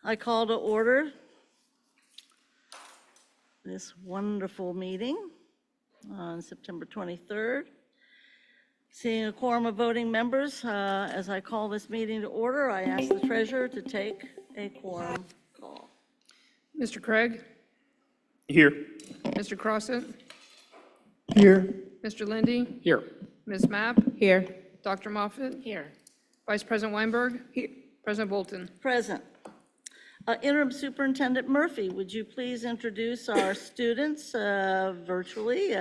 I call to order this wonderful meeting on September 23rd. Seeing a quorum of voting members, as I call this meeting to order, I ask the treasurer to take a quorum call. Mr. Craig? Here. Mr. Crossett? Here. Mr. Lindy? Here. Ms. Mapp? Here. Dr. Moffitt? Here. Vice President Weinberg? Here. President Bolton? Present. Interim Superintendent Murphy, would you please introduce our students virtually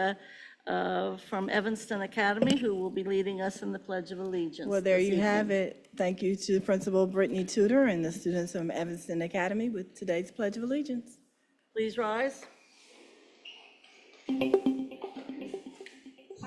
from Evanston Academy, who will be leading us in the Pledge of Allegiance? Well, there this you evening. have it. Thank you to Principal Brittany Tudor and the students from Evanston Academy with today's Pledge of Allegiance. Please rise.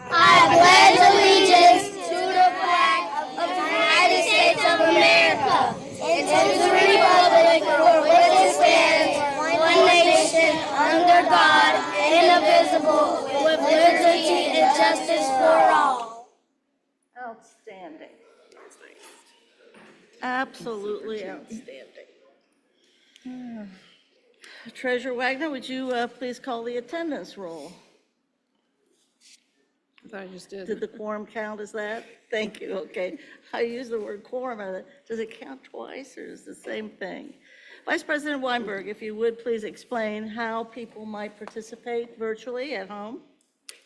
I pledge allegiance to the flag of the United States of America and to the republic for which it stands, one nation, under God, indivisible, with liberty and justice for all. Outstanding. Absolutely outstanding. Treasurer Wagner, would you please call the attendance roll? I thought I just did. Did the quorum count as that? Thank you, okay. I use the word quorum, does it count twice or is it the same thing? Vice President Weinberg, if you would please explain how people might participate virtually at home.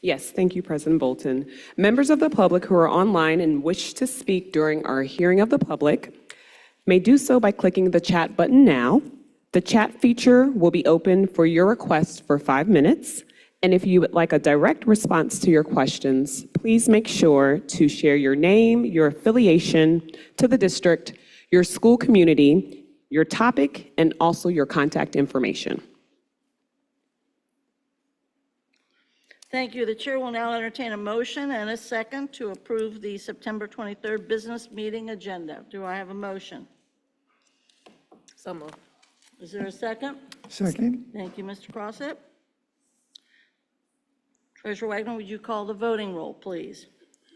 Yes, thank you, President Bolton. Members of the public who are online and wish to speak during our hearing of the public may do so by clicking the chat button now. The chat feature will be open for your request for 5 minutes. And if you would like a direct response to your questions, please make sure to share your name, your affiliation to the district, your school community, your topic, and also your contact information. Thank you. The chair will now entertain a motion and a second to approve the September 23rd business meeting agenda. Do I have a motion? So moved. Is there a second? Second. Thank you, Mr. Crossett. Treasurer Wagner, would you call the voting roll, please?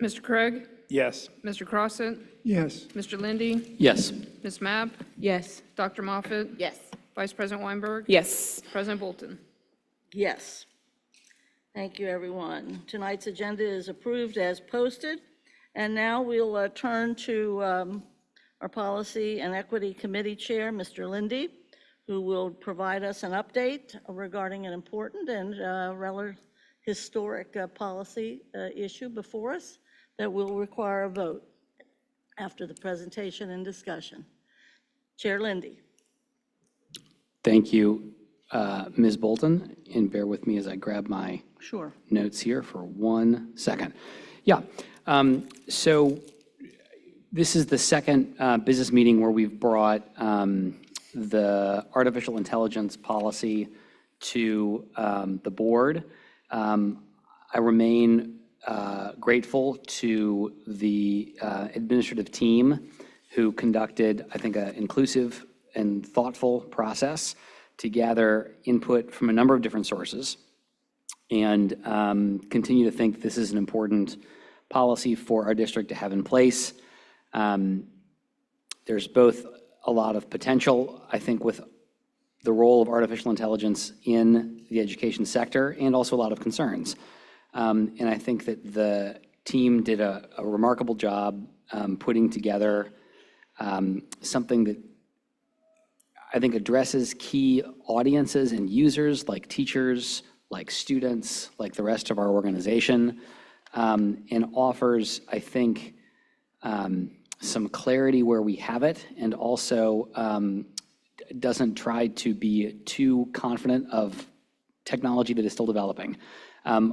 Mr. Craig? Yes. Mr. Crossett? Yes. Mr. Lindy? Yes. Ms. Mapp? Yes. Dr. Moffitt? Yes. Vice President Weinberg? Yes. President Bolton? Yes. Thank you, everyone. Tonight's agenda is approved as posted. And now we'll turn to our Policy and Equity Committee Chair, Mr. Lindy, who will provide us an update regarding an important and rather historic policy issue before us that will require a vote after the presentation and discussion. Chair Lindy. Thank you, Ms. Bolton, and bear with me as I grab my Sure. notes here for 1 second. Yeah, so this is the second business meeting where we've brought the artificial intelligence policy to the board. I remain grateful to the administrative team who conducted, I think, an inclusive and thoughtful process to gather input from a number of different sources and continue to think this is an important policy for our district to have in place. There's both a lot of potential, I think, with the role of artificial intelligence in the education sector and also a lot of concerns. And I think that the team did a remarkable job putting together something that I think addresses key audiences and users like teachers, like students, like the rest of our organization, and offers, I think, some clarity where we have it, and also doesn't try to be too confident of technology that is still developing.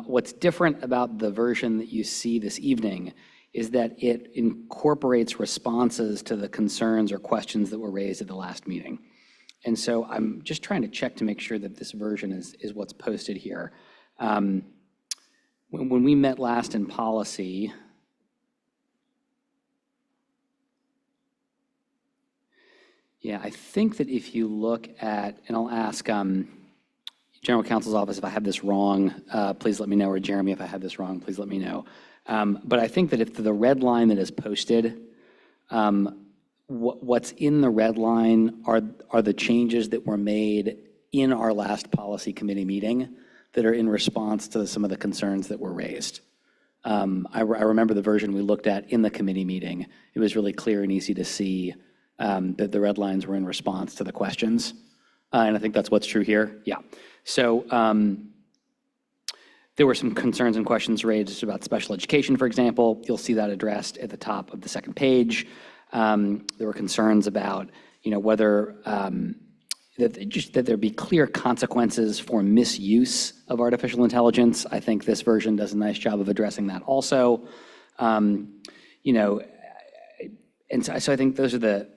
What's different about the version that you see this evening is that it incorporates responses to the concerns or questions that were raised at the last meeting. And so I'm just trying to check to make sure that this version is what's posted here. When we met last in policy, yeah, I think that if you look at, and I'll ask General Counsel's office if I have this wrong, please let me know, or Jeremy, if I have this wrong, please let me know. But I think that if the red line that is posted what's in the red line are the changes that were made in our last policy committee meeting that are in response to some of the concerns that were raised. I remember the version we looked at in the committee meeting. It was really clear and easy to see that the red lines were in response to the questions. And I think that's what's true here. Yeah. So there were some concerns and questions raised about special education, for example. You'll see that addressed at the top of the second page. There were concerns about, whether that there be clear consequences for misuse of artificial intelligence. I think this version does a nice job of addressing that also. And so I think those are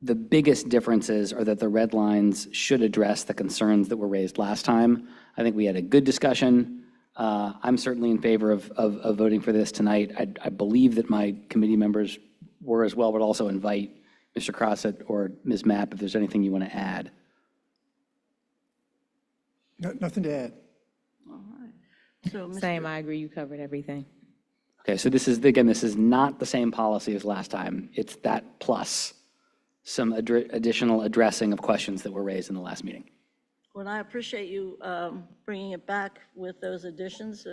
the biggest differences, are that the red lines should address the concerns that were raised last time. I think we had a good discussion. I'm certainly in favor of voting for this tonight. I believe that my committee members were as well, but also invite Mr. Crossett or Ms. Mapp if there's anything you want to add. Nothing to add. All right. So, Mr. Same, I agree, you covered everything. Okay, so this is not the same policy as last time. It's that plus some additional addressing of questions that were raised in the last meeting. Well, I appreciate you bringing it back with those additions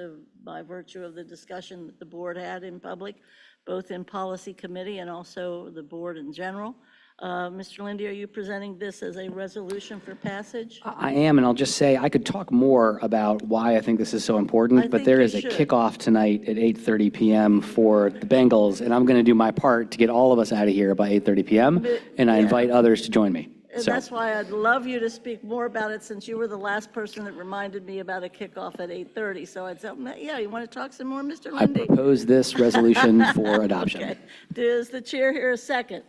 by virtue of the discussion that the board had in public, both in policy committee and also the board in general. Mr. Lindy, are you presenting this as a resolution for passage? I am, and I'll just say I could talk more about why I think this is so important, but think there you is a should. kickoff tonight at 8:30 p.m. for the Bengals, and I'm going to do my part to get all of us out of here by 8:30 p.m., and I invite others to join me. And So, that's why I'd love you to speak more about it, since you were the last person that reminded me about a kickoff at 8:30. So I'd say, yeah, you want to talk some more, Mr. I Lindy? propose this resolution for adoption. Okay. Does the chair hear a second?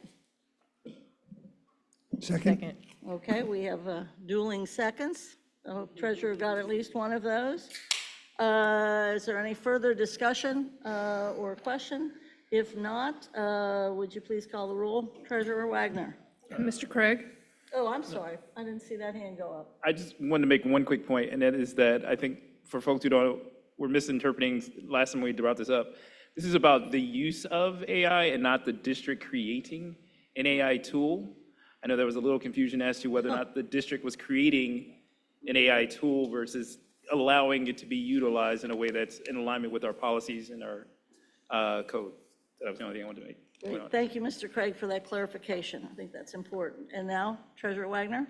Second? Okay, we have dueling seconds. Treasurer got at least one of those. Is there any further discussion or question? If not, would you please call the roll? Treasurer Wagner. Mr. Craig? Oh, I'm sorry. I didn't see that hand go up. I just wanted to make one quick point, and that is that I think for folks who don't, were misinterpreting last time we brought this up, this is about the use of AI and not the district creating an AI tool. I know there was a little confusion as to whether or not the district was creating an AI tool versus allowing it to be utilized in a way that's in alignment with our policies and our code. That was the only thing I wanted to make. Great. Thank you, Mr. Craig, for that clarification. I think that's important. And now, Treasurer Wagner?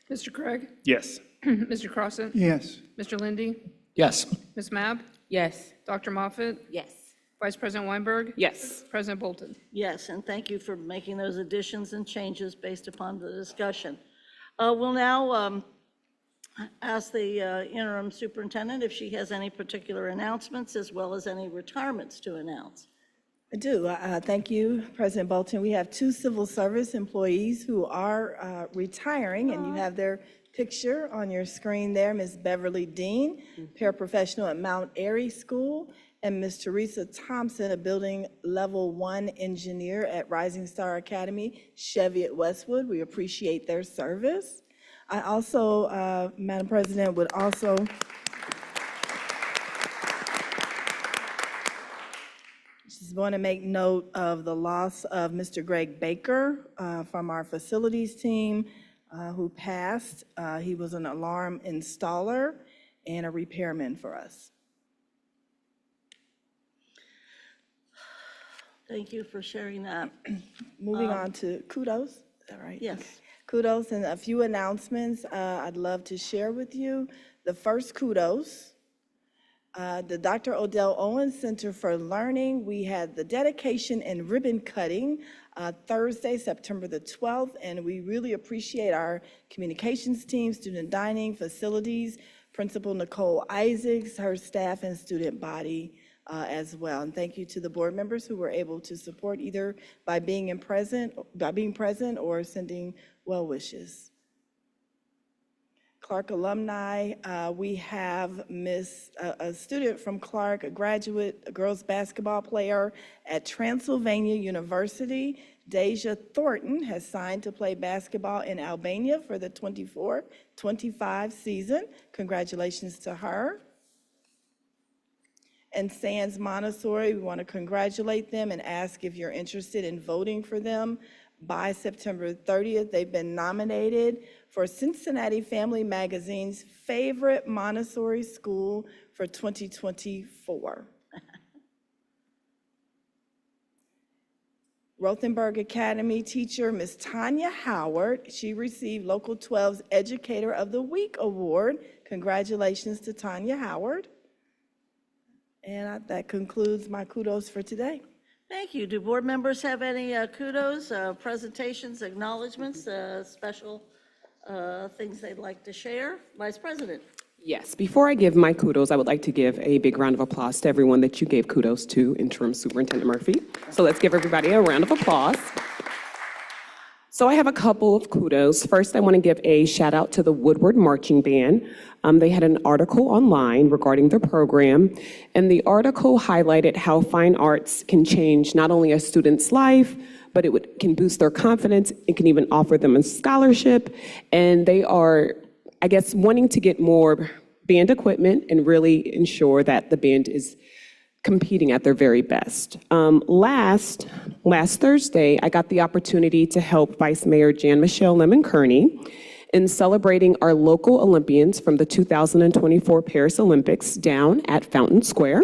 Mr. Craig? Yes. Mr. Crossett? Yes. Mr. Lindy? Yes. Ms. Mapp? Yes. Dr. Moffett? Yes. Vice President Weinberg? Yes. President Bolton? Yes, and thank you for making those additions and changes based upon the discussion. We'll now ask the interim superintendent if she has any particular announcements as well as any retirements to announce. I do. Thank you, President Bolton. We have 2 civil service employees who are retiring, and you have their picture on your screen there. Ms. Beverly Dean, paraprofessional at Mount Airy School, and Ms. Teresa Thompson, a building level 1 engineer at Rising Star Academy, Chevy at Westwood. We appreciate their service. I also, Madam President, would also just want to make note of the loss of Mr. Greg Baker from our facilities team who passed. He was an alarm installer and a repairman for us. Thank you for sharing that. Moving on to Kudos, is that right? Yes. Kudos and a few announcements I'd love to share with you. The first Kudos, the Dr. Odell Owens Center for Learning, we had the dedication and ribbon cutting Thursday, September the 12th, and we really appreciate our communications team, student dining, facilities, Principal Nicole Isaacs, her staff, and student body as well. And thank you to the board members who were able to support either by being present or sending well wishes. Clark alumni, we have a student from Clark, a graduate, a girls basketball player at Transylvania University. Deja Thornton has signed to play basketball in Albania for the 24-25 season. Congratulations to her. And Sands Montessori, we want to congratulate them and ask if you're interested in voting for them. by September 30th. They've been nominated for Cincinnati Family Magazine's Favorite Montessori School for 2024. Rothenberg Academy teacher, Ms. Tanya Howard, she received Local 12's Educator of the Week Award. Congratulations to Tanya Howard. And that concludes my kudos for today. Thank you. Do board members have any kudos, presentations, acknowledgements, special things they'd like to share? Vice President. Yes, before I give my kudos, I would like to give a big round of applause to everyone that you gave kudos to, Interim Superintendent Murphy. So let's give everybody a round of applause. So I have a couple of kudos. First, I want to give a shout out to the Woodward Marching Band. They had an article online regarding their program, and the article highlighted how fine arts can change not only a student's life, but can boost their confidence. It can even offer them a scholarship, and they are, I guess, wanting to get more band equipment and really ensure that the band is competing at their very best. Last Thursday, I got the opportunity to help Vice Mayor Jan Michelle Lemon Kearney in celebrating our local Olympians from the 2024 Paris Olympics down at Fountain Square.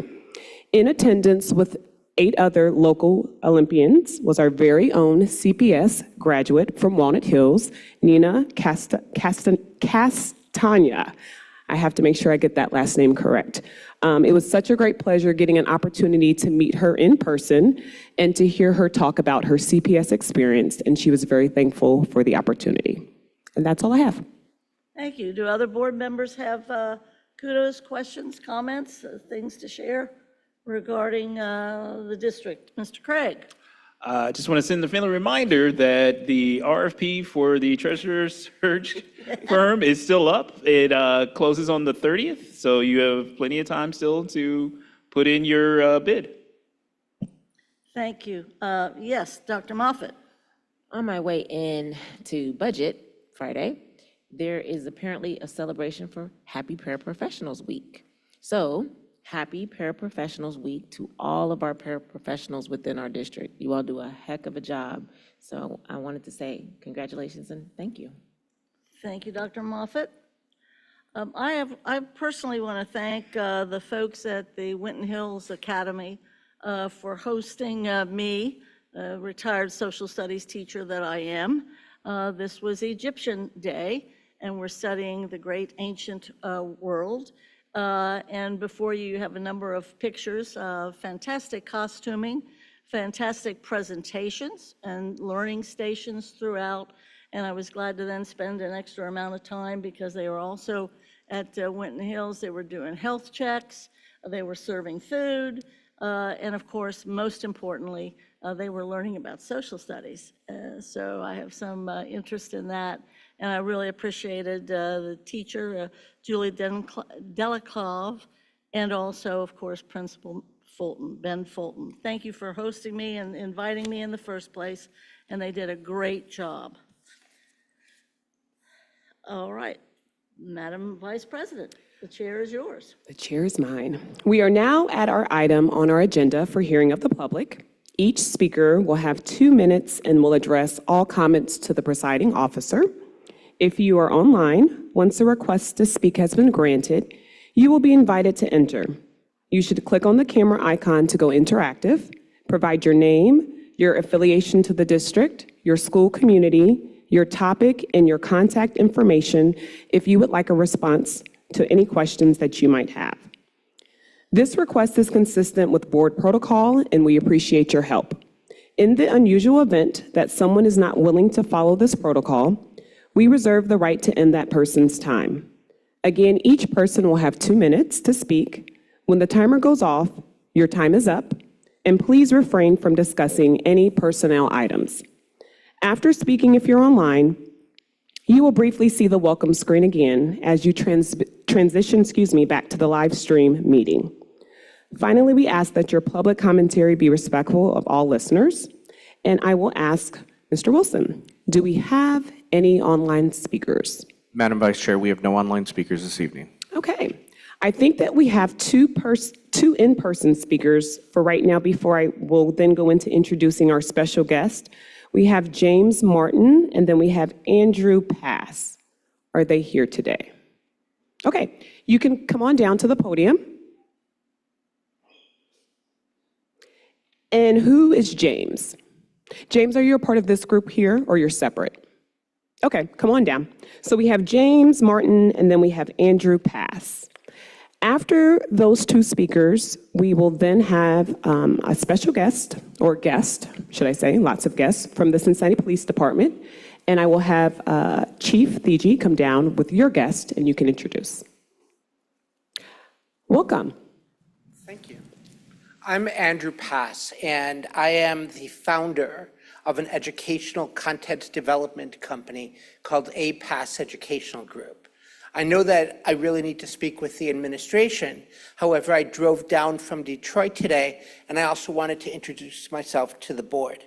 In attendance with 8 other local Olympians was our very own CPS graduate from Walnut Hills, Nina Castagna. I have to make sure I get that last name correct. It was such a great pleasure getting an opportunity to meet her in person and to hear her talk about her CPS experience, and she was very thankful for the opportunity. And that's all I have. Thank you. Do other board members have kudos, questions, comments, things to share regarding the district? Mr. Craig. I just want to send a friendly reminder that the RFP for the treasurer's search firm is still up. It closes on the 30th, so you have plenty of time still to put in your bid. Thank you. Yes, Dr. Moffitt. On my way in to Budget Friday, there is apparently a celebration for Happy Paraprofessionals Week. So, Happy Paraprofessionals Week to all of our paraprofessionals within our district. You all do a heck of a job. So I wanted to say congratulations and thank you. Thank you, Dr. Moffitt. I personally want to thank the folks at the Winton Hills Academy for hosting me, a retired social studies teacher that I am. This was Egyptian Day, and we're studying the great ancient world. And before you have a number of pictures of fantastic costuming, fantastic presentations, and learning stations throughout. And I was glad to then spend an extra amount of time because they were also at Winton Hills. They were doing health checks, they were serving food, and of course, most importantly, they were learning about social studies. So I have some interest in that. And I really appreciated the teacher, Julie Delaclave, and also, of course, Principal Fulton, Ben Fulton. Thank you for hosting me and inviting me in the first place, and they did a great job. All right, Madam Vice President, the chair is yours. The chair is mine. We are now at our item on our agenda for hearing of the public. Each speaker will have 2 minutes and will address all comments to the presiding officer. If you are online, once a request to speak has been granted, you will be invited to enter. You should click on the camera icon to go interactive, provide your name, your affiliation to the district, your school community, your topic, and your contact information if you would like a response to any questions that you might have. This request is consistent with board protocol, and we appreciate your help. In the unusual event that someone is not willing to follow this protocol, we reserve the right to end that person's time. Again, each person will have 2 minutes to speak. When the timer goes off, your time is up, and please refrain from discussing any personnel items. After speaking, if you're online, you will briefly see the welcome screen again as you transition back to the live stream meeting. Finally, we ask that your public commentary be respectful of all listeners, and I will ask Mr. Wilson, do we have any online speakers? Madam Vice Chair, we have no online speakers this evening. Okay. I think that we have two in-person speakers for right now before I will then go into introducing our special guest. We have James Martin, and then we have Andrew Pass. Are they here today? Okay, you can come on down to the podium. And who is James? James, are you a part of this group here, or you're separate? Okay, come on down. So we have James Martin, and then we have Andrew Pass. After those two speakers, we will then have a special guest, or guest, should I say, lots of guests, from the Cincinnati Police Department. And I will have Chief Thigi come down with your guest, and you can introduce. Welcome. Thank you. I'm Andrew Pass, and I am the founder of an educational content development company called APAS Educational Group. I know that I really need to speak with the administration. However, I drove down from Detroit today, and I also wanted to introduce myself to the board.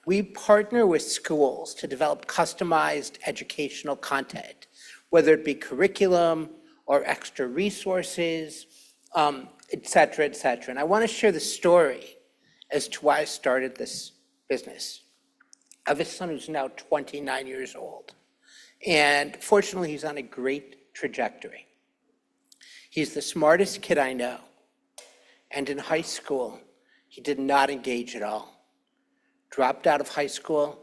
We partner with schools to develop customized educational content, whether it be curriculum or extra resources, et cetera, et cetera. And I want to share the story as to why I started this business. I have a son who's now 29 years old. And fortunately, he's on a great trajectory. He's the smartest kid I know. And in high school, he did not engage at all. Dropped out of high school,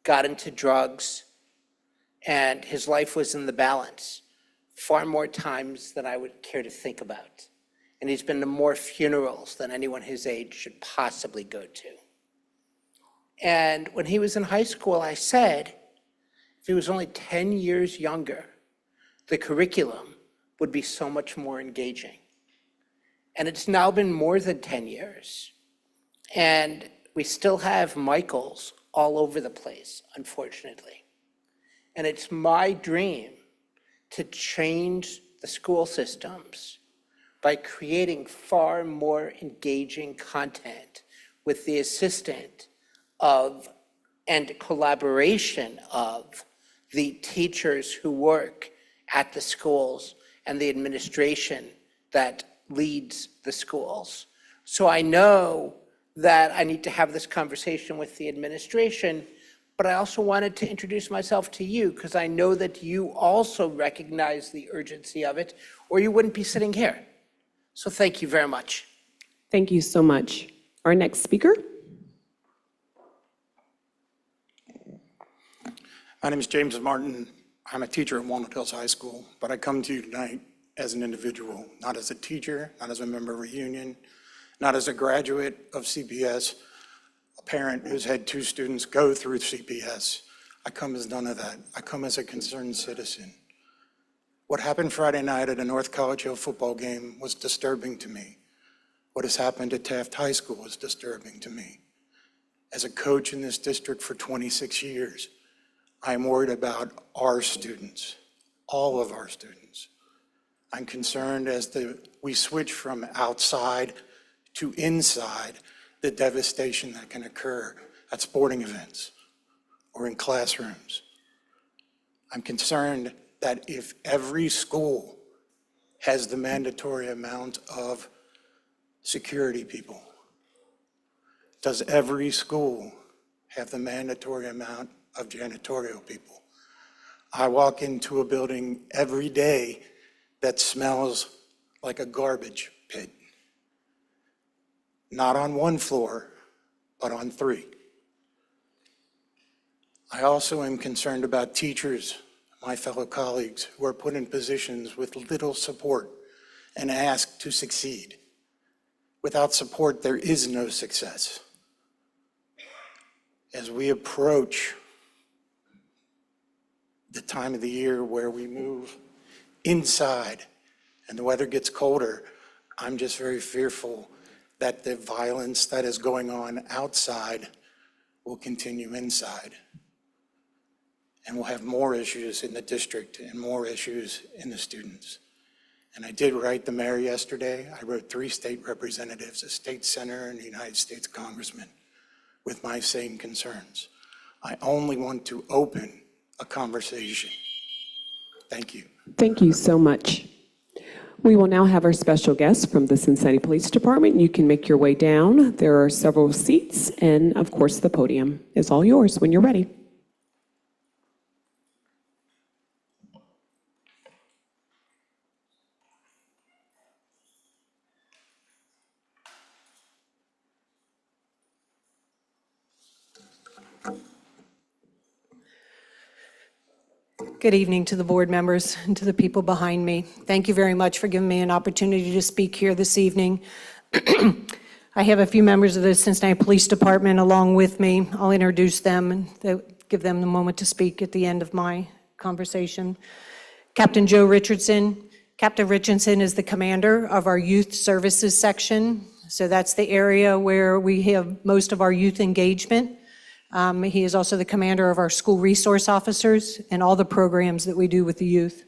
got into drugs, and his life was in the balance far more times than I would care to think about. And he's been to more funerals than anyone his age should possibly go to. And when he was in high school, I said, if he was only 10 years younger, the curriculum would be so much more engaging. And it's now been more than 10 years. And we still have Michaels all over the place, unfortunately. And it's my dream to change the school systems by creating far more engaging content with the assistance of and collaboration of the teachers who work at the schools and the administration that leads the schools. So I know that I need to have this conversation with the administration, but I also wanted to introduce myself to you because I know that you also recognize the urgency of it, or you wouldn't be sitting here. So thank you very much. Thank you so much. Our next speaker. My name is James Martin. I'm a teacher at Walnut Hills High School, but I come to you tonight as an individual, not as a teacher, not as a member of a union, not as a graduate of CPS, a parent who's had 2 students go through CPS. I come as none of that. I come as a concerned citizen. What happened Friday night at a North College Hill football game was disturbing to me. What has happened at Taft High School is disturbing to me. As a coach in this district for 26 years, I am worried about our students, all of our students. I'm concerned as we switch from outside to inside, the devastation that can occur at sporting events or in classrooms. I'm concerned that if every school has the mandatory amount of security people, does every school have the mandatory amount of janitorial people? I walk into a building every day that smells like a garbage pit. Not on 1 floor, but on 3. I also am concerned about teachers, my fellow colleagues, who are put in positions with little support and asked to succeed. Without support, there is no success. As we approach the time of the year where we move inside and the weather gets colder, I'm just very fearful that the violence that is going on outside will continue inside. And we'll have more issues in the district and more issues in the students. And I did write the mayor yesterday. I wrote 3 state representatives, a state senator and a United States congressman, with my same concerns. I only want to open a conversation. Thank you. Thank you so much. We will now have our special guest from the Cincinnati Police Department. You can make your way down. There are several seats, and of course, the podium is all yours when you're ready. Good evening to the board members and to the people behind me. Thank you very much for giving me an opportunity to speak here this evening. I have a few members of the Cincinnati Police Department along with me. I'll introduce them and give them the moment to speak at the end of my conversation. Captain Joe Richardson. Captain Richardson is the commander of our Youth Services section. So that's the area where we have most of our youth engagement. He is also the commander of our school resource officers and all the programs that we do with the youth.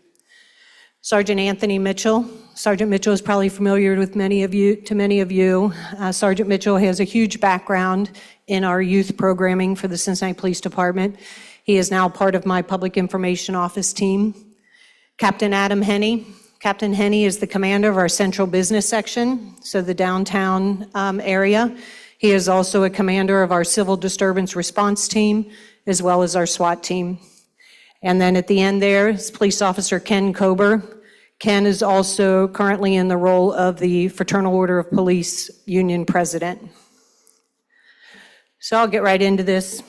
Sergeant Anthony Mitchell. Sergeant Mitchell is probably familiar with many of you. Sergeant Mitchell has a huge background in our youth programming for the Cincinnati Police Department. He is now part of my public information office team. Captain Adam Henney. Captain Henney is the commander of our central business section, so the downtown area. He is also a commander of our civil disturbance response team, as well as our SWAT team. And then at the end there is Police Officer Ken Kober. Ken is also currently in the role of the Fraternal Order of Police Union President. So I'll get right into this.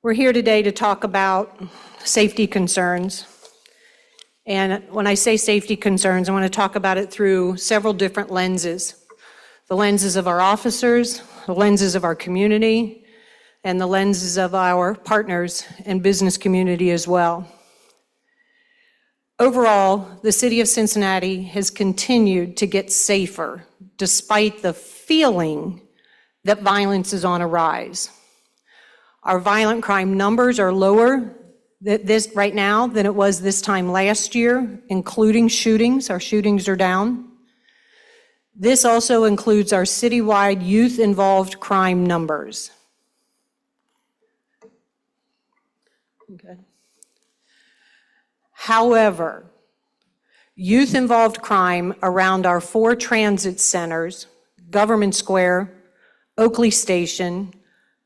We're here today to talk about safety concerns. And when I say safety concerns, I want to talk about it through several different lenses. The lenses of our officers, the lenses of our community, and the lenses of our partners and business community as well. Overall, the city of Cincinnati has continued to get safer despite the feeling that violence is on a rise. Our violent crime numbers are lower right now than it was this time last year, including shootings. Our shootings are down. This also includes our citywide youth-involved crime numbers. Okay. However, youth-involved crime around our 4 transit centers, Government Square, Oakley Station,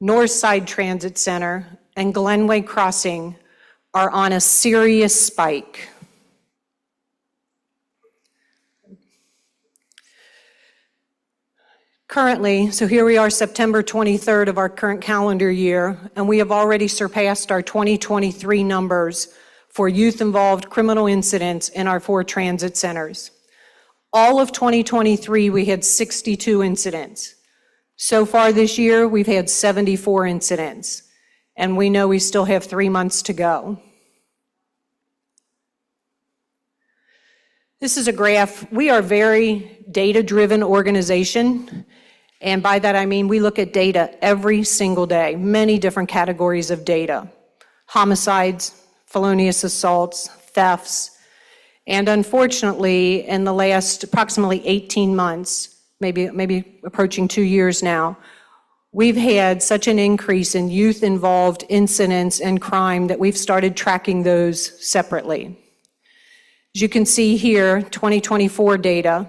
Northside Transit Center, and Glenway Crossing are on a serious spike. Currently, so here we are, September 23rd of our current calendar year, and we have already surpassed our 2023 numbers for youth-involved criminal incidents in our 4 transit centers. All of 2023, we had 62 incidents. So far this year, we've had 74 incidents, and we know we still have 3 months to go. This is a graph. We are a very data-driven organization. And by that I mean we look at data every single day, many different categories of data. Homicides, felonious assaults, thefts. And unfortunately, in the last approximately 18 months, maybe approaching 2 years now, we've had such an increase in youth-involved incidents and crime that we've started tracking those separately. As you can see here, 2024 data.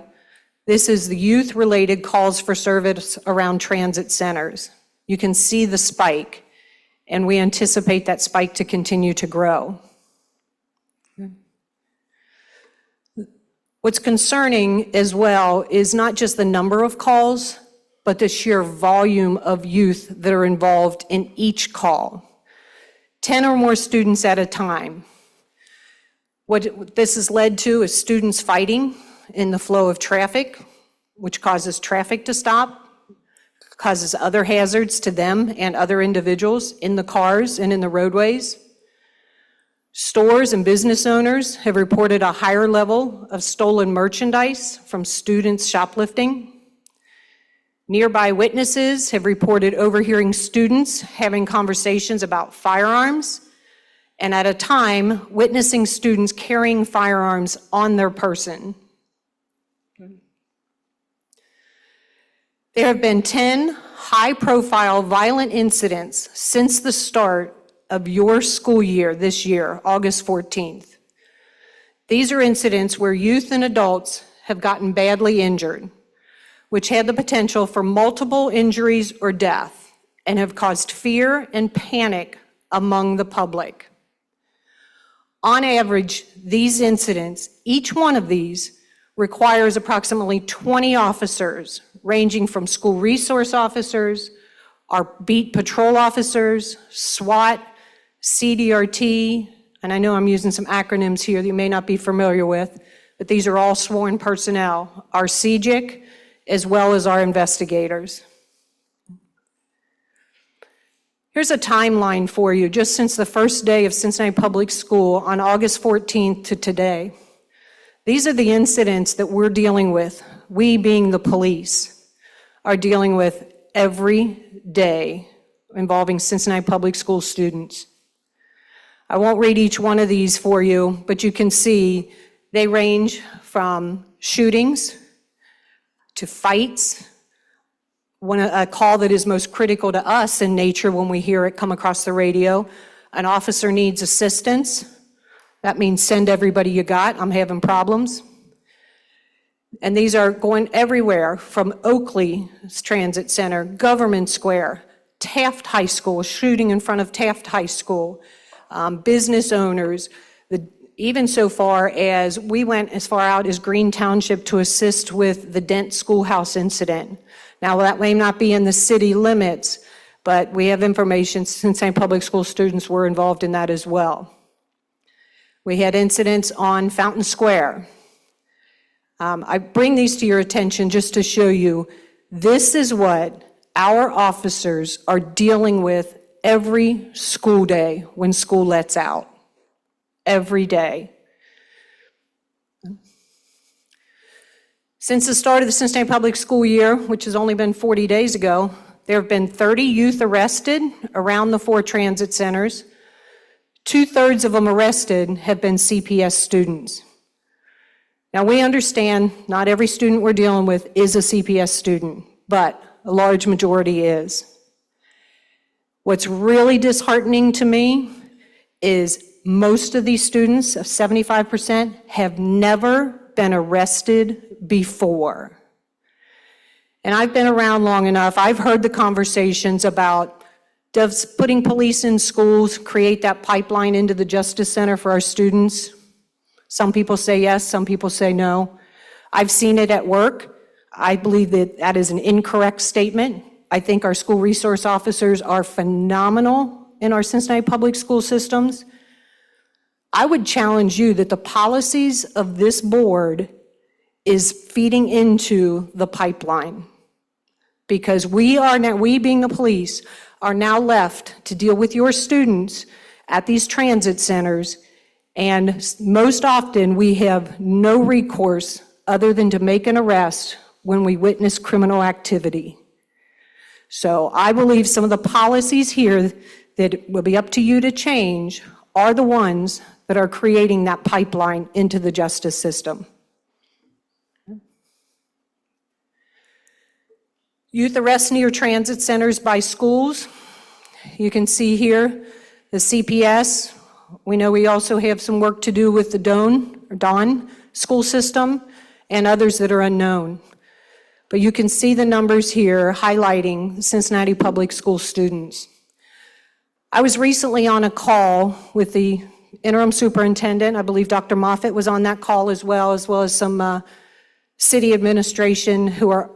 This is the youth-related calls for service around transit centers. You can see the spike, and we anticipate that spike to continue to grow. What's concerning as well is not just the number of calls, but the sheer volume of youth that are involved in each call. 10 or more students at a time. What this has led to is students fighting in the flow of traffic, which causes traffic to stop, causes other hazards to them and other individuals in the cars and in the roadways. Stores and business owners have reported a higher level of stolen merchandise from students shoplifting. Nearby witnesses have reported overhearing students having conversations about firearms, and at a time, witnessing students carrying firearms on their person. There have been 10 high-profile violent incidents since the start of your school year this year, August 14th. These are incidents where youth and adults have gotten badly injured, which had the potential for multiple injuries or death, and have caused fear and panic among the public. On average, these incidents, each one of these, requires approximately 20 officers, ranging from school resource officers, our beat patrol officers, SWAT, CDRT, and I know I'm using some acronyms here that you may not be familiar with, but these are all sworn personnel, our CJIC, as well as our investigators. Here's a timeline for you, just since the first day of Cincinnati Public School on August 14th to today. These are the incidents that we're dealing with, we being the police, are dealing with every day involving Cincinnati Public School students. I won't read each one of these for you, but you can see they range from shootings to fights. A call that is most critical to us in nature when we hear it come across the radio, an officer needs assistance. That means send everybody you got, I'm having problems. And these are going everywhere from Oakley Transit Center, Government Square, Taft High School, shooting in front of Taft High School, business owners, even so far as we went as far out as Green Township to assist with the Dent Schoolhouse incident. Now, that may not be in the city limits, but we have information Cincinnati Public School students were involved in that as well. We had incidents on Fountain Square. I bring these to your attention just to show you this is what our officers are dealing with every school day when school lets out. Every day. Since the start of the Cincinnati Public School year, which has only been 40 days ago, there have been 30 youth arrested around the 4 transit centers. 2/3 of them arrested have been CPS students. Now, we understand not every student we're dealing with is a CPS student, but a large majority is. What's really disheartening to me is most of these students, 75%, have never been arrested before. And I've been around long enough, I've heard the conversations about, does putting police in schools create that pipeline into the Justice Center for our students? Some people say yes, some people say no. I've seen it at work. I believe that that is an incorrect statement. I think our school resource officers are phenomenal in our Cincinnati public school systems. I would challenge you that the policies of this board is feeding into the pipeline. Because we being the police, are now left to deal with your students at these transit centers, and most often we have no recourse other than to make an arrest when we witness criminal activity. So I believe some of the policies here that will be up to you to change are the ones that are creating that pipeline into the justice system. Youth arrests near transit centers by schools. You can see here the CPS. We know we also have some work to do with the Dawn school system and others that are unknown. But you can see the numbers here highlighting Cincinnati public school students. I was recently on a call with the interim superintendent. I believe Dr. Moffitt was on that call as well as some city administration who are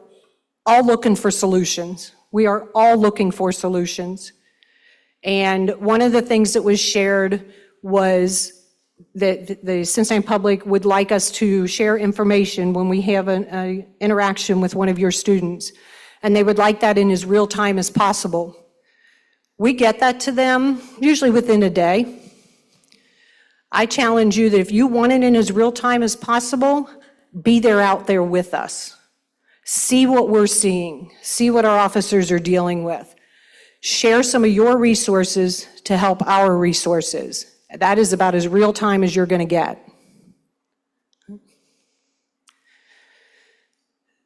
all looking for solutions. We are all looking for solutions. And one of the things that was shared was that the Cincinnati public would like us to share information when we have an interaction with one of your students. And they would like that in as real time as possible. We get that to them usually within a day. I challenge you that if you want it in as real time as possible, be there out there with us. See what we're seeing. See what our officers are dealing with. Share some of your resources to help our resources. That is about as real time as you're going to get.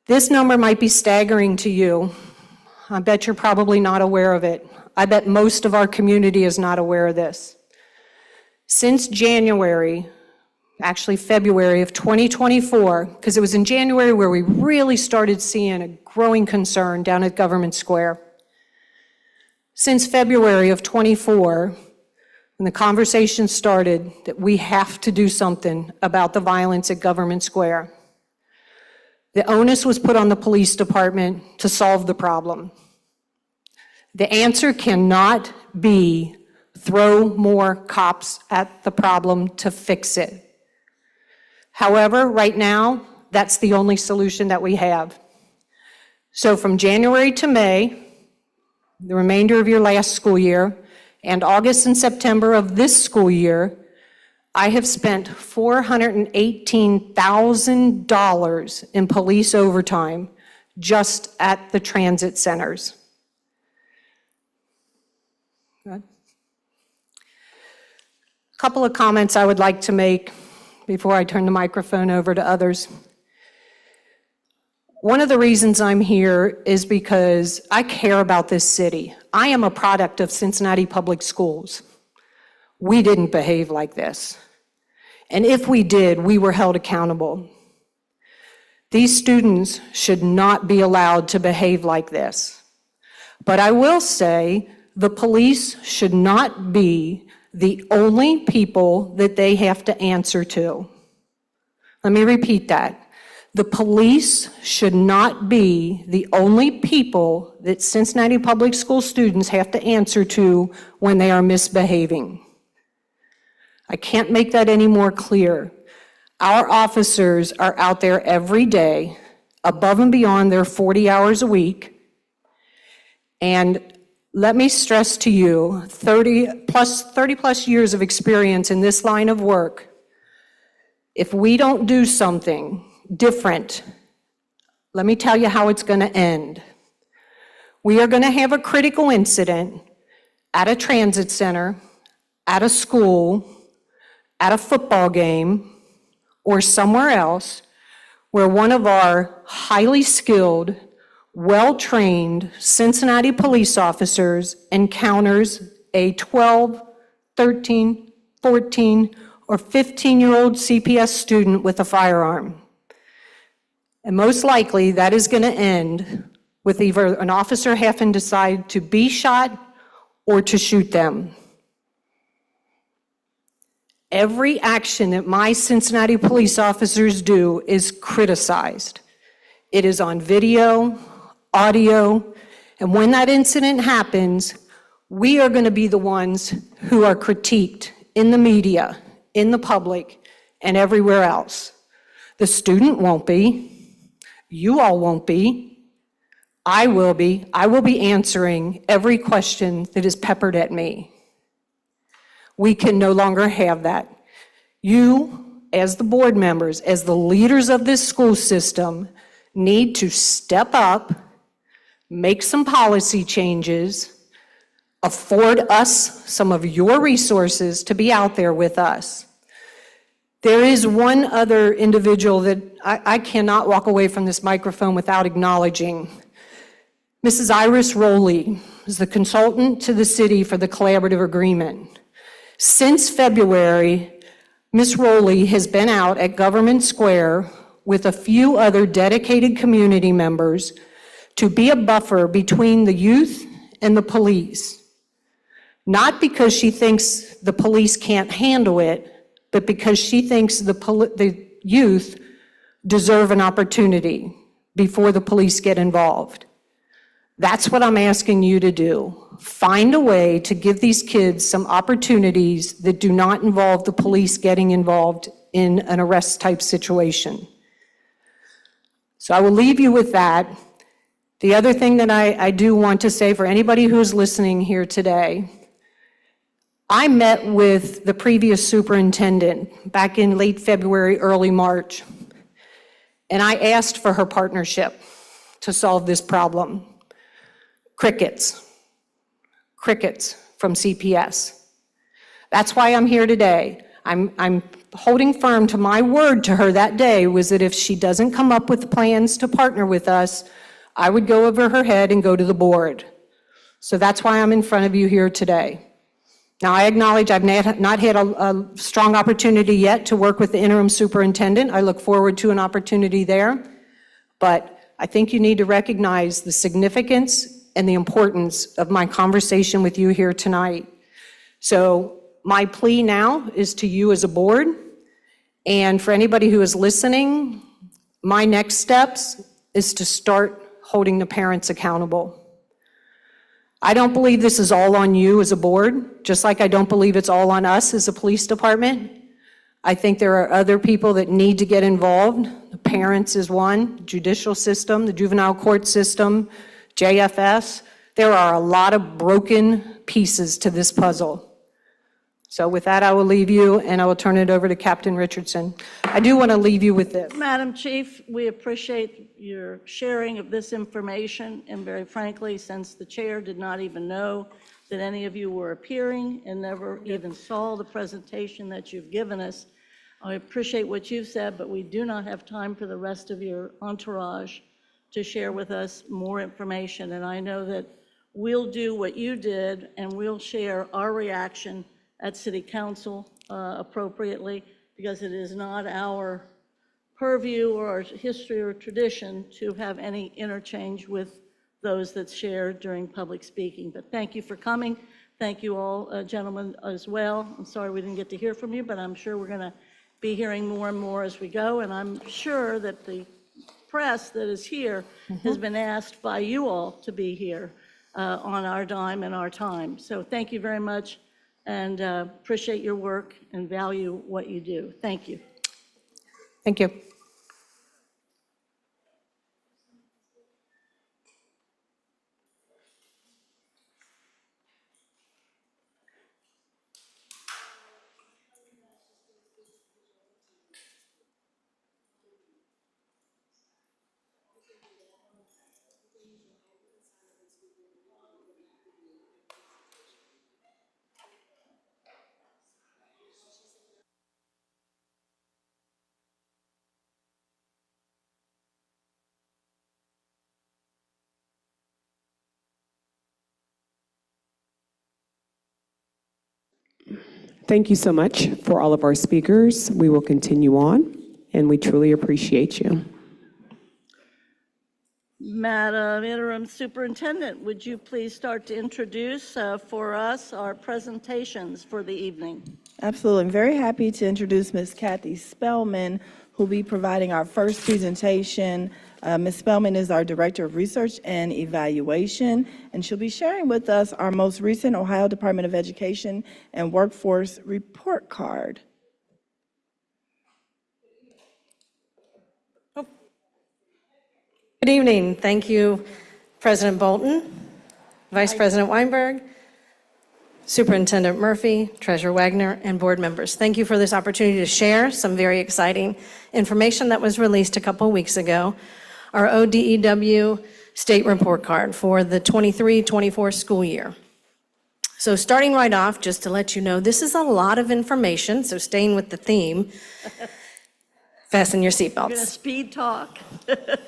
This number might be staggering to you. I bet you're probably not aware of it. I bet most of our community is not aware of this. Since January, actually February of 2024, because it was in January where we really started seeing a growing concern down at Government Square. Since February of '24, when the conversation started that we have to do something about the violence at Government Square, the onus was put on the police department to solve the problem. The answer cannot be throw more cops at the problem to fix it. However, right now, that's the only solution that we have. So from January to May, the remainder of your last school year, and August and September of this school year, I have spent $418,000 in police overtime just at the transit centers. Good. A couple of comments I would like to make before I turn the microphone over to others. One of the reasons I'm here is because I care about this city. I am a product of Cincinnati Public Schools. We didn't behave like this. And if we did, we were held accountable. These students should not be allowed to behave like this. But I will say the police should not be the only people that they have to answer to. Let me repeat that. The police should not be the only people that Cincinnati Public School students have to answer to when they are misbehaving. I can't make that any more clear. Our officers are out there every day, above and beyond their 40 hours a week. And let me stress to you, 30 plus years of experience in this line of work. If we don't do something different, let me tell you how it's going to end. We are going to have a critical incident at a transit center, at a school, at a football game, or somewhere else where one of our highly skilled, well-trained Cincinnati police officers encounters a 12, 13, 14, or 15-year-old CPS student with a firearm. And most likely, that is going to end with either an officer having to decide to be shot or to shoot them. Every action that my Cincinnati police officers do is criticized. It is on video, audio, and when that incident happens, we are going to be the ones who are critiqued in the media, in the public, and everywhere else. The student won't be. You all won't be. I will be. I will be answering every question that is peppered at me. We can no longer have that. You, as the board members, as the leaders of this school system, need to step up, make some policy changes, afford us some of your resources to be out there with us. There is one other individual that I cannot walk away from this microphone without acknowledging. Mrs. Iris Rowley is the consultant to the city for the collaborative agreement. Since February, Ms. Rowley has been out at Government Square with a few other dedicated community members to be a buffer between the youth and the police. Not because she thinks the police can't handle it, but because she thinks the youth deserve an opportunity before the police get involved. That's what I'm asking you to do. Find a way to give these kids some opportunities that do not involve the police getting involved in an arrest type situation. So I will leave you with that. The other thing that I do want to say for anybody who's listening here today, I met with the previous superintendent back in late February, early March, and I asked for her partnership to solve this problem. Crickets from CPS. That's why I'm here today. I'm holding firm to my word to her that day was that if she doesn't come up with plans to partner with us, I would go over her head and go to the board. So that's why I'm in front of you here today. Now, I acknowledge I've not had a strong opportunity yet to work with the interim superintendent. I look forward to an opportunity there. But I think you need to recognize the significance and the importance of my conversation with you here tonight. So my plea now is to you as a board, and for anybody who is listening, my next steps is to start holding the parents accountable. I don't believe this is all on you as a board, just like I don't believe it's all on us as a police department. I think there are other people that need to get involved. The parents is one, judicial system, the juvenile court system, JFS. There are a lot of broken pieces to this puzzle. So with that, I will leave you, and I will turn it over to Captain Richardson. I do want to leave you with this. Madam Chief, we appreciate your sharing of this information, and very frankly, since the chair did not even know that any of you were appearing and never even saw the presentation that you've given us, I appreciate what you've said, but we do not have time for the rest of your entourage to share with us more information. And I know that we'll do what you did, and we'll share our reaction at City Council appropriately, because it is not our purview or our history or tradition to have any interchange with those that's shared during public speaking. But thank you for coming. Thank you all, gentlemen, as well. I'm sorry we didn't get to hear from you, but I'm sure we're going to be hearing more and more as we go. And I'm sure that the press that is here has been asked by you all to be here on our dime and our time. So thank you very much, and appreciate your work and value what you do. Thank you. Thank you. Thank you so much for all of our speakers. We will continue on, and we truly appreciate you. Madam Interim Superintendent, would you please start to introduce for us our presentations for the evening? Absolutely. I'm very happy to introduce Ms. Kathy Spellman, who will be providing our first presentation. Ms. Spellman is our Director of Research and Evaluation, and she'll be sharing with us our most recent Ohio Department of Education and Workforce Report Card. Good evening. Thank you, President Bolton, Vice President Weinberg, Superintendent Murphy, Treasurer Wagner, and board members. Thank you for this opportunity to share some very exciting information that was released a couple weeks ago. Our ODEW State Report Card for the 23-24 school year. So starting right off, just to let you know, this is a lot of information, so staying with the theme, fasten your We're going to seatbelts. speed talk.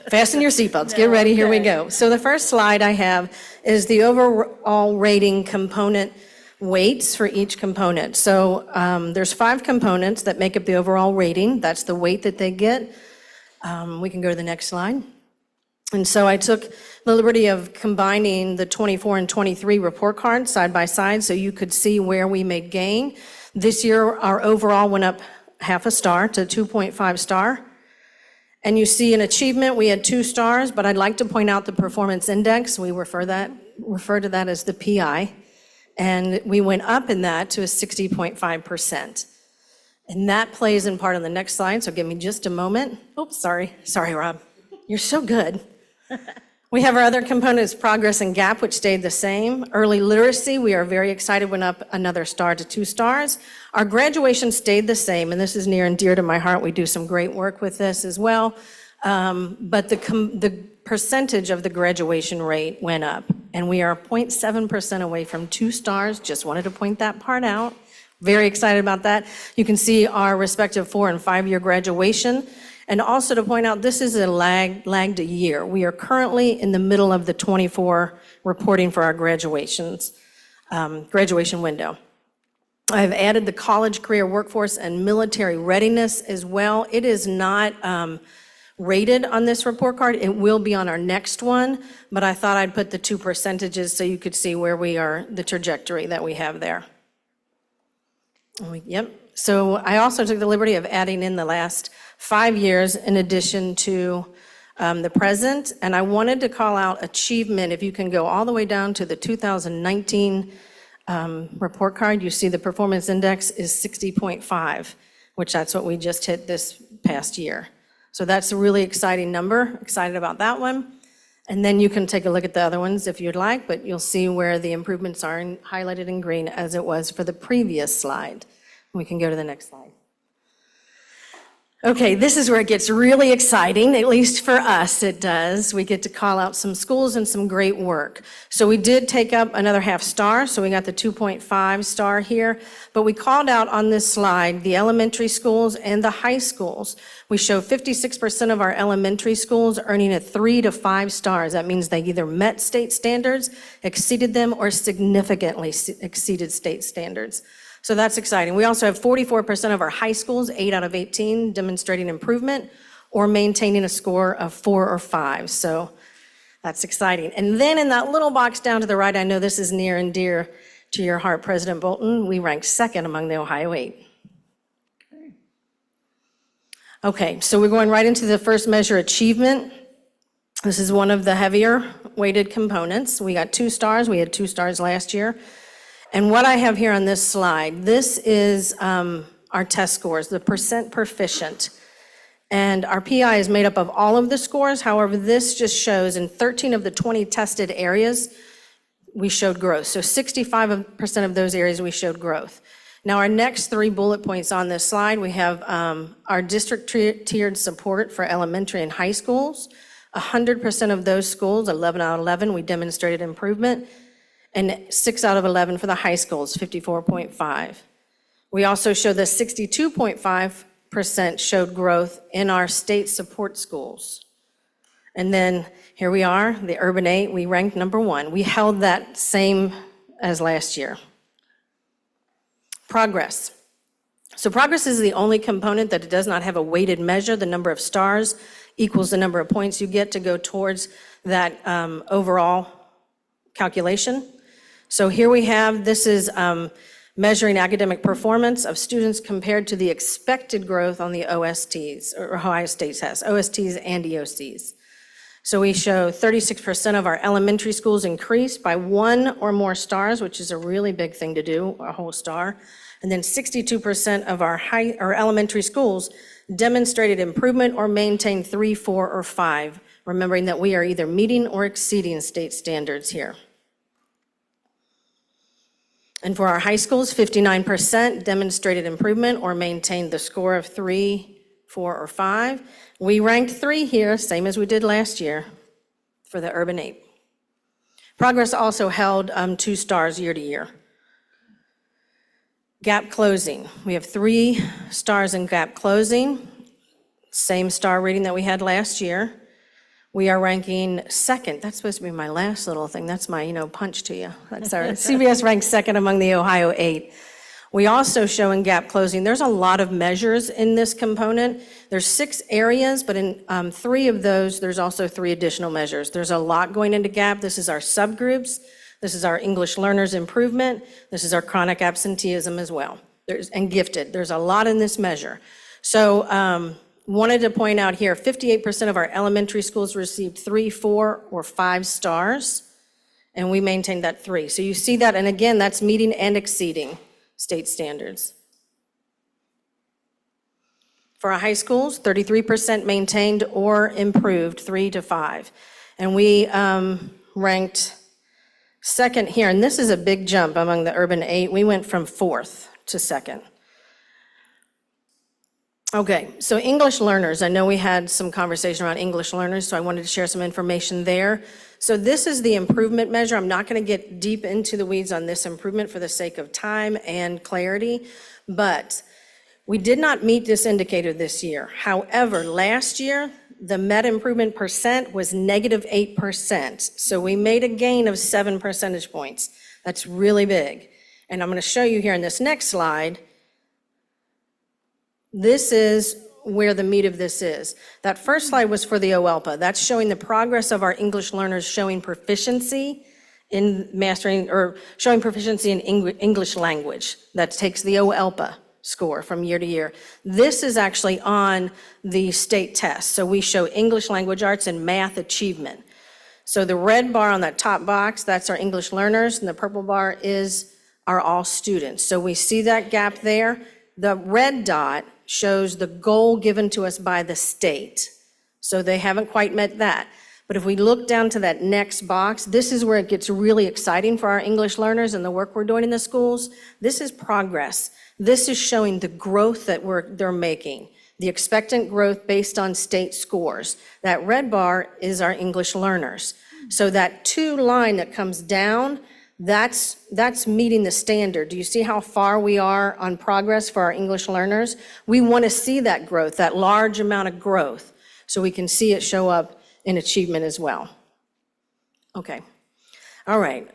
Fasten your seatbelts, get ready, here we go. So the first slide I have is the overall rating component weights for each component. So there's 5 components that make up the overall rating. That's the weight that they get. We can go to the next slide. And so I took the liberty of combining the 24 and 23 report cards side by side so you could see where we made gain. This year, our overall went up half a star to 2.5 star. And you see an achievement, we had 2 stars, but I'd like to point out the performance index. We refer to that as the PI. And we went up in that to a 60.5%. And that plays in part on the next slide, so give me just a moment. Oops, sorry, Rob. You're so good. We have our other components, progress and gap, which stayed the same. Early literacy, we are very excited, went up another star to 2 stars. Our graduation stayed the same, and this is near and dear to my heart. We do some great work with this as well. But the percentage of the graduation rate went up, and we are 0.7% away from 2 stars. Just wanted to point that part out. Very excited about that. You can see our respective 4- and 5-year graduation. And also to point out, this is a lagged a year. We are currently in the middle of the 24 reporting for our graduation window. I've added the college, career, workforce, and military readiness as well. It is not rated on this report card. It will be on our next one, but I thought I'd put the 2 percentages so you could see where we are, the trajectory that we have there. Yep. So I also took the liberty of adding in the last 5 years in addition to the present, and I wanted to call out achievement. If you can go all the way down to the 2019 report card, you see the performance index is 60.5, which that's what we just hit this past year. So that's a really exciting number, excited about that one. And then you can take a look at the other ones if you'd like, but you'll see where the improvements are highlighted in green as it was for the previous slide. We can go to the next slide. Okay, this is where it gets really exciting, at least for us it does. We get to call out some schools and some great work. So we did take up another half star, so we got the 2.5 star here, but we called out on this slide the elementary schools and the high schools. We show 56% of our elementary schools earning a 3 to 5 stars. That means they either met state standards, exceeded them, or significantly exceeded state standards. So that's exciting. We also have 44% of our high schools, 8 out of 18, demonstrating improvement or maintaining a score of 4 or 5. So that's exciting. And then in that little box down to the right, I know this is near and dear to your heart, President Bolton, we ranked second among the Ohio 8. Okay, so we're going right into the first measure, achievement. This is one of the heavier weighted components. We got 2 stars. We had 2 stars last year. And what I have here on this slide, this is our test scores, the percent proficient. And our PI is made up of all of the scores. However, this just shows in 13 of the 20 tested areas, we showed growth. So 65% of those areas we showed growth. Now, our next 3 bullet points on this slide, we have our district tiered support for elementary and high schools. 100% of those schools, 11 out of 11, we demonstrated improvement. And 6 out of 11 for the high schools, 54.5. We also show the 62.5% showed growth in our state support schools. And then here we are, the urban 8, we ranked number 1. We held that same as last year. Progress. So progress is the only component that it does not have a weighted measure. The number of stars equals the number of points you get to go towards that overall calculation. So here we have, this is measuring academic performance of students compared to the expected growth on the OSTs, or Ohio State has, OSTs and EOCs. So we show 36% of our elementary schools increased by 1 or more stars, which is a really big thing to do, a whole star. And then 62% of our elementary schools demonstrated improvement or maintained 3, 4, or 5, remembering that we are either meeting or exceeding state standards here. And for our high schools, 59% demonstrated improvement or maintained the score of 3, 4, or 5. We ranked 3 here, same as we did last year for the urban 8. Progress also held 2 stars year to year. Gap closing. We have 3 stars in gap closing, same star rating that we had last year. We are ranking second. That's supposed to be my last little thing. That's my, punch to you. That's our CPS ranks second among the Ohio 8. We also show in gap closing, there's a lot of measures in this component. There's 6 areas, but in 3 of those, there's also 3 additional measures. There's a lot going into gap. This is our subgroups. This is our English learners improvement. This is our chronic absenteeism as well. And gifted. There's a lot in this measure. So, wanted to point out here, 58% of our elementary schools received 3, 4, or 5 stars, and we maintained that 3. So you see that, and again, that's meeting and exceeding state standards. For our high schools, 33% maintained or improved 3 to 5. And we ranked second here, and this is a big jump among the urban 8. We went from 4th to 2nd. Okay, so English learners, I know we had some conversation around English learners, so I wanted to share some information there. So this is the improvement measure. I'm not going to get deep into the weeds on this improvement for the sake of time and clarity, but we did not meet this indicator this year. However, last year, the met improvement percent was -8%. So we made a gain of 7 percentage points. That's really big. And I'm going to show you here in this next slide, this is where the meat of this is. That first slide was for the OELPA. That's showing the progress of our English learners showing proficiency in mastering, or showing proficiency in English language. That takes the OELPA score from year to year. This is actually on the state test. So we show English language arts and math achievement. So the red bar on that top box, that's our English learners, and the purple bar are all students. So we see that gap there. The red dot shows the goal given to us by the state. So they haven't quite met that. But if we look down to that next box, this is where it gets really exciting for our English learners and the work we're doing in the schools. This is progress. This is showing the growth that they're making, the expectant growth based on state scores. That red bar is our English learners. So that 2 line that comes down, that's meeting the standard. Do you see how far we are on progress for our English learners? We want to see that growth, that large amount of growth, so we can see it show up in achievement as well. Okay. All right.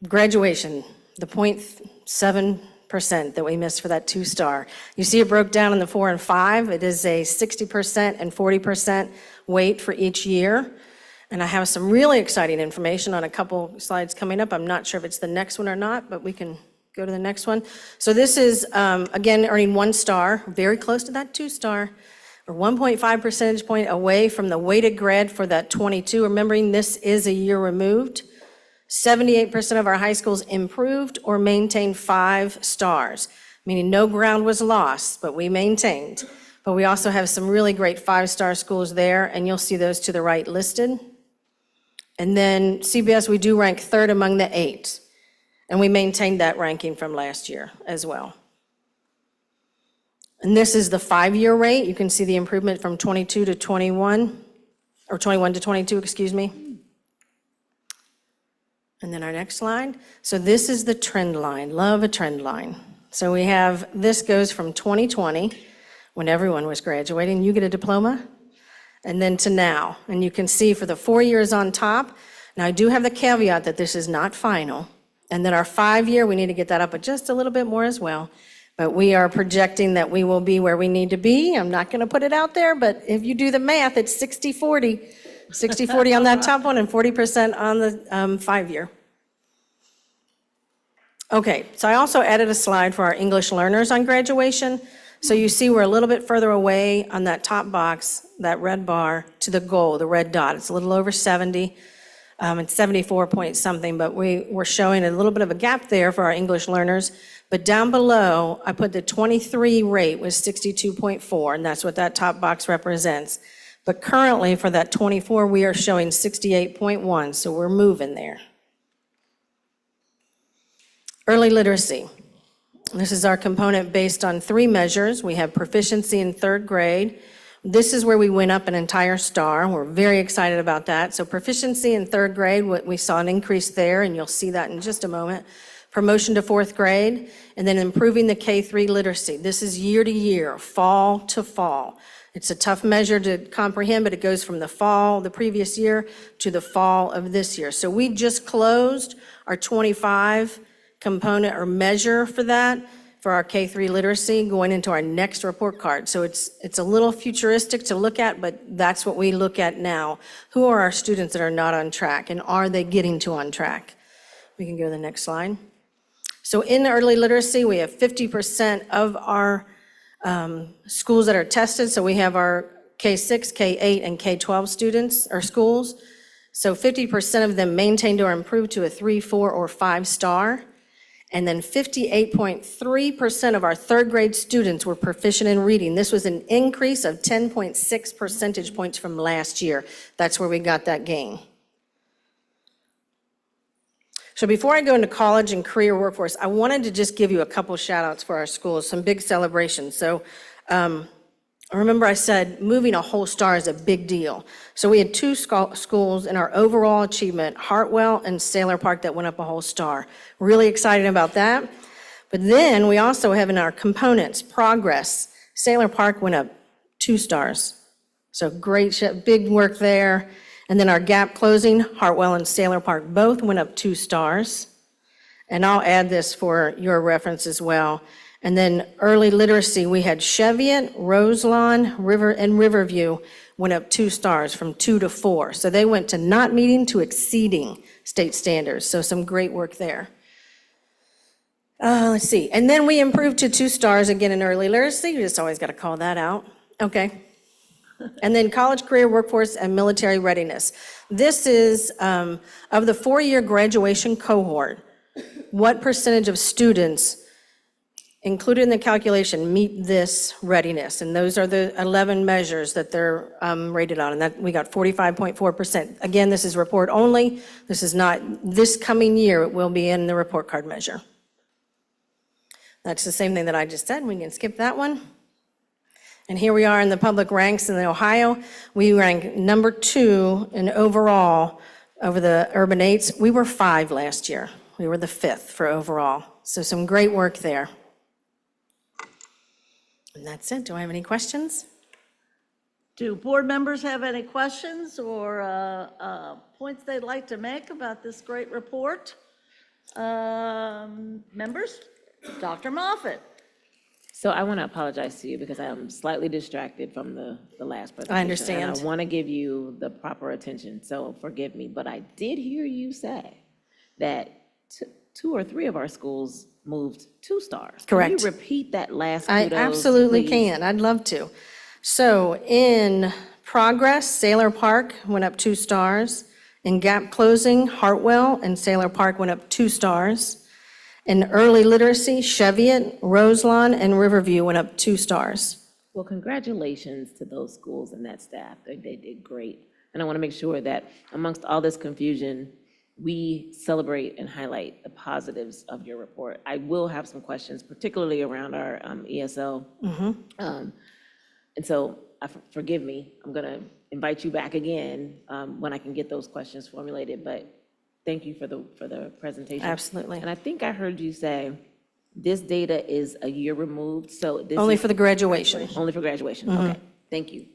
Graduation, the 0.7% that we missed for that 2-star. You see it broke down in the 4 and 5. It is a 60% and 40% weight for each year. And I have some really exciting information on a couple slides coming up. I'm not sure if it's the next one or not, but we can go to the next one. So this is, again, earning 1 star, very close to that 2-star. We're 1.5 percentage point away from the weighted grad for that 22. Remembering this is a year removed. 78% of our high schools improved or maintained 5 stars, meaning no ground was lost, but we maintained. But we also have some really great 5-star schools there, and you'll see those to the right listed. And then CPS, we do rank 3rd among the 8, and we maintained that ranking from last year as well. And this is the 5-year rate. You can see the improvement from 22 to 21, or 21 to 22, excuse me. And then our next slide. So this is the trend line. Love a trend line. So we have, this goes from 2020, when everyone was graduating, you get a diploma, and then to now. And you can see for the 4 years on top, now I do have the caveat that this is not final, and then our 5-year, we need to get that up just a little bit more as well. But we are projecting that we will be where we need to be. I'm not going to put it out there, but if you do the math, it's 60-40. 60-40 on that top one and 40% on the 5-year. Okay, so I also added a slide for our English learners on graduation. So you see we're a little bit further away on that top box, that red bar, to the goal, the red dot. It's a little over 70. It's 74 point something, but we're showing a little bit of a gap there for our English learners. But down below, I put the 23 rate was 62.4, and that's what that top box represents. But currently, for that 24, we are showing 68.1, so we're moving there. Early literacy. This is our component based on 3 measures. We have proficiency in 3rd grade. This is where we went up an entire star. We're very excited about that. So proficiency in 3rd grade, we saw an increase there, and you'll see that in just a moment. Promotion to 4th grade, and then improving the K-3 literacy. This is year to year, fall to fall. It's a tough measure to comprehend, but it goes from the fall the previous year to the fall of this year. So we just closed our 25 component or measure for that, for our K-3 literacy, going into our next report card. So it's a little futuristic to look at, but that's what we look at now. Who are our students that are not on track, and are they getting to on track? We can go to the next slide. So in early literacy, we have 50% of our schools that are tested. So we have our K-6, K-8, and K-12 students or schools. So 50% of them maintained or improved to a 3, 4, or 5-star. And then 58.3% of our 3rd grade students were proficient in reading. This was an increase of 10.6 percentage points from last year. That's where we got that gain. So before I go into college and career workforce, I wanted to just give you a couple shout outs for our schools, some big celebrations. So remember I said moving a whole star is a big deal. So we had 2 schools in our overall achievement, Hartwell and Sailor Park, that went up a whole star. Really excited about that. But then we also have in our components, progress, Sailor Park went up 2 stars. So great, big work there. And then our gap closing, Hartwell and Sailor Park both went up 2 stars. And I'll add this for your reference as well. And then early literacy, we had Cheviot, Roselawn, and Riverview went up 2 stars from 2 to 4. So they went to not meeting to exceeding state standards. So some great work there. Let's see. And then we improved to 2 stars again in early literacy. You just always got to call that out. Okay. And then college, career, workforce, and military readiness. This is of the 4-year graduation cohort, what percentage of students included in the calculation meet this readiness? And those are the 11 measures that they're rated on, and that we got 45.4%. Again, this is report only. This is not this coming year. It will be in the report card measure. That's the same thing that I just said. We can skip that one. And here we are in the public ranks in Ohio. We rank number 2 in overall over the urban 8s. We were 5 last year. We were the 5th for overall. So some great work there. And that's it. Do I have any questions? Do board members have any questions or points they'd like to make about this great report? Members? Dr. Moffitt. So I want to apologize to you because I am slightly distracted from the last presentation. I understand. And I want to give you the proper attention, so forgive me. But I did hear you say that 2 or 3 of our schools moved 2 stars. Correct. Can you repeat that last I kudos, absolutely please? can. I'd love to. So in progress, Sailor Park went up 2 stars. In gap closing, Hartwell and Sailor Park went up 2 stars. In early literacy, Cheviot, Roselawn, and Riverview went up 2 stars. Well, congratulations to those schools and that staff. They did great. And I want to make sure that amongst all this confusion, we celebrate and highlight the positives of your report. I will have some questions, particularly around our ESL. And so, forgive me, I'm going to invite you back again when I can get those questions formulated. But thank you for the presentation. Absolutely. And I think I heard you say this data is a year removed, so this Only is for the graduation. only for graduation. Okay, thank you.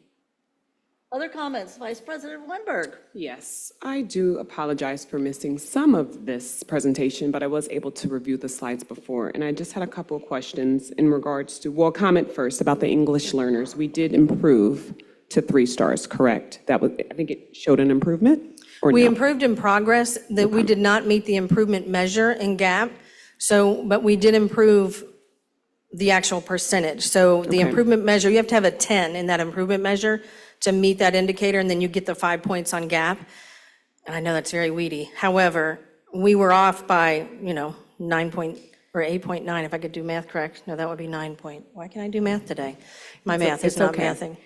Other comments? Vice President Weinberg. Yes, I do apologize for missing some of this presentation, but I was able to review the slides before. And I just had a couple of questions in regards to, well, comment first about the English learners. We did improve to 3 stars, correct? That was, I think it showed an improvement, or We no? improved in progress, that we did not meet the improvement measure in gap. So, but we did improve the actual percentage. So the Okay. improvement measure, you have to have a 10 in that improvement measure to meet that indicator, and then you get the 5 points on gap. And I know that's very weedy. However, we were off by, 8.9, if I could do math correct. No, that would be 9 point. Why can't I do math today? My math is it's not okay. mathing.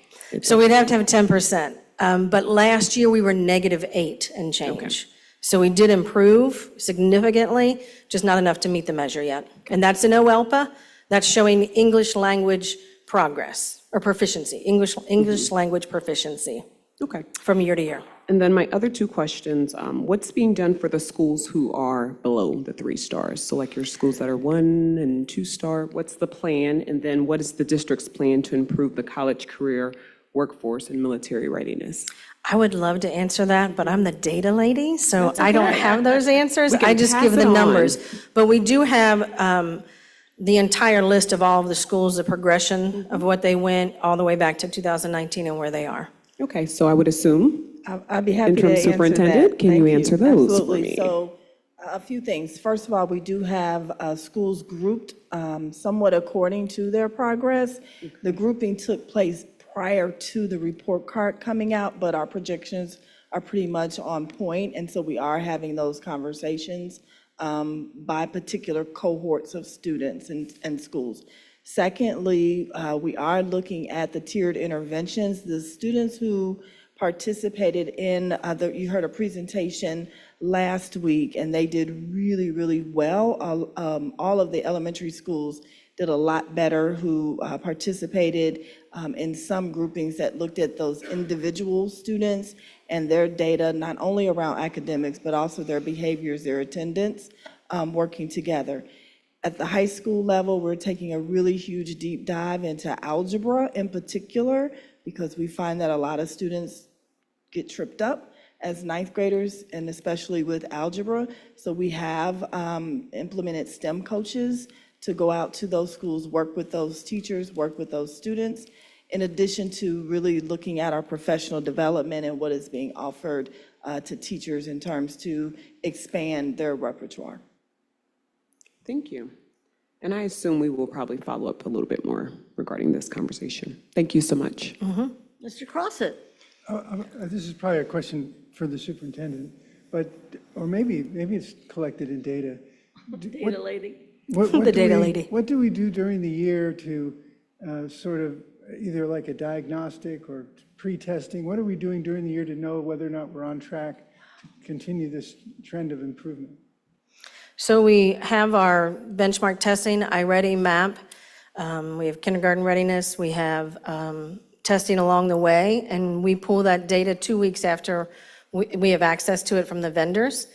So we'd have to have 10%. But last year, we were -8 and change. So we did improve significantly, just not enough to meet the measure yet. And that's in OELPA. That's showing English language progress or proficiency, English language proficiency Okay. from year to year. And then my other 2 questions, what's being done for the schools who are below the 3 stars? So like your schools that are 1 and 2 star, what's the plan? And then what is the district's plan to improve the college, career, workforce, and military readiness? I would love to answer that, but I'm the data lady, so I don't have those answers. We can I just pass give the it on. numbers. But we do have the entire list of all of the schools, the progression of what they went all the way back to 2019 and where they are. Okay, so I would assume, I'd be happy to Interim answer Superintendent, that. can you Thank answer those for Absolutely. me? So a few things. First of all, we do have schools grouped somewhat according to their progress. The grouping took place prior to the report card coming out, but our projections are pretty much on point, and so we are having those conversations by particular cohorts of students and schools. Secondly, we are looking at the tiered interventions. The students who participated in, you heard a presentation last week, and they did really, really well. All of the elementary schools did a lot better who participated in some groupings that looked at those individual students and their data, not only around academics, but also their behaviors, their attendance, working together. At the high school level, we're taking a really huge deep dive into algebra in particular, because we find that a lot of students get tripped up as ninth graders, and especially with algebra. So we have implemented STEM coaches to go out to those schools, work with those teachers, work with those students, in addition to really looking at our professional development and what is being offered to teachers in terms to expand their repertoire. Thank you. And I assume we will probably follow up a little bit more regarding this conversation. Thank you so much. Mr. Crossett? This is probably a question for the superintendent, but, or maybe it's collected in data. Data lady. The data lady. What do we do during the year to sort of either like a diagnostic or pre-testing? What are we doing during the year to know whether or not we're on track to continue this trend of improvement? So we have our benchmark testing, iReady map. We have kindergarten readiness. We have testing along the way, and we pull that data 2 weeks after we have access to it from the vendors,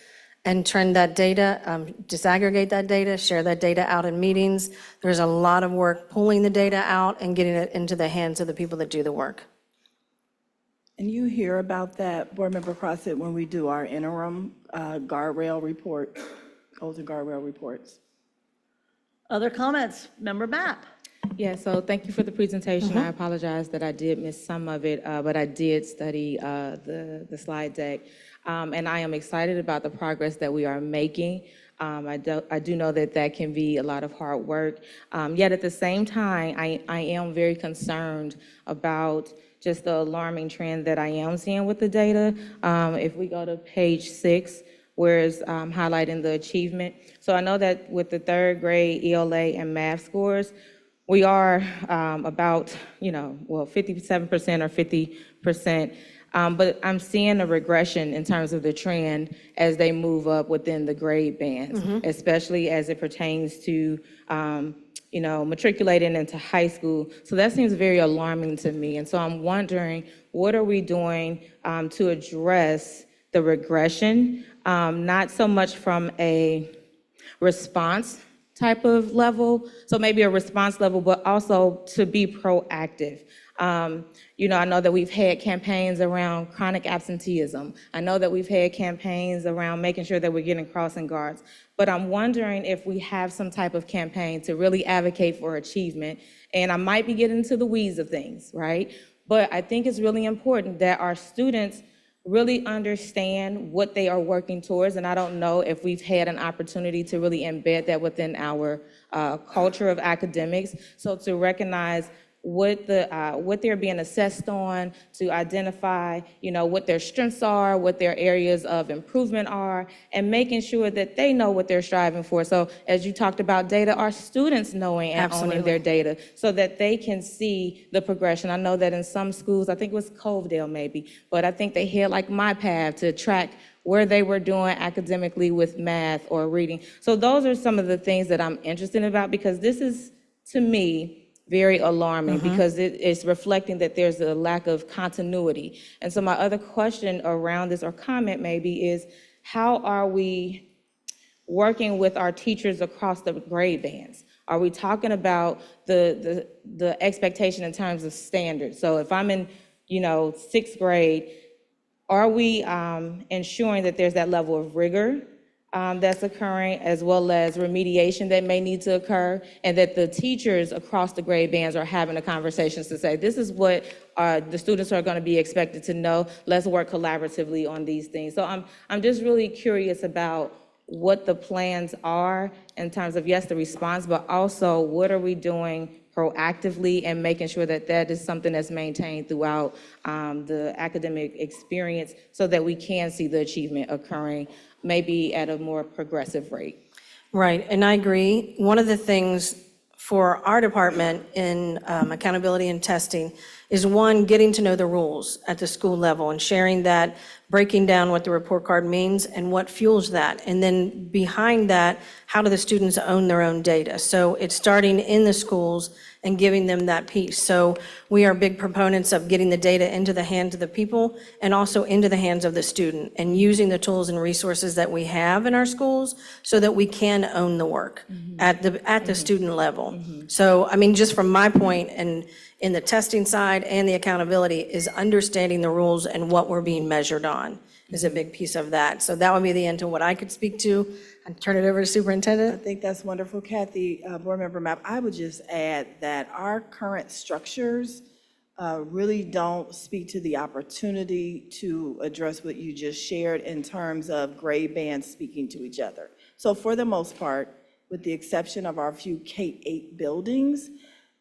and trend that data, disaggregate that data, share that data out in meetings. There's a lot of work pulling the data out and getting it into the hands of the people that do the work. And you hear about that, Board Member Crossett, when we do our interim guardrail report, goals and guardrail reports. Other comments? Member Mapp? Yeah, so thank you for the presentation. I apologize that I did miss some of it, but I did study the slide deck. And I am excited about the progress that we are making. I do know that that can be a lot of hard work. Yet at the same time, I am very concerned about just the alarming trend that I am seeing with the data. If we go to page 6, where it's highlighting the achievement. So I know that with the third grade ELA and math scores, we are about, 57% or 50%. But I'm seeing a regression in terms of the trend as they move up within the grade bands, especially as it pertains to, matriculating into high school. So that seems very alarming to me. And so I'm wondering, what are we doing to address the regression, not so much from a response type of level, so maybe a response level, but also to be proactive. I know that we've had campaigns around chronic absenteeism. I know that we've had campaigns around making sure that we're getting crossing guards. But I'm wondering if we have some type of campaign to really advocate for achievement. And I might be getting into the weeds of things, right? But I think it's really important that our students really understand what they are working towards. And I don't know if we've had an opportunity to really embed that within our culture of academics. So to recognize what they're being assessed on, to identify, what their strengths are, what their areas of improvement are, and making sure that they know what they're striving for. So as you talked about data, our students knowing and owning their data so that they can see the progression. I know that in some schools, I think it was Covedale maybe, but I think they had like MyPath to track where they were doing academically with math or reading. So those are some of the things that I'm interested about, because this is, to me, very alarming, because it's reflecting that there's a lack of continuity. And so my other question around this, or comment maybe, is how are we working with our teachers across the grade bands? Are we talking about the expectation in terms of standards? So if I'm in, 6th grade, are we ensuring that there's that level of rigor that's occurring, as well as remediation that may need to occur, and that the teachers across the grade bands are having the conversations to say, this is what the students are going to be expected to know. Let's work collaboratively on these things. So I'm just really curious about what the plans are in terms of, yes, the response, but also what are we doing proactively and making sure that that is something that's maintained throughout the academic experience, so that we can see the achievement occurring maybe at a more progressive rate. Right, and I agree. One of the things for our department in accountability and testing is, one, getting to know the rules at the school level and sharing that, breaking down what the report card means and what fuels that. And then behind that, how do the students own their own data? So it's starting in the schools and giving them that piece. So we are big proponents of getting the data into the hands of the people and also into the hands of the student, and using the tools and resources that we have in our schools so that we can own the work at the student level. So, just from my point, and in the testing side and the accountability is understanding the rules and what we're being measured on is a big piece of that. So that would be the end to what I could speak to. I'd turn it over to I Superintendent. think that's wonderful, Kathy. Board Member Mapp, I would just add that our current structures really don't speak to the opportunity to address what you just shared in terms of grade bands speaking to each other. So for the most part, with the exception of our few K-8 buildings,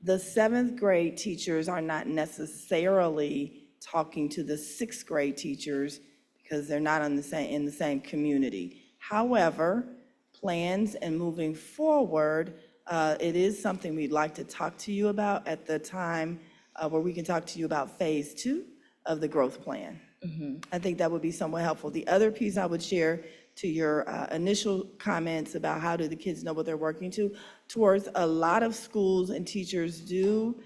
the 7th grade teachers are not necessarily talking to the 6th grade teachers because they're not in the same community. However, plans and moving forward, it is something we'd like to talk to you about at the time where we can talk to you about phase 2 of the growth plan. I think that would be somewhat helpful. The other piece I would share to your initial comments about how do the kids know what they're working towards, a lot of schools and teachers do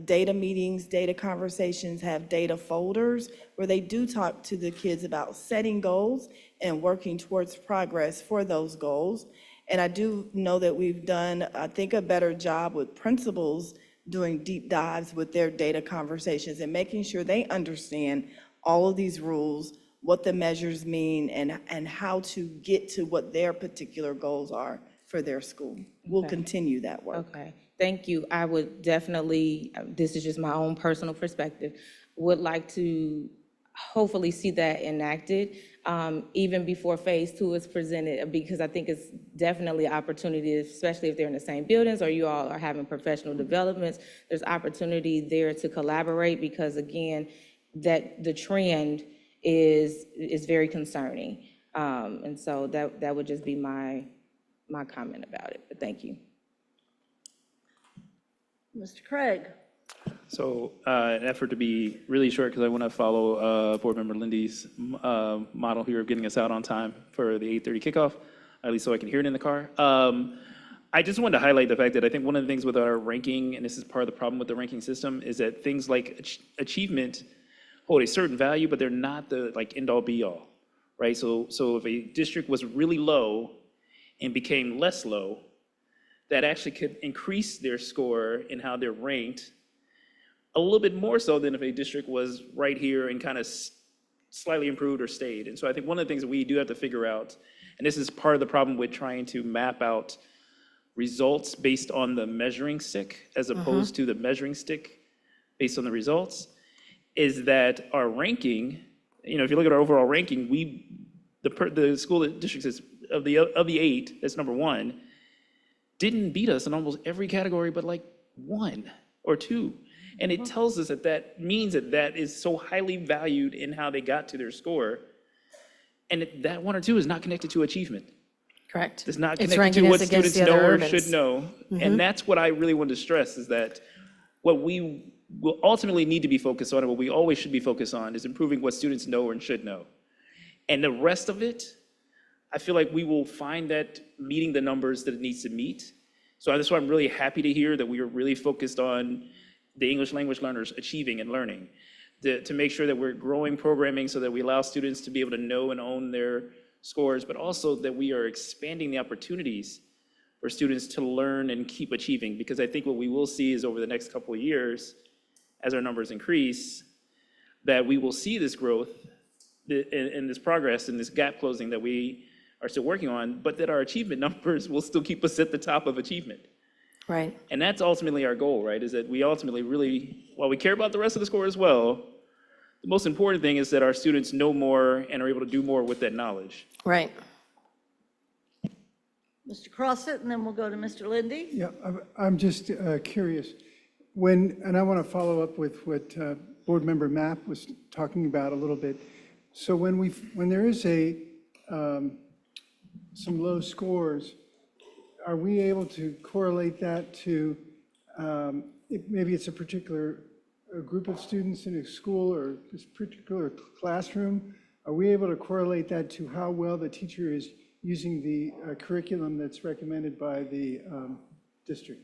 data meetings, data conversations, have data folders where they do talk to the kids about setting goals and working towards progress for those goals. And I do know that we've done, I think, a better job with principals doing deep dives with their data conversations and making sure they understand all of these rules, what the measures mean, and how to get to what their particular goals are for their school. We'll continue that work. Okay, thank you. I would definitely, this is just my own personal perspective, would like to hopefully see that enacted even before phase 2 is presented, because I think it's definitely an opportunity, especially if they're in the same buildings or you all are having professional developments, there's opportunity there to collaborate, because again, that the trend is very concerning. And so that would just be my comment about it, but thank you. Mr. Craig? So an effort to be really short, because I want to follow Board Member Lindy's model here of getting us out on time for the 8:30 kickoff, at least so I can hear it in the car. I just wanted to highlight the fact that I think one of the things with our ranking, and this is part of the problem with the ranking system, is that things like achievement hold a certain value, but they're not the end-all be-all, right? So if a district was really low and became less low, that actually could increase their score in how they're ranked a little bit more so than if a district was right here and kind of slightly improved or stayed. And so I think one of the things that we do have to figure out, and this is part of the problem with trying to map out results based on the measuring stick as opposed to the measuring stick based on the results, is that our ranking, if you look at our overall ranking, the school districts of the 8, that's number 1, didn't beat us in almost every category but 1 or 2. And it tells us that means that is so highly valued in how they got to their score. And that 1 or 2 is not connected to achievement. Correct. It's not It's connected to ranking what us against students the know other or should urbans. know. And that's what I really want to stress, is that what we will ultimately need to be focused on, and what we always should be focused on, is improving what students know and should know. And the rest of it, I feel like we will find that meeting the numbers that it needs to meet. So that's why I'm really happy to hear that we are really focused on the English language learners achieving and learning, to make sure that we're growing programming so that we allow students to be able to know and own their scores, but also that we are expanding the opportunities for students to learn and keep achieving. Because I think what we will see is over the next couple of years, as our numbers increase, that we will see this growth and this progress and this gap closing that we are still working on, but that our achievement numbers will still keep us at the top of achievement. Right. And that's ultimately our goal, right? Is that we ultimately really, while we care about the rest of the score as well, the most important thing is that our students know more and are able to do more with that knowledge. Right. Mr. Crossett, and then we'll go to Mr. Lindy. Yeah, I'm just curious. And I want to follow up with what Board Member Mapp was talking about a little bit. So when there is some low scores, are we able to correlate that to, maybe it's a particular group of students in a school or this particular classroom? Are we able to correlate that to how well the teacher is using the curriculum that's recommended by the district?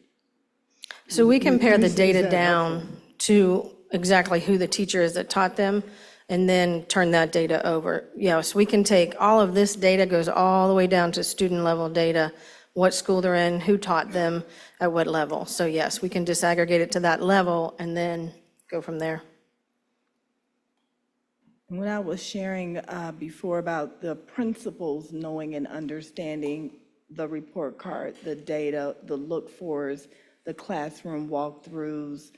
So we compare the Is data that down helpful? to exactly who the teacher is that taught them, and then turn that data over. Yes, we can take all of this data, goes all the way down to student level data what school they're in, who taught them, at what level. So yes, we can disaggregate it to that level and then go from there. When I was sharing before about the principals knowing and understanding the report card, the data, the look-fors, the classroom walkthroughs,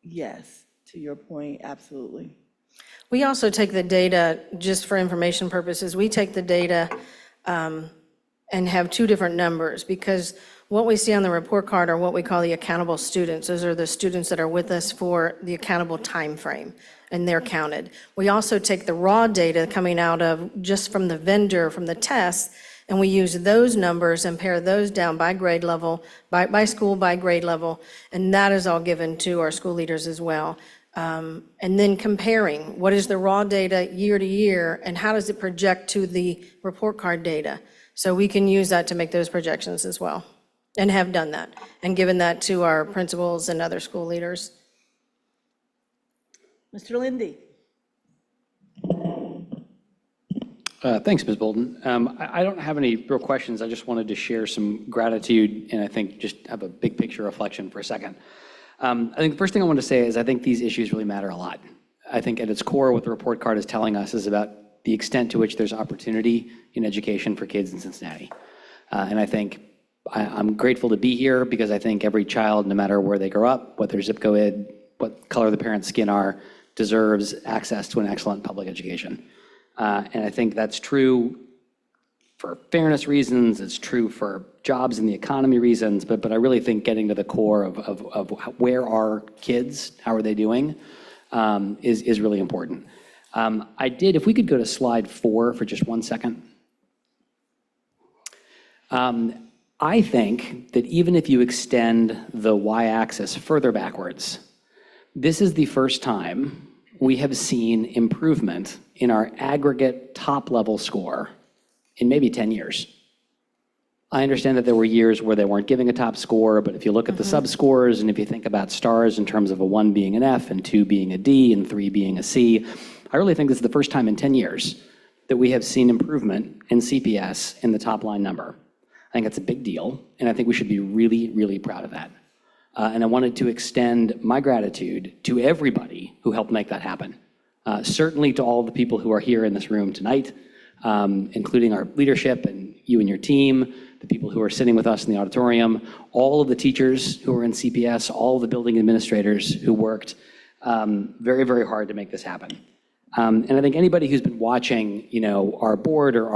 yes, to your point, absolutely. We also take the data, just for information purposes, we take the data and have two different numbers, because what we see on the report card are what we call the accountable students. Those are the students that are with us for the accountable time frame, and they're counted. We also take the raw data coming out of just from the vendor, from the tests, and we use those numbers and pare those down by grade level, by school, by grade level, and that is all given to our school leaders as well. And then comparing, what is the raw data year to year, and how does it project to the report card data? So we can use that to make those projections as well, and have done that, and given that to our principals and other school leaders. Mr. Lindy. Thanks, Ms. Bolton. I don't have any real questions. I just wanted to share some gratitude and I think just have a big picture reflection for a second. I think the first thing I want to say is I think these issues really matter a lot. I think at its core, what the report card is telling us is about the extent to which there's opportunity in education for kids in Cincinnati. And I think I'm grateful to be here because I think every child, no matter where they grow up, what their zip code, what color the parents' skin are, deserves access to an excellent public education. And I think that's true for fairness reasons, it's true for jobs and the economy reasons, but I really think getting to the core of where are kids, how are they doing, is really important. If we could go to slide 4 for just 1 second. I think that even if you extend the y-axis further backwards, this is the first time we have seen improvement in our aggregate top-level score in maybe 10 years. I understand that there were years where they weren't giving a top score, but if you look at the sub-scores and if you think about stars in terms of a 1 being an F and 2 being a D and 3 being a C, I really think this is the first time in 10 years that we have seen improvement in CPS in the top-line number. I think that's a big deal, and I think we should be really, really proud of that. And I wanted to extend my gratitude to everybody who helped make that happen. Certainly to all the people who are here in this room tonight, including our leadership and you and your team, the people who are sitting with us in the auditorium, all of the teachers who are in CPS, all of the building administrators who worked very, very hard to make this happen. And I think anybody who's been watching, our board or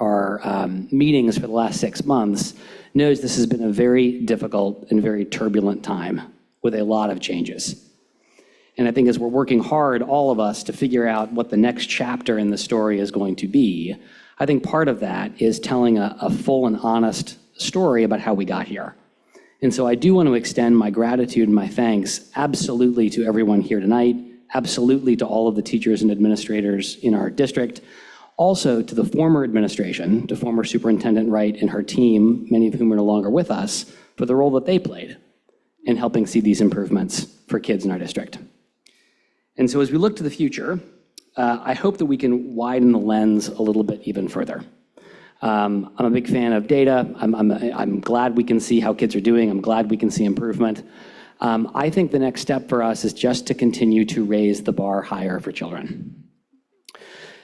our meetings for the last 6 months knows this has been a very difficult and very turbulent time with a lot of changes. And I think as we're working hard, all of us, to figure out what the next chapter in the story is going to be, I think part of that is telling a full and honest story about how we got here. And so I do want to extend my gratitude and my thanks absolutely to everyone here tonight, absolutely to all of the teachers and administrators in our district, also to the former administration, to former Superintendent Wright and her team, many of whom are no longer with us, for the role that they played in helping see these improvements for kids in our district. And so as we look to the future, I hope that we can widen the lens a little bit even further. I'm a big fan of data. I'm glad we can see how kids are doing. I'm glad we can see improvement. I think the next step for us is just to continue to raise the bar higher for children.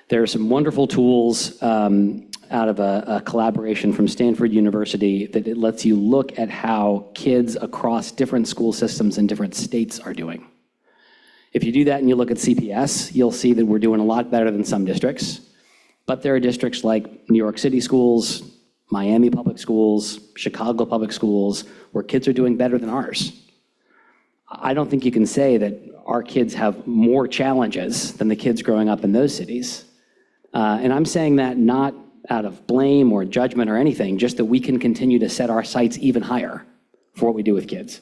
There are some wonderful tools out of a collaboration from Stanford University that it lets you look at how kids across different school systems in different states are doing. If you do that and you look at CPS, you'll see that we're doing a lot better than some districts. But there are districts like New York City schools, Miami public schools, Chicago public schools, where kids are doing better than ours. I don't think you can say that our kids have more challenges than the kids growing up in those cities. And I'm saying that not out of blame or judgment or anything, just that we can continue to set our sights even higher for what we do with kids.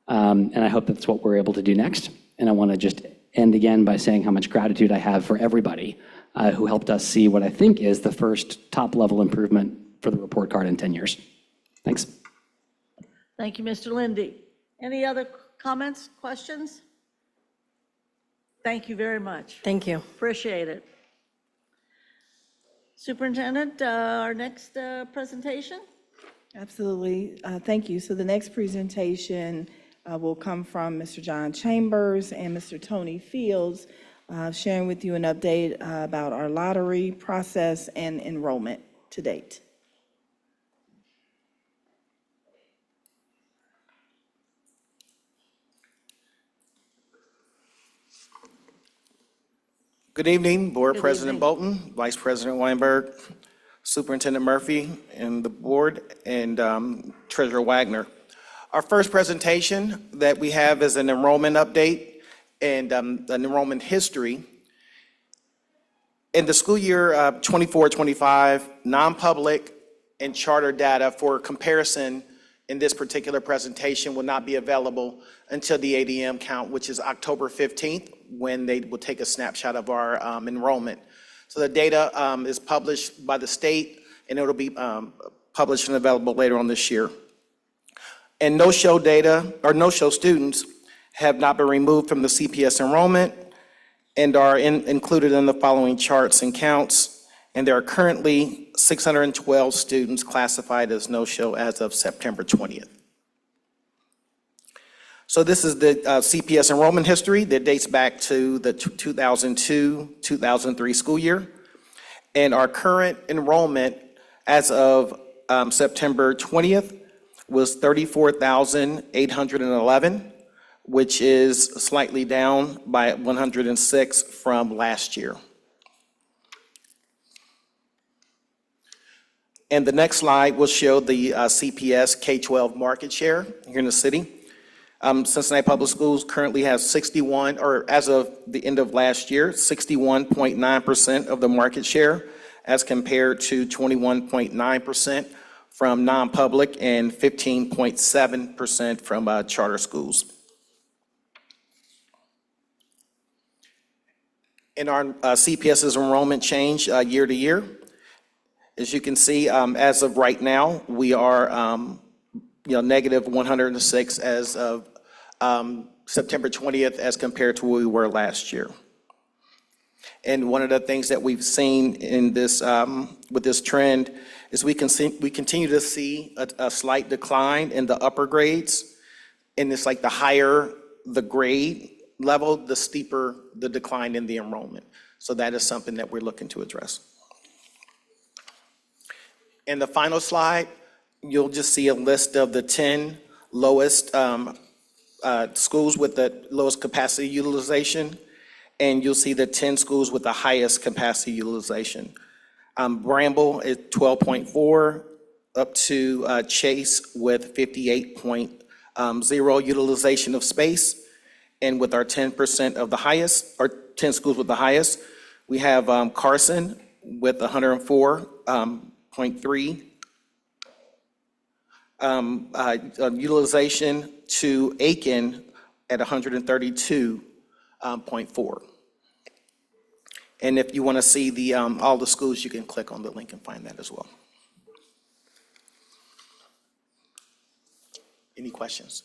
And I hope that's what we're able to do next. And I want to just end again by saying how much gratitude I have for everybody who helped us see what I think is the first top-level improvement for the report card in 10 years. Thanks. Thank you, Mr. Lindy. Any other comments, questions? Thank you very much. Thank you. Appreciate it. Superintendent, our next presentation? Absolutely. Thank you. So the next presentation will come from Mr. John Chambers and Mr. Tony Fields, sharing with you an update about our lottery process and enrollment to date. Good evening, Board Good President evening. Bolton, Vice President Weinberg, Superintendent Murphy, and the board, and Treasurer Wagner. Our first presentation that we have is an enrollment update and an enrollment history. In the school year 24-25, non-public and charter data for comparison in this particular presentation will not be available until the ADM count, which is October 15th, when they will take a snapshot of our enrollment. So the data is published by the state, and it'll be published and available later on this year. And no-show data, or no-show students, have not been removed from the CPS enrollment and are included in the following charts and counts. And there are currently 612 students classified as no-show as of September 20th. So this is the CPS enrollment history that dates back to the 2002-2003 school year. And our current enrollment as of September 20th was 34,811, which is slightly down by 106 from last year. And the next slide will show the CPS K-12 market share here in the city. Cincinnati Public Schools currently has 61, or as of the end of last year, 61.9% of the market share, as compared to 21.9% from non-public and 15.7% from charter schools. In our CPS's enrollment change year to year, as you can see, as of right now, we are negative 106 as of September 20th as compared to where we were last year. And one of the things that we've seen in this with this trend is we continue to see a slight decline in the upper grades, and it's like the higher the grade level, the steeper the decline in the enrollment. So that is something that we're looking to address. In the final slide, you'll just see a list of the 10 lowest schools with the lowest capacity utilization, and you'll see the 10 schools with the highest capacity utilization. Bramble is 12.4, up to Chase with 58.0 utilization of space. And with our 10% of the highest, or 10 schools with the highest, we have Carson with 104.3 utilization, to Aiken at 132.4. And if you want to see the all the schools, you can click on the link and find that as well. Any questions?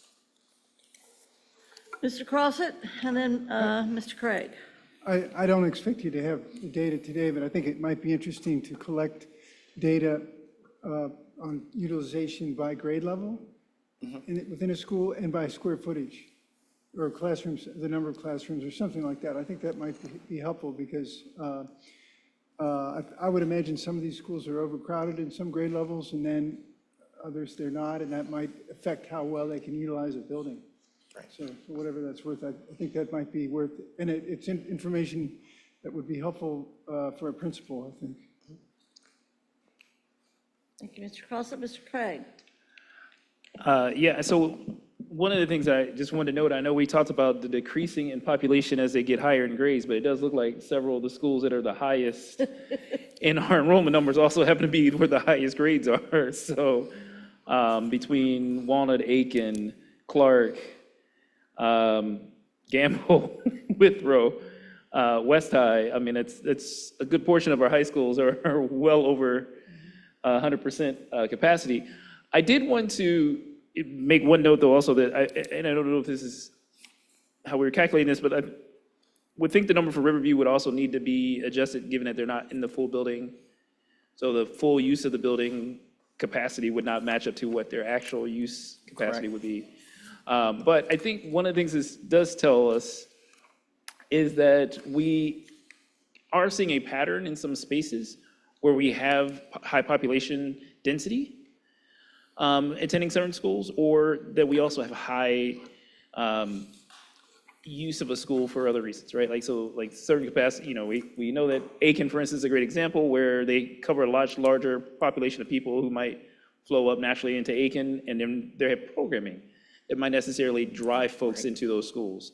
Mr. Crossett, and then Mr. Craig. I don't expect you to have the data today, but I think it might be interesting to collect data on utilization by grade level within a school and by square footage, or classrooms, the number of classrooms or something like that. I think that might be helpful because I would imagine some of these schools are overcrowded in some grade levels and then others they're not, and that might affect how well they can utilize a building. Right. So for whatever that's worth, I think that might be worth, and it's information that would be helpful for a principal, I think. Thank you, Mr. Crossett. Mr. Craig. Yeah, so one of the things I just wanted to note, I know we talked about the decreasing in population as they get higher in grades, but it does look like several of the schools that are the highest in our enrollment numbers also happen to be where the highest grades are. So between Walnut, Aiken, Clark, Gamble, Withrow, West High, I mean, it's a good portion of our high schools are well over 100% capacity. I did want to make one note, though, also that, and I don't know if this is how we were calculating this, but I would think the number for Riverview would also need to be adjusted, given that they're not in the full building. So the full use of the building capacity would not match up to what their actual use capacity would be. But I think one of the things this does tell us is that we are seeing a pattern in some spaces where we have high population density attending certain schools, or that we also have high use of a school for other reasons, right? Like, so like certain capacity, we know that Aiken, for instance, is a great example where they cover a much larger population of people who might flow up naturally into Aiken, and then they have programming that might necessarily drive folks into those schools.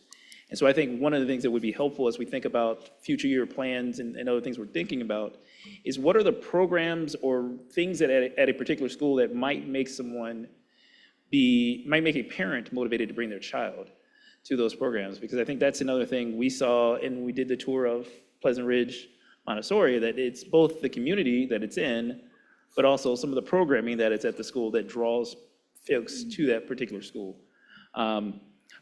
And so I think one of the things that would be helpful as we think about future year plans and other things we're thinking about is what are the programs or things that at a particular school that might make a parent motivated to bring their child to those programs. Because I think that's another thing we saw, and we did the tour of Pleasant Ridge Montessori, that it's both the community that it's in, but also some of the programming that it's at the school that draws folks to that particular school.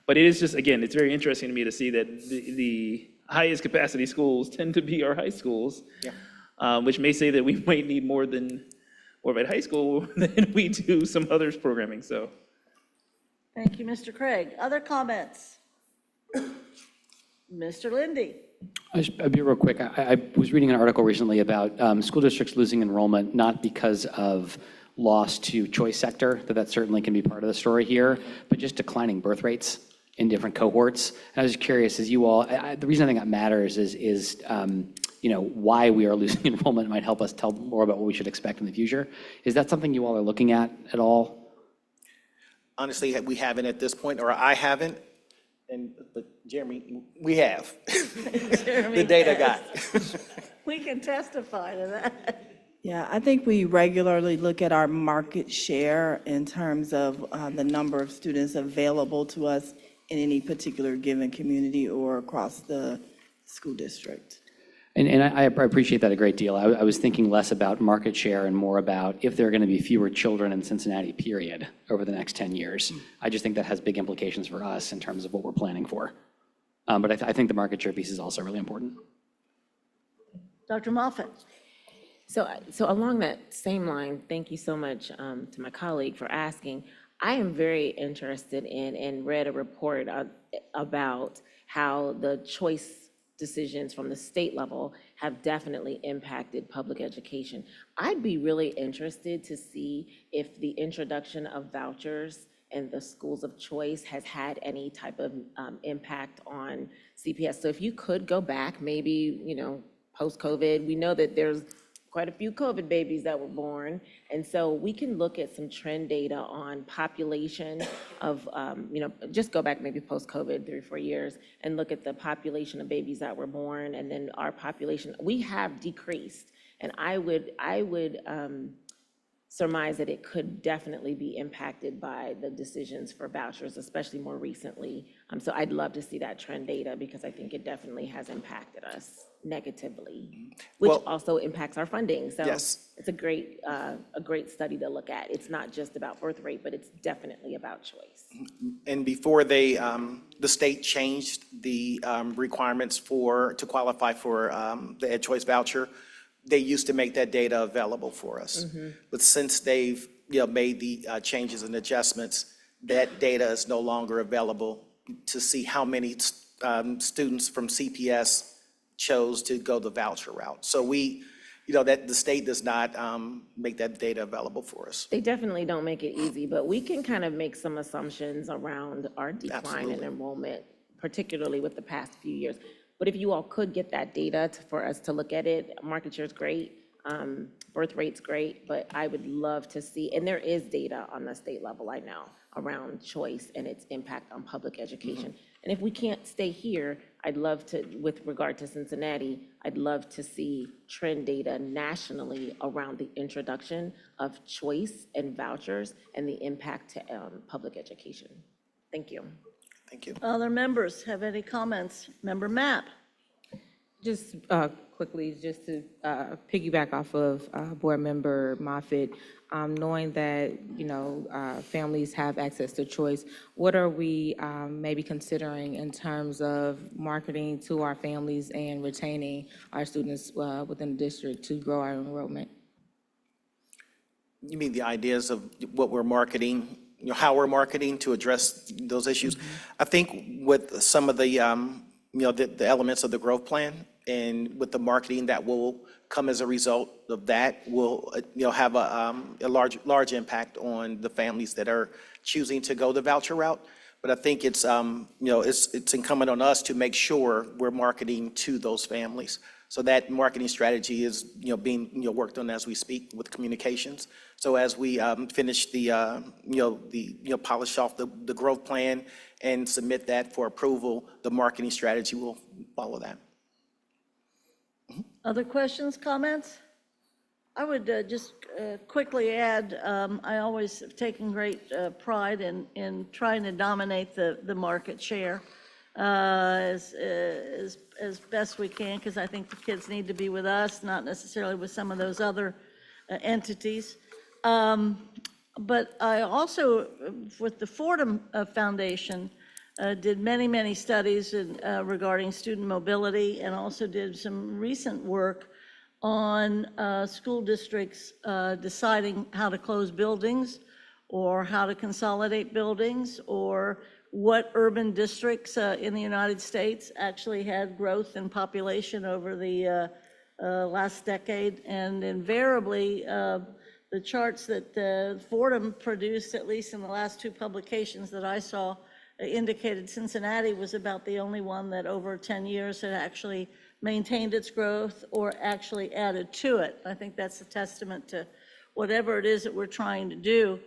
But it is just, again, it's very interesting to me to see that the highest capacity schools tend to be our high schools, which may say that we might need more of at high school than we do some others programming, so. Thank you, Mr. Craig. Other comments? Mr. Lindy. I'll be real quick. I was reading an article recently about school districts losing enrollment, not because of loss to choice sector, that certainly can be part of the story here, but just declining birth rates in different cohorts. And I was just curious, as you all, the reason I think that matters is why we are losing enrollment might help us tell more about what we should expect in the future. Is that something you all are looking at all? Honestly, we haven't at this point, or I haven't. But Jeremy, we have. The data got. We can testify to that. Yeah, I think we regularly look at our market share in terms of the number of students available to us in any particular given community or across the school district. And I appreciate that a great deal. I was thinking less about market share and more about if there are going to be fewer children in Cincinnati, period, over the next 10 years. I just think that has big implications for us in terms of what we're planning for. But I think the market share piece is also really important. Dr. Moffett. So along that same line, thank you so much to my colleague for asking. I am very interested in and read a report about how the choice decisions from the state level have definitely impacted public education. I'd be really interested to see if the introduction of vouchers and the schools of choice has had any type of impact on CPS. So if you could go back, maybe, post-COVID, we know that there's quite a few COVID babies that were born. And so we can look at some trend data on population of, just go back maybe post-COVID, 3 or 4 years, and look at the population of babies that were born, and then our population, we have decreased. And I would surmise that it could definitely be impacted by the decisions for vouchers, especially more recently. So I'd love to see that trend data, because I think it definitely has impacted us negatively, which also impacts our funding. So Yes. it's a great study to look at. It's not just about birth rate, but it's definitely about choice. And before the state changed the requirements to qualify for the Ed Choice voucher, they used to make that data available for us. But since they've made the changes and adjustments, that data is no longer available to see how many students from CPS chose to go the voucher route. So that the state does not make that data available for us. They definitely don't make it easy, but we can kind of make some assumptions around our decline in enrollment, particularly with the past few years. But if you all could get that data for us to look at it, market share is great, birth rate's great, but I would love to see, and there is data on the state level, I know, around choice and its impact on public education. And if we can't stay here, I'd love to, with regard to Cincinnati, I'd love to see trend data nationally around the introduction of choice and vouchers and the impact to public education. Thank you. Thank you. Other members have any comments? Member Mapp. Just quickly, just to piggyback off of Board Member Moffitt, knowing that, families have access to choice, what are we maybe considering in terms of marketing to our families and retaining our students within the district to grow our enrollment? You mean the ideas of what we're marketing, how we're marketing to address those issues? I think with some of the, the elements of the growth plan and with the marketing that will come as a result of that will, have a large impact on the families that are choosing to go the voucher route. But I think it's, it's incumbent on us to make sure we're marketing to those families. So that marketing strategy is, being, worked on as we speak with communications. So as we finish the, polish off the growth plan and submit that for approval, the marketing strategy will follow that. Other questions, comments? I would just quickly add, I always have taken great pride in trying to dominate the market share as best we can, because I think the kids need to be with us, not necessarily with some of those other entities. But I also, with the Fordham Foundation, did many studies regarding student mobility, and also did some recent work on school districts deciding how to close buildings or how to consolidate buildings, or what urban districts in the United States actually had growth in population over the last decade. And invariably, the charts that Fordham produced, at least in the last two publications that I saw, indicated Cincinnati was about the only one that over 10 years had actually maintained its growth or actually added to it. I think that's a testament to whatever it is that we're trying to do.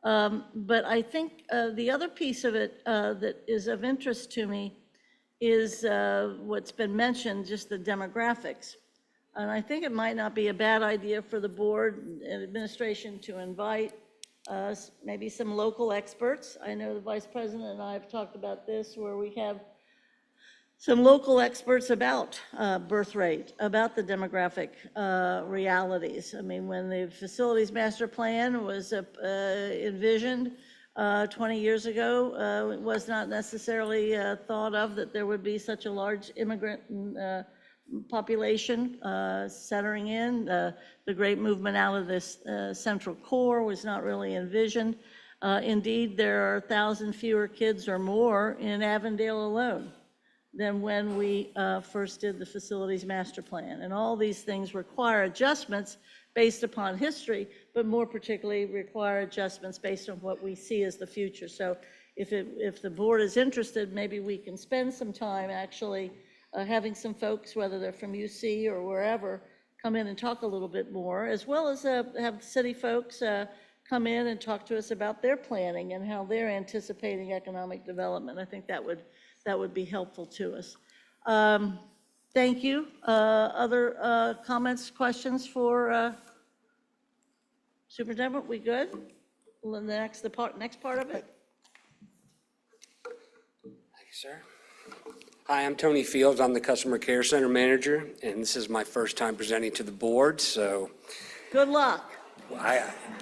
But I think the other piece of it that is of interest to me is what's been mentioned, just the demographics. And I think it might not be a bad idea for the board and administration to invite maybe some local experts. I know the vice president and I have talked about this, where we have some local experts about birth rate, about the demographic realities. I mean, when the facilities master plan was envisioned 20 years ago, it was not necessarily thought of that there would be such a large immigrant population centering in. The great movement out of this central core was not really envisioned. Indeed, there are 1,000 fewer kids or more in Avondale alone than when we first did the facilities master plan. And all these things require adjustments based upon history, but more particularly require adjustments based on what we see as the future. So if the board is interested, maybe we can spend some time actually having some folks, whether they're from UC or wherever, come in and talk a little bit more, as well as have city folks come in and talk to us about their planning and how they're anticipating economic development. I think that would be helpful to us. Thank you. Other comments, questions for Superintendent? We good? Well, next part of it. Thank you, sir. Hi, I'm Tony Fields. I'm the Customer Care Center Manager, and this is my first time presenting to the board, so. Good luck.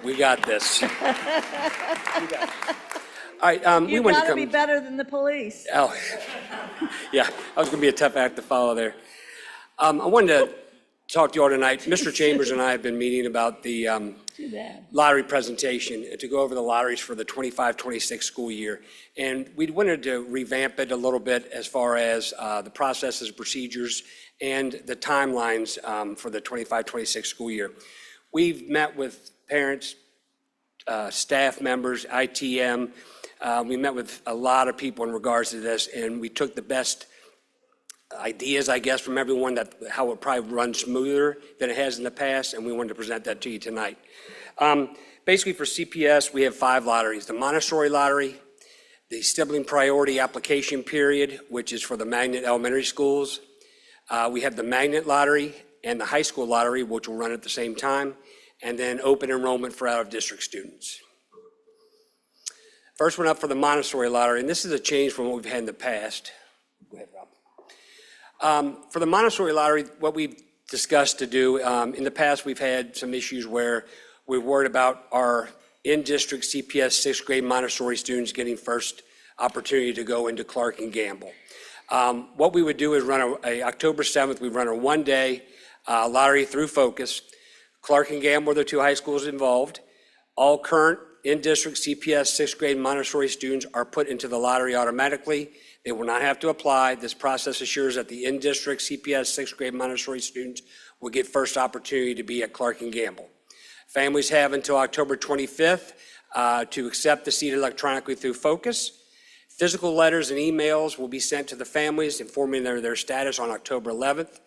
We got this. All right, You've got to be better than the police. Oh, yeah, that was going to be a tough act to follow there. I wanted to talk to you all tonight. Mr. Chambers and I have been meeting about the lottery presentation to go over the lotteries for the 25-26 school year. And we wanted to revamp it a little bit as far as the processes, procedures, and the timelines for the 25-26 school year. We've met with parents, staff members, ITM. We met with a lot of people in regards to this, and we took the best ideas, I guess, from everyone that how it probably runs smoother than it has in the past, and we wanted to present that to you tonight. Basically, for CPS, we have 5 lotteries: the Montessori Lottery, the Sibling Priority Application Period, which is for the magnet elementary schools. We have the Magnet Lottery and the High School Lottery, which will run at the same time, and then open enrollment for out-of-district students. First one up for the Montessori Lottery, and this is a change from what we've had in the past. Go ahead, Rob. For the Montessori Lottery, what we've discussed to do, in the past we've had some issues where we're worried about our in-district CPS 6th grade Montessori students getting first opportunity to go into Clark and Gamble. What we would do is run October 7th, we run a one-day lottery through Focus. Clark and Gamble are the 2 high schools involved. All current in-district CPS sixth grade Montessori students are put into the lottery automatically. They will not have to apply. This process assures that the in-district CPS sixth grade Montessori students will get first opportunity to be at Clark and Gamble. Families have until October 25th to accept the seat electronically through Focus. Physical letters and emails will be sent to the families informing their status on October 11th.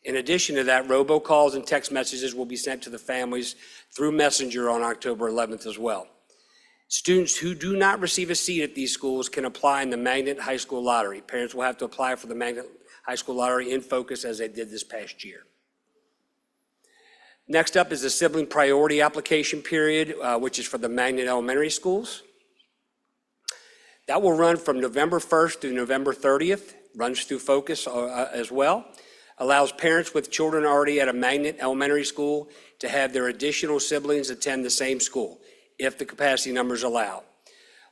In addition to that, robocalls and text messages will be sent to the families through Messenger on October 11th as well. Students who do not receive a seat at these schools can apply in the Magnet High School Lottery. Parents will have to apply for the Magnet High School Lottery in Focus as they did this past year. Next up is the sibling priority application period, which is for the Magnet Elementary schools. That will run from November 1st through November 30th, runs through Focus as well. Allows parents with children already at a Magnet Elementary school to have their additional siblings attend the same school, if the capacity numbers allow.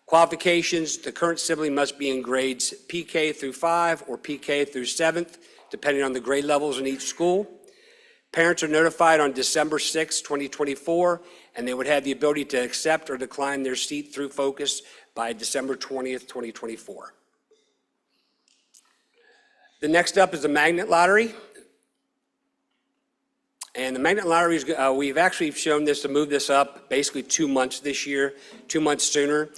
Qualifications, the current sibling must be in grades PK through 5 or PK through 7th, depending on the grade levels in each school. Parents are notified on December 6, 2024, and they would have the ability to accept or decline their seat through Focus by December 20th, 2024. The next up is the Magnet Lottery. And the Magnet Lottery, is, we've actually shown this to move this up basically 2 months this year, 2 months sooner.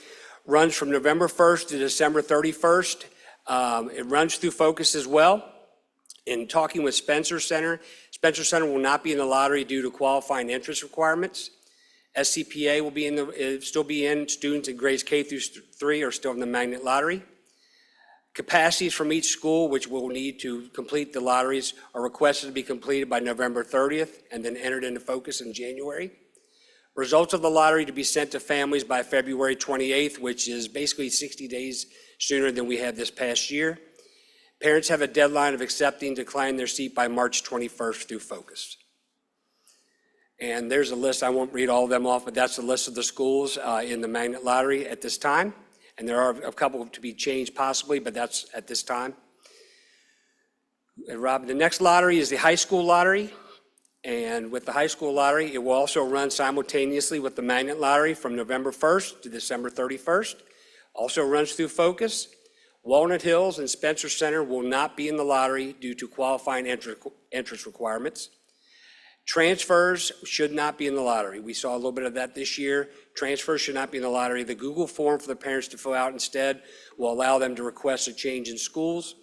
Runs from November 1st to December 31st. It runs through Focus as well. In talking with Spencer Center will not be in the lottery due to qualifying interest requirements. SCPA will still be in. Students in grades K through 3 are still in the Magnet Lottery. Capacities from each school, which will need to complete the lotteries, are requested to be completed by November 30th and then entered into Focus in January. Results of the lottery to be sent to families by February 28th, which is basically 60 days sooner than we had this past year. Parents have a deadline of accepting and declining their seat by March 21st through Focus. And there's a list, I won't read all of them off, but that's the list of the schools in the Magnet Lottery at this time. And there are a couple to be changed possibly, but that's at this time. Rob, the next lottery is the high school lottery. And with the high school lottery, it will also run simultaneously with the Magnet Lottery from November 1st to December 31st. Also runs through Focus. Walnut Hills and Spencer Center will not be in the lottery due to qualifying entrance requirements. Transfers should not be in the lottery. We saw a little bit of that this year. Transfers should not be in the lottery. The Google form for the parents to fill out instead will allow them to request a change in schools.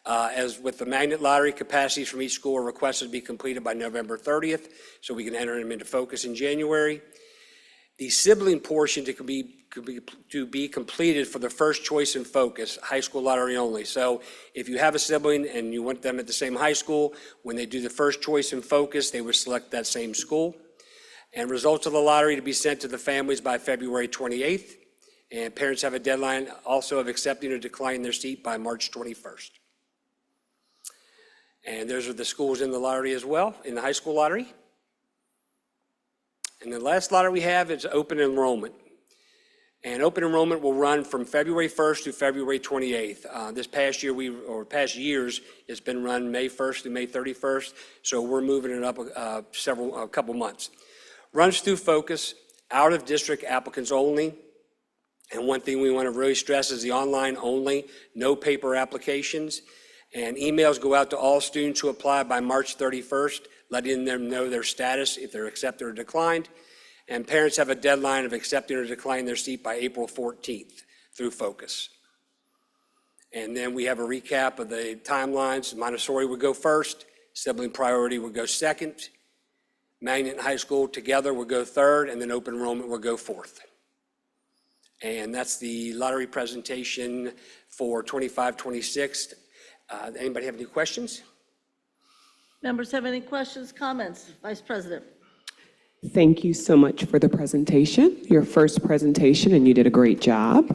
As with the Magnet Lottery, capacities from each school are requested to be completed by November 30th, so we can enter them into Focus in January. The sibling portion to be completed for the first choice in Focus, high school lottery only. So if you have a sibling and you want them at the same high school, when they do the first choice in Focus, they would select that same school. And results of the lottery to be sent to the families by February 28th. And parents have a deadline also of accepting or declining their seat by March 21st. And those are the schools in the lottery as well, in the high school lottery. And the last lottery we have is open enrollment. And open enrollment will run from February 1st to February 28th. This past year, past years, it's been run May 1st to May 31st. So we're moving it up a couple months. Runs through Focus, out of district applicants only. And one thing we want to really stress is the online only, no paper applications. And emails go out to all students who apply by March 31st, letting them know their status, if they're accepted or declined. And parents have a deadline of accepting or declining their seat by April 14th through Focus. And then we have a recap of the timelines. Montessori would go first, sibling priority would go second, Magnet and high school together would go third, and then open enrollment would go fourth. And that's the lottery presentation for 25-26. Anybody have any questions? Members have any questions, comments? Vice President. Thank you so much for the presentation, your first presentation, and you did a great job.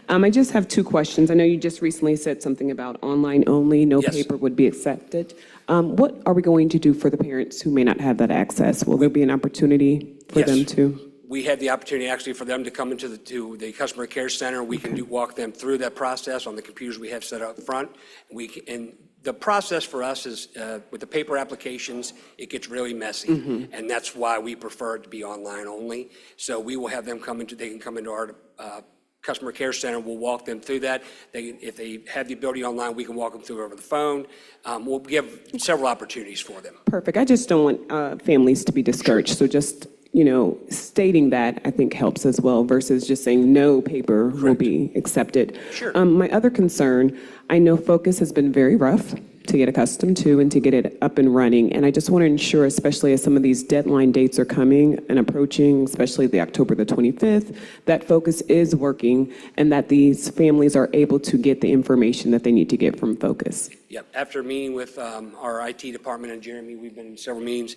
I just have two questions. I know you just recently said something about online only, no Yes. paper would be accepted. What are we going to do for the parents who may not have that access? Will there be an opportunity for Yes. them to? We had the opportunity actually for them to come into the customer care center. We can walk them through that process on the computers we have set up front. And the process for us is, with the paper applications, it gets really messy. And that's why we prefer it to be online only. So we will have them they can come into our customer care center. We'll walk them through that. If they have the ability online, we can walk them through over the phone. We'll give several opportunities for them. Perfect. I just don't want families to be discouraged. So just, stating that I think helps as well versus just saying no paper will be accepted. Sure. My other concern, I know Focus has been very rough to get accustomed to and to get it up and running. And I just want to ensure, especially as some of these deadline dates are coming and approaching, especially the October the 25th, that Focus is working and that these families are able to get the information that they need to get from Focus. Yep. After meeting with our IT department and Jeremy, we've been in several meetings.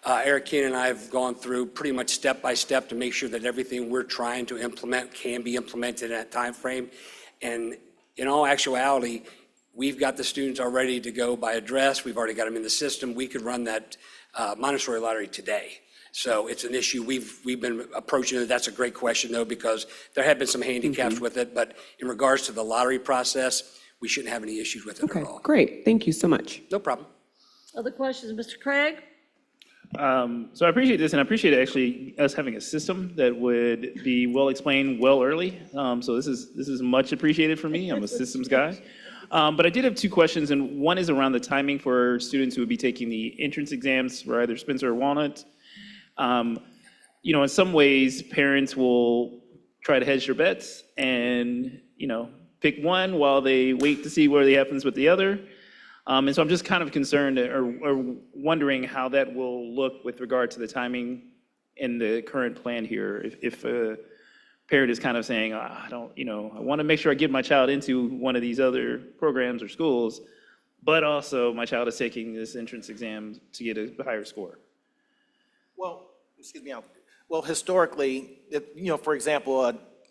Eric Keen and I have gone through pretty much step by step to make sure that everything we're trying to implement can be implemented in that time frame. And in all actuality, we've got the students all ready to go by address. We've already got them in the system. We could run that Montessori lottery today. So it's an issue we've been approaching it. That's a great question, though, because there have been some handicaps with it. But in regards to the lottery process, we shouldn't have any issues with it at all. Great. Thank you so much. No problem. Other questions, Mr. Craig? So I appreciate this, and I appreciate actually us having a system that would be well explained well early. So this is much appreciated for me. I'm a systems guy. But I did have two questions, and one is around the timing for students who would be taking the entrance exams for either Spencer or Walnut. In some ways, parents will try to hedge their bets and, pick one while they wait to see what happens with the other. And so I'm just kind of concerned or wondering how that will look with regard to the timing in the current plan here. If a parent is kind of saying, I want to make sure I get my child into one of these other programs or schools, but also my child is taking this entrance exam to get a higher score. Well, well, historically, for example,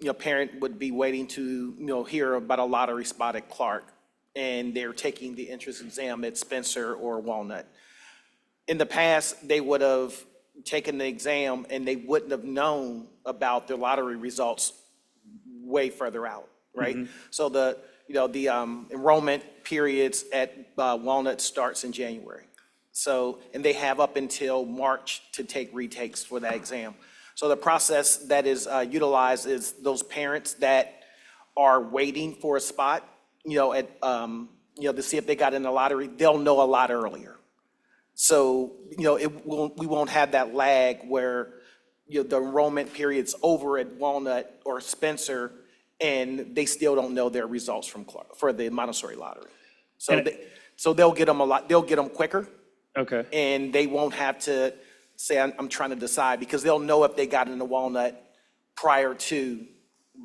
a parent would be waiting to, hear about a lottery spot at Clark, and they're taking the entrance exam at Spencer or Walnut. In the past, they would have taken the exam and they wouldn't have known about their lottery results way further out, right? So the enrollment periods at Walnut starts in January. So, and they have up until March to take retakes for that exam. So the process that is utilized is those parents that are waiting for a spot, to see if they got in the lottery, they'll know a lot earlier. So, we won't have that lag where, the enrollment period's over at Walnut or Spencer, and they still don't know their results from Clark, for the Montessori lottery. So they'll get them quicker. Okay. And they won't have to say, I'm trying to decide, because they'll know if they got into Walnut prior to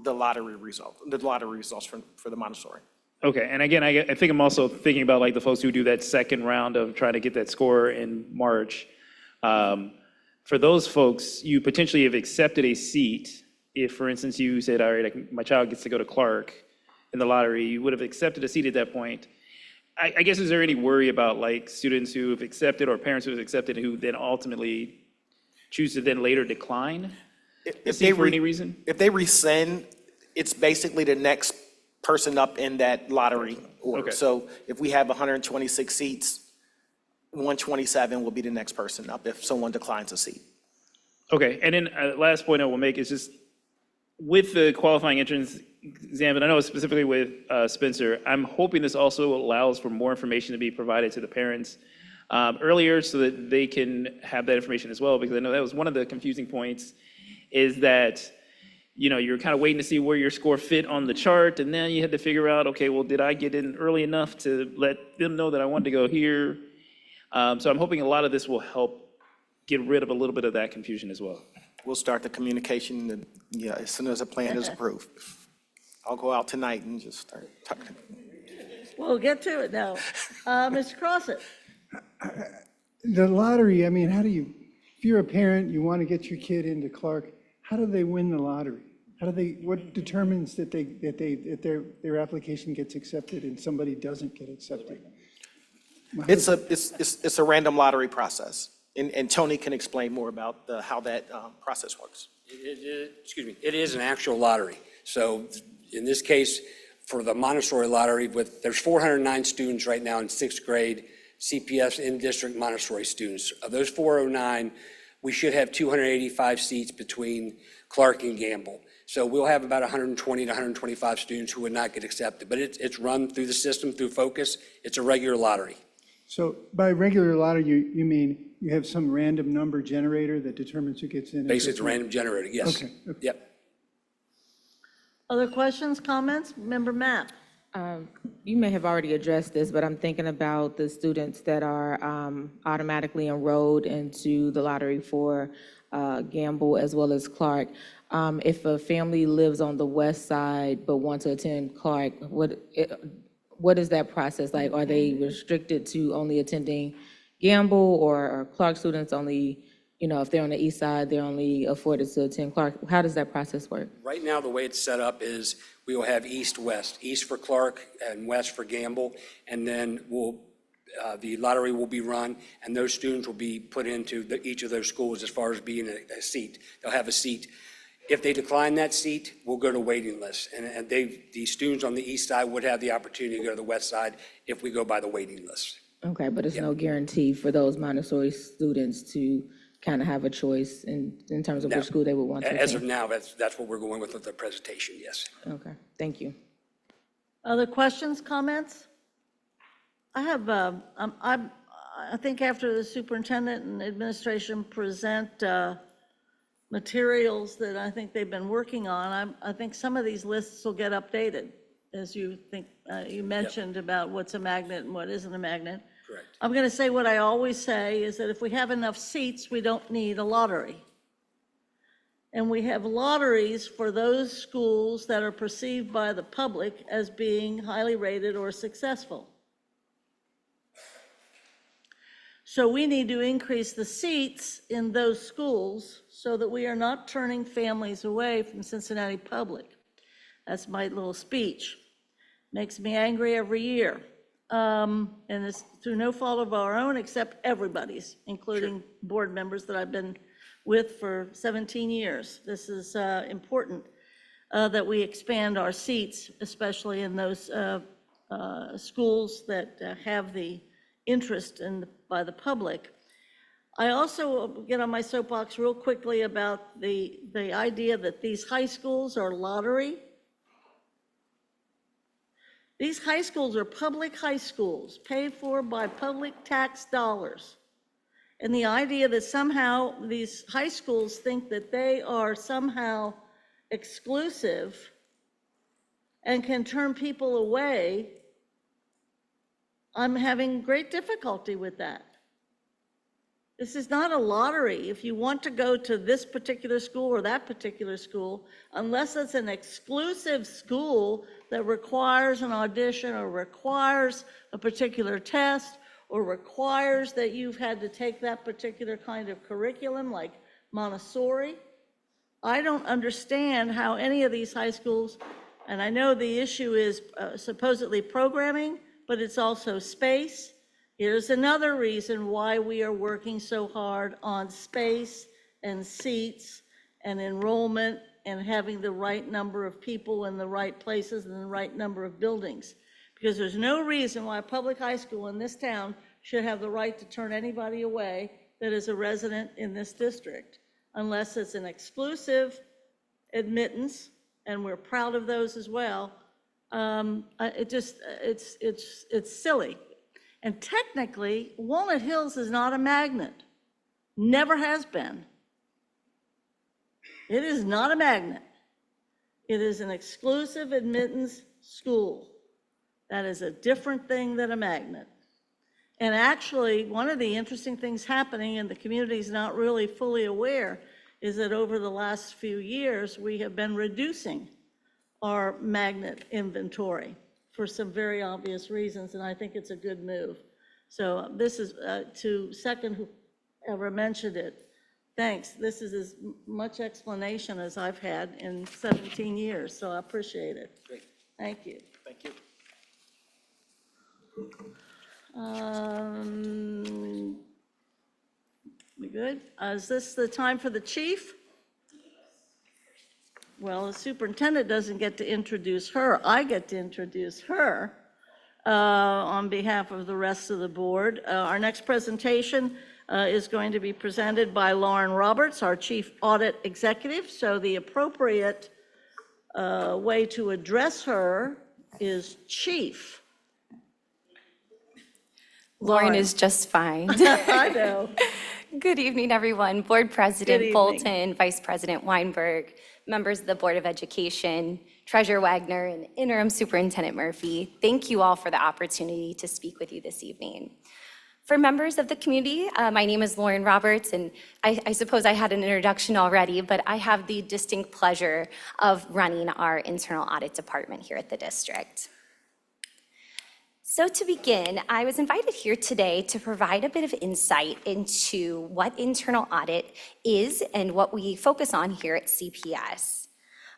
the lottery results for the Montessori. Okay, and again, I think I'm also thinking about like the folks who do that second round of trying to get that score in March. For those folks, you potentially have accepted a seat. If, for instance, you said, all right, my child gets to go to Clark in the lottery, you would have accepted a seat at that point. I guess, is there any worry about like students who have accepted or parents who have accepted who then ultimately choose to then later decline? If they, for any reason? If they rescind, it's basically the next person up in that lottery order. Okay. So if we have 126 seats, 127 will be the next person up if someone declines a seat. Okay, and then last point I will make is just with the qualifying entrance exam, and I know specifically with Spencer, I'm hoping this also allows for more information to be provided to the parents earlier so that they can have that information as well, because I know that was one of the confusing points, is that you're kind of waiting to see where your score fit on the chart, and then you had to figure out, okay, well, did I get in early enough to let them know that I wanted to go here? So I'm hoping a lot of this will help get rid of a little bit of that confusion as well. We'll start the communication, as soon as a plan is approved. I'll go out tonight and just start talking. We'll get to it now. Mr. Crossett? The lottery, how do you, if you're a parent, you want to get your kid into Clark, how do they win the lottery? What determines that their application gets accepted and somebody doesn't get accepted? It's a random lottery process, and Tony can explain more about how that process works. It is an actual lottery. So in this case, for the Montessori lottery there's 409 students right now in sixth grade, CPS in-district Montessori students. Of those 409, we should have 285 seats between Clark and Gamble. So we'll have about 120 to 125 students who would not get accepted, but it's run through the system, through Focus. It's a regular lottery. So by regular lottery, you mean you have some random number generator that determines who gets in? Basically, it's a random generator, yes. Okay. Yep. Other questions, comments? Member Mapp? You may have already addressed this, but I'm thinking about the students that are automatically enrolled into the lottery for Gamble as well as Clark. If a family lives on the west side but wants to attend Clark, what is that process like? Are they restricted to only attending Gamble, or are Clark students only, if they're on the east side, they're only afforded to attend Clark? How does that process work? Right now, the way it's set up is we will have east-west, east for Clark and west for Gamble, and then the lottery will be run, and those students will be put into each of those schools as far as being a seat. They'll have a seat. If they decline that seat, we'll go to waiting list, and the students on the east side would have the opportunity to go to the west side if we go by the waiting list. Okay, but it's no guarantee for those Montessori students to kind of have a choice in terms of which school they would want to attend? As of now, that's what we're going with the presentation, yes. Okay, thank you. Other questions, comments? I have, I think after the superintendent and administration present materials that I think they've been working on, I think some of these lists will get updated, as you think, you mentioned about what's a magnet and what isn't a magnet. Correct. I'm going to say what I always say is that if we have enough seats, we don't need a lottery. And we have lotteries for those schools that are perceived by the public as being highly rated or successful. So we need to increase the seats in those schools so that we are not turning families away from Cincinnati Public. That's my little speech. Makes me angry every year. And it's through no fault of our own, except everybody's, including board members that I've been with for 17 years. This is important that we expand our seats, especially in those schools that have the interest by the public. I also get on my soapbox real quickly about the idea that these high schools are lottery. These high schools are public high schools paid for by public tax dollars. And the idea that somehow these high schools think that they are somehow exclusive and can turn people away, I'm having great difficulty with that. This is not a lottery. If you want to go to this particular school or that particular school, unless it's an exclusive school that requires an audition or requires a particular test or requires that you've had to take that particular kind of curriculum like Montessori, I don't understand how any of these high schools, and I know the issue is supposedly programming, but it's also space. Here's another reason why we are working so hard on space and seats and enrollment and having the right number of people in the right places and the right number of buildings. Because there's no reason why a public high school in this town should have the right to turn anybody away that is a resident in this district, unless it's an exclusive admittance, and we're proud of those as well. It's silly. And technically, Walnut Hills is not a magnet. Never has been. It is not a magnet. It is an exclusive admittance school. That is a different thing than a magnet. And actually, one of the interesting things happening, and the community is not really fully aware, is that over the last few years, we have been reducing our magnet inventory for some very obvious reasons, and I think it's a good move. So this is to second whoever mentioned it. Thanks. This is as much explanation as I've had in 17 years, so I appreciate it. Great. Thank you. Thank you. We good? Is this the time for the chief? Well, the superintendent doesn't get to introduce her. I get to introduce her on behalf of the rest of the board. Our next presentation is going to be presented by Lauren Roberts, our Chief Audit Executive. So the appropriate way to address her is Chief. Lauren is just fine. I know. Good evening, everyone. Board Good President evening. Bolton, Vice President Weinberg, members of the Board of Education, Treasurer Wagner, and Interim Superintendent Murphy. Thank you all for the opportunity to speak with you this evening. For members of the community, my name is Lauren Roberts, and I suppose I had an introduction already, but I have the distinct pleasure of running our internal audit department here at the district. So to begin, I was invited here today to provide a bit of insight into what internal audit is and what we focus on here at CPS.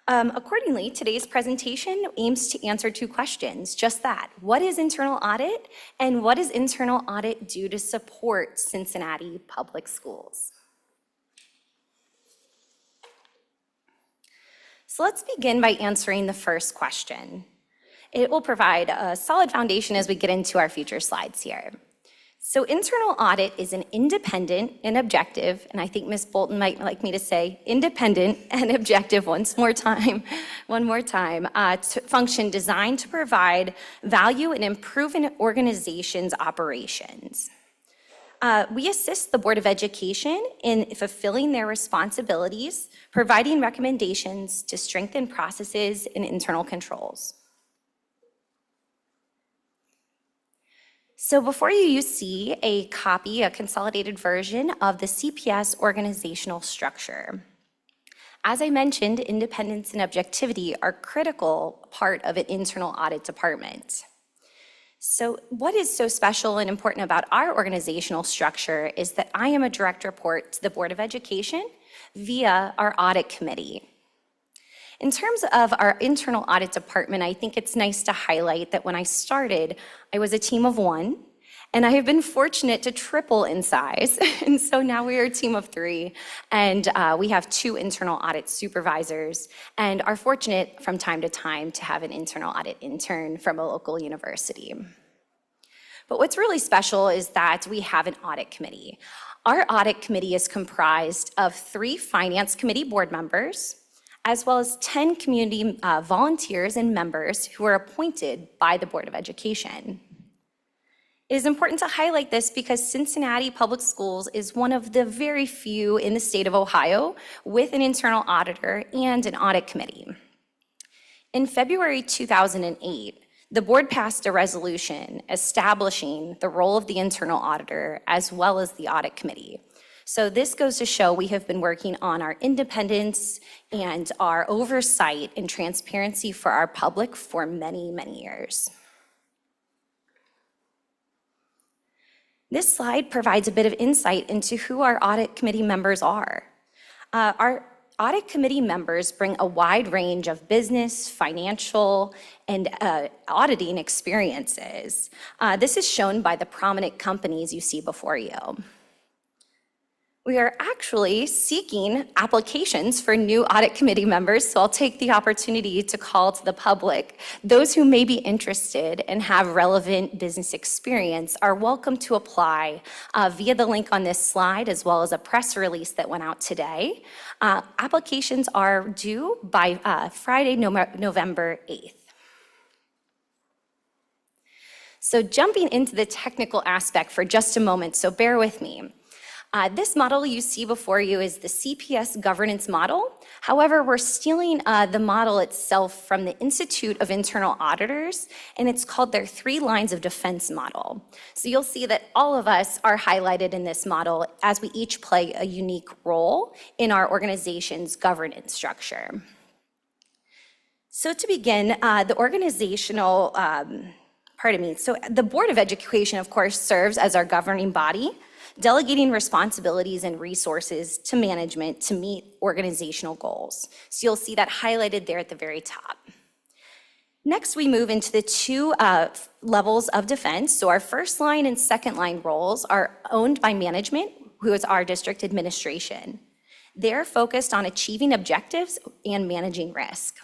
Accordingly, today's presentation aims to answer two questions, just that. What is internal audit, and what does internal audit do to support Cincinnati Public Schools? So let's begin by answering the first question. It will provide a solid foundation as we get into our future slides here. So internal audit is an independent and objective, and I think Ms. Bolton might like me to say independent and objective one more time, function designed to provide value and improve an organization's operations. We assist the Board of Education in fulfilling their responsibilities, providing recommendations to strengthen processes and internal controls. So before you see a copy, a consolidated version of the CPS organizational structure. As I mentioned, independence and objectivity are a critical part of an internal audit department. So what is so special and important about our organizational structure is that I am a direct report to the Board of Education via our audit committee. In terms of our internal audit department, I think it's nice to highlight that when I started, I was a team of one, and I have been fortunate to triple in size. And so now we are a team of three, and we have 2 internal audit supervisors, and are fortunate from time to time to have an internal audit intern from a local university. But what's really special is that we have an audit committee. Our audit committee is comprised of 3 finance committee board members, as well as 10 community volunteers and members who are appointed by the Board of Education. It is important to highlight this because Cincinnati Public Schools is one of the very few in the state of Ohio with an internal auditor and an audit committee. In February 2008, the board passed a resolution establishing the role of the internal auditor as well as the audit committee. So this goes to show we have been working on our independence and our oversight and transparency for our public for many, many years. This slide provides a bit of insight into who our audit committee members are. Our audit committee members bring a wide range of business, financial, and auditing experiences. This is shown by the prominent companies you see before you. We are actually seeking applications for new audit committee members, so I'll take the opportunity to call to the public. Those who may be interested and have relevant business experience are welcome to apply via the link on this slide, as well as a press release that went out today. Applications are due by Friday, November 8th. So jumping into the technical aspect for just a moment, so bear with me. This model you see before you is the CPS governance model. However, we're stealing the model itself from the Institute of Internal Auditors, and it's called their 3 lines of defense model. So you'll see that all of us are highlighted in this model as we each play a unique role in our organization's governance structure. So to begin, the organizational, so the Board of Education, of course, serves as our governing body, delegating responsibilities and resources to management to meet organizational goals. So you'll see that highlighted there at the very top. Next, we move into the 2 levels of defense. So our first line and second line roles are owned by management, who is our district administration. They're focused on achieving objectives and managing risk.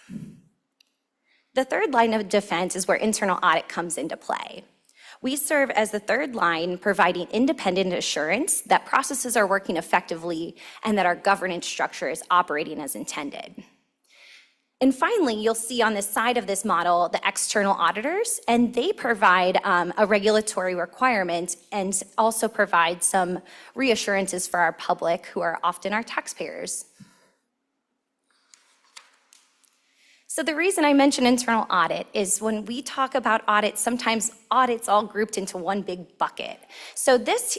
The third line of defense is where internal audit comes into play. We serve as the third line, providing independent assurance that processes are working effectively and that our governance structure is operating as intended. And finally, you'll see on the side of this model the external auditors, and they provide a regulatory requirement and also provide some reassurances for our public, who are often our taxpayers. So the reason I mention internal audit is when we talk about audit, sometimes audit's all grouped into one big bucket. So this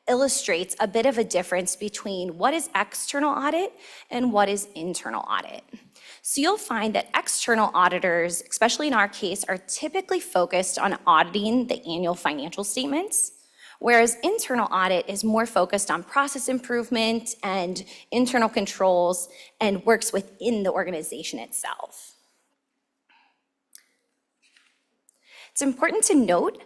illustrates a bit of a difference between what is external audit and what is internal audit. So you'll find that external auditors, especially in our case, are typically focused on auditing the annual financial statements, whereas internal audit is more focused on process improvement and internal controls and works within the organization itself. It's important to note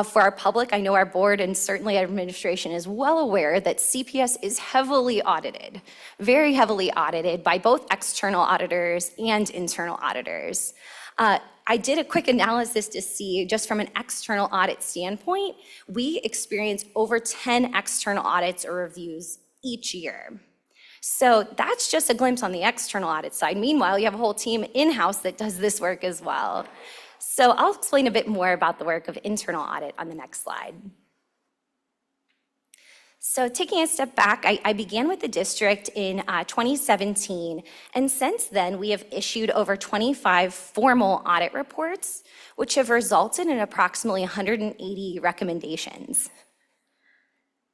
for our public, I know our board and certainly our administration is well aware that CPS is heavily audited, very heavily audited by both external auditors and internal auditors. I did a quick analysis to see, just from an external audit standpoint, we experience over 10 external audits or reviews each year. So that's just a glimpse on the external audit side. Meanwhile, you have a whole team in-house that does this work as well. So I'll explain a bit more about the work of internal audit on the next slide. So taking a step back, I began with the district in 2017, and since then we have issued over 25 formal audit reports, which have resulted in approximately 180 recommendations.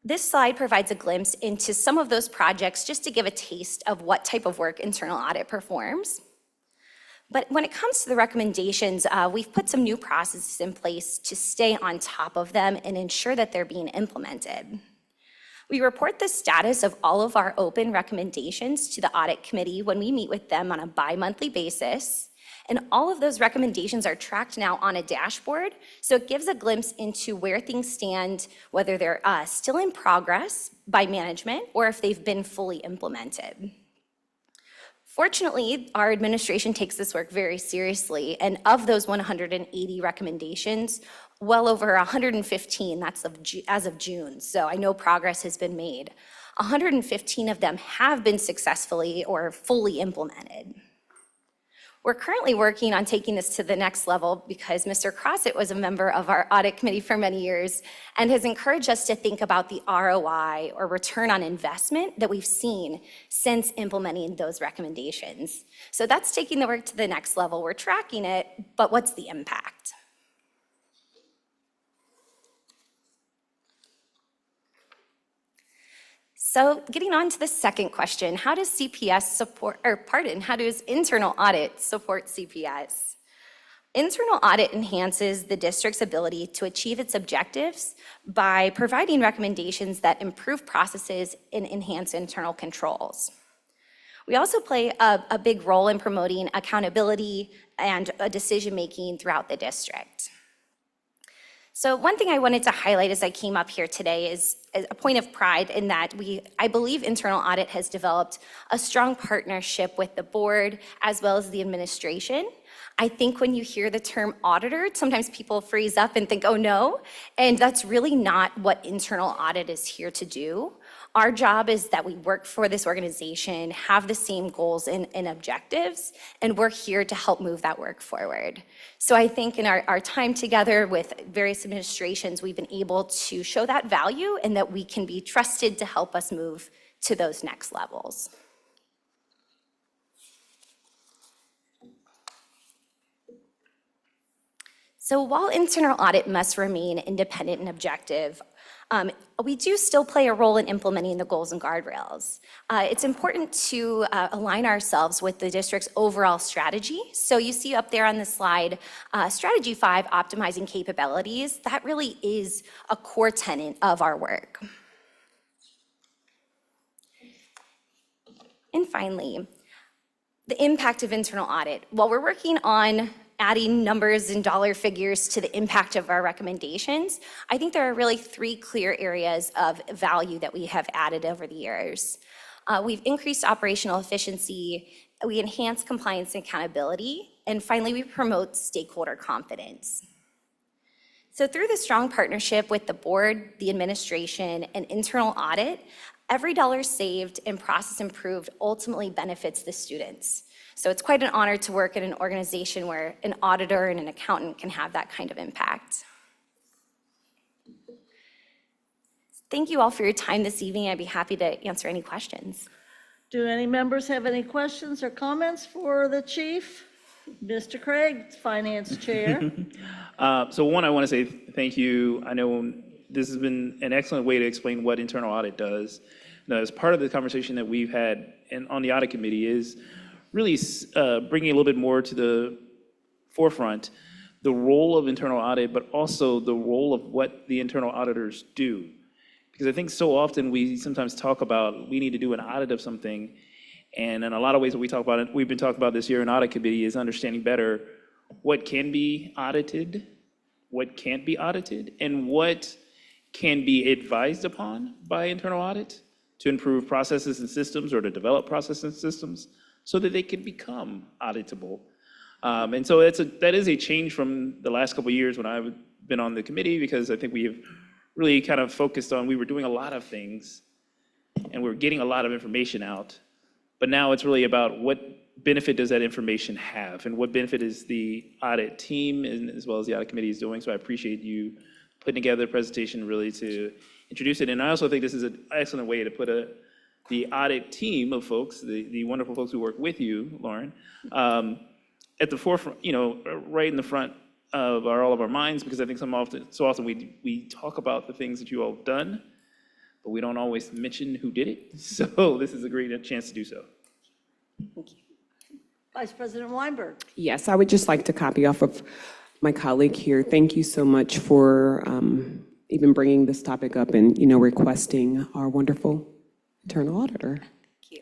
This slide provides a glimpse into some of those projects just to give a taste of what type of work internal audit performs. But when it comes to the recommendations, we've put some new processes in place to stay on top of them and ensure that they're being implemented. We report the status of all of our open recommendations to the audit committee when we meet with them on a bi-monthly basis. And all of those recommendations are tracked now on a dashboard, so it gives a glimpse into where things stand, whether they're still in progress by management or if they've been fully implemented. Fortunately, our administration takes this work very seriously, and of those 180 recommendations, well over 115, that's as of June, so I know progress has been made. 115 of them have been successfully or fully implemented. We're currently working on taking this to the next level because Mr. Crossett was a member of our audit committee for many years and has encouraged us to think about the ROI or return on investment that we've seen since implementing those recommendations. So that's taking the work to the next level. We're tracking it, but what's the impact? So getting on to the second question, how does how does internal audit support CPS? Internal audit enhances the district's ability to achieve its objectives by providing recommendations that improve processes and enhance internal controls. We also play a big role in promoting accountability and decision-making throughout the district. So one thing I wanted to highlight as I came up here today is a point of pride in that I believe internal audit has developed a strong partnership with the board as well as the administration. I think when you hear the term auditor, sometimes people freeze up and think, oh no, and that's really not what internal audit is here to do. Our job is that we work for this organization, have the same goals and objectives, and we're here to help move that work forward. So I think in our time together with various administrations, we've been able to show that value and that we can be trusted to help us move to those next levels. So while internal audit must remain independent and objective, we do still play a role in implementing the goals and guardrails. It's important to align ourselves with the district's overall strategy. So you see up there on the slide, Strategy 5, optimizing capabilities. That really is a core tenet of our work. And finally, the impact of internal audit. While we're working on adding numbers and dollar figures to the impact of our recommendations, I think there are really three clear areas of value that we have added over the years. We've increased operational efficiency, we enhance compliance and accountability, and finally, we promote stakeholder confidence. So through the strong partnership with the board, the administration, and internal audit, every dollar saved and process improved ultimately benefits the students. So it's quite an honor to work at an organization where an auditor and an accountant can have that kind of impact. Thank you all for your time this evening. I'd be happy to answer any questions. Do any members have any questions or comments for the chief? Mr. Craig, Finance Chair. So one, I want to say thank you. I know this has been an excellent way to explain what internal audit does. Now, as part of the conversation that we've had on the audit committee is really bringing a little bit more to the forefront the role of internal audit, but also the role of what the internal auditors do. Because I think so often we sometimes talk about we need to do an audit of something, and in a lot of ways that we talk about it, we've been talking about this year in audit committee is understanding better what can be audited, what can't be audited, and what can be advised upon by internal audit to improve processes and systems or to develop processes and systems so that they can become auditable. And so that is a change from the last couple of years when I've been on the committee, because I think we have really kind of focused on, we were doing a lot of things and we were getting a lot of information out, but now it's really about what benefit does that information have and what benefit is the audit team and as well as the audit committee is doing. So I appreciate you putting together a presentation really to introduce it. And I also think this is an excellent way to put the audit team of folks, the wonderful folks who work with you, Lauren, at the forefront, right in the front of all of our minds, because I think so often we talk about the things that you all have done, but we don't always mention who did it. So this is a great chance to do so. Thank you. Vice President Weinberg. Yes, I would just like to copy off of my colleague here. Thank you so much for even bringing this topic up and, requesting our wonderful internal auditor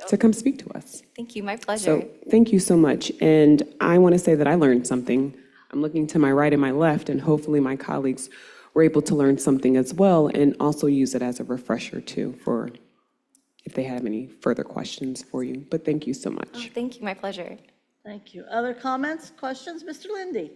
to come speak to us. Thank you, my pleasure. So thank you so much. And I want to say that I learned something. I'm looking to my right and my left, and hopefully my colleagues were able to learn something as well and also use it as a refresher too for if they have any further questions for you. But thank you so much. Oh, thank you, my pleasure. Thank you. Other comments, questions? Mr. Lindy.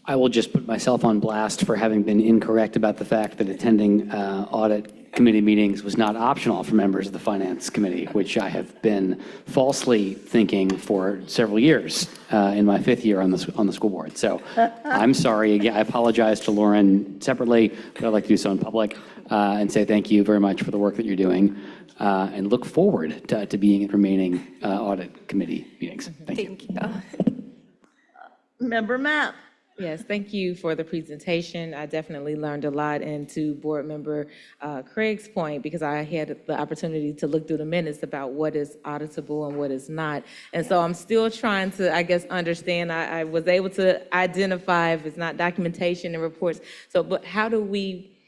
I will just put myself on blast for having been incorrect about the fact that attending audit committee meetings was not optional for members of the finance committee, which I have been falsely thinking for several years in my 5th year on the school board. So I'm sorry. Again, I apologize to Lauren separately, but I'd like to do so in public and say thank you very much for the work that you're doing and look forward to being at remaining audit committee meetings. Thank you. Member Mapp. Yes, thank you for the presentation. I definitely learned a lot, and to Board Member Craig's point, because I had the opportunity to look through the minutes about what is auditable and what is not. And so I'm still trying to, understand. I was able to identify if it's not documentation and reports. So, but how do we,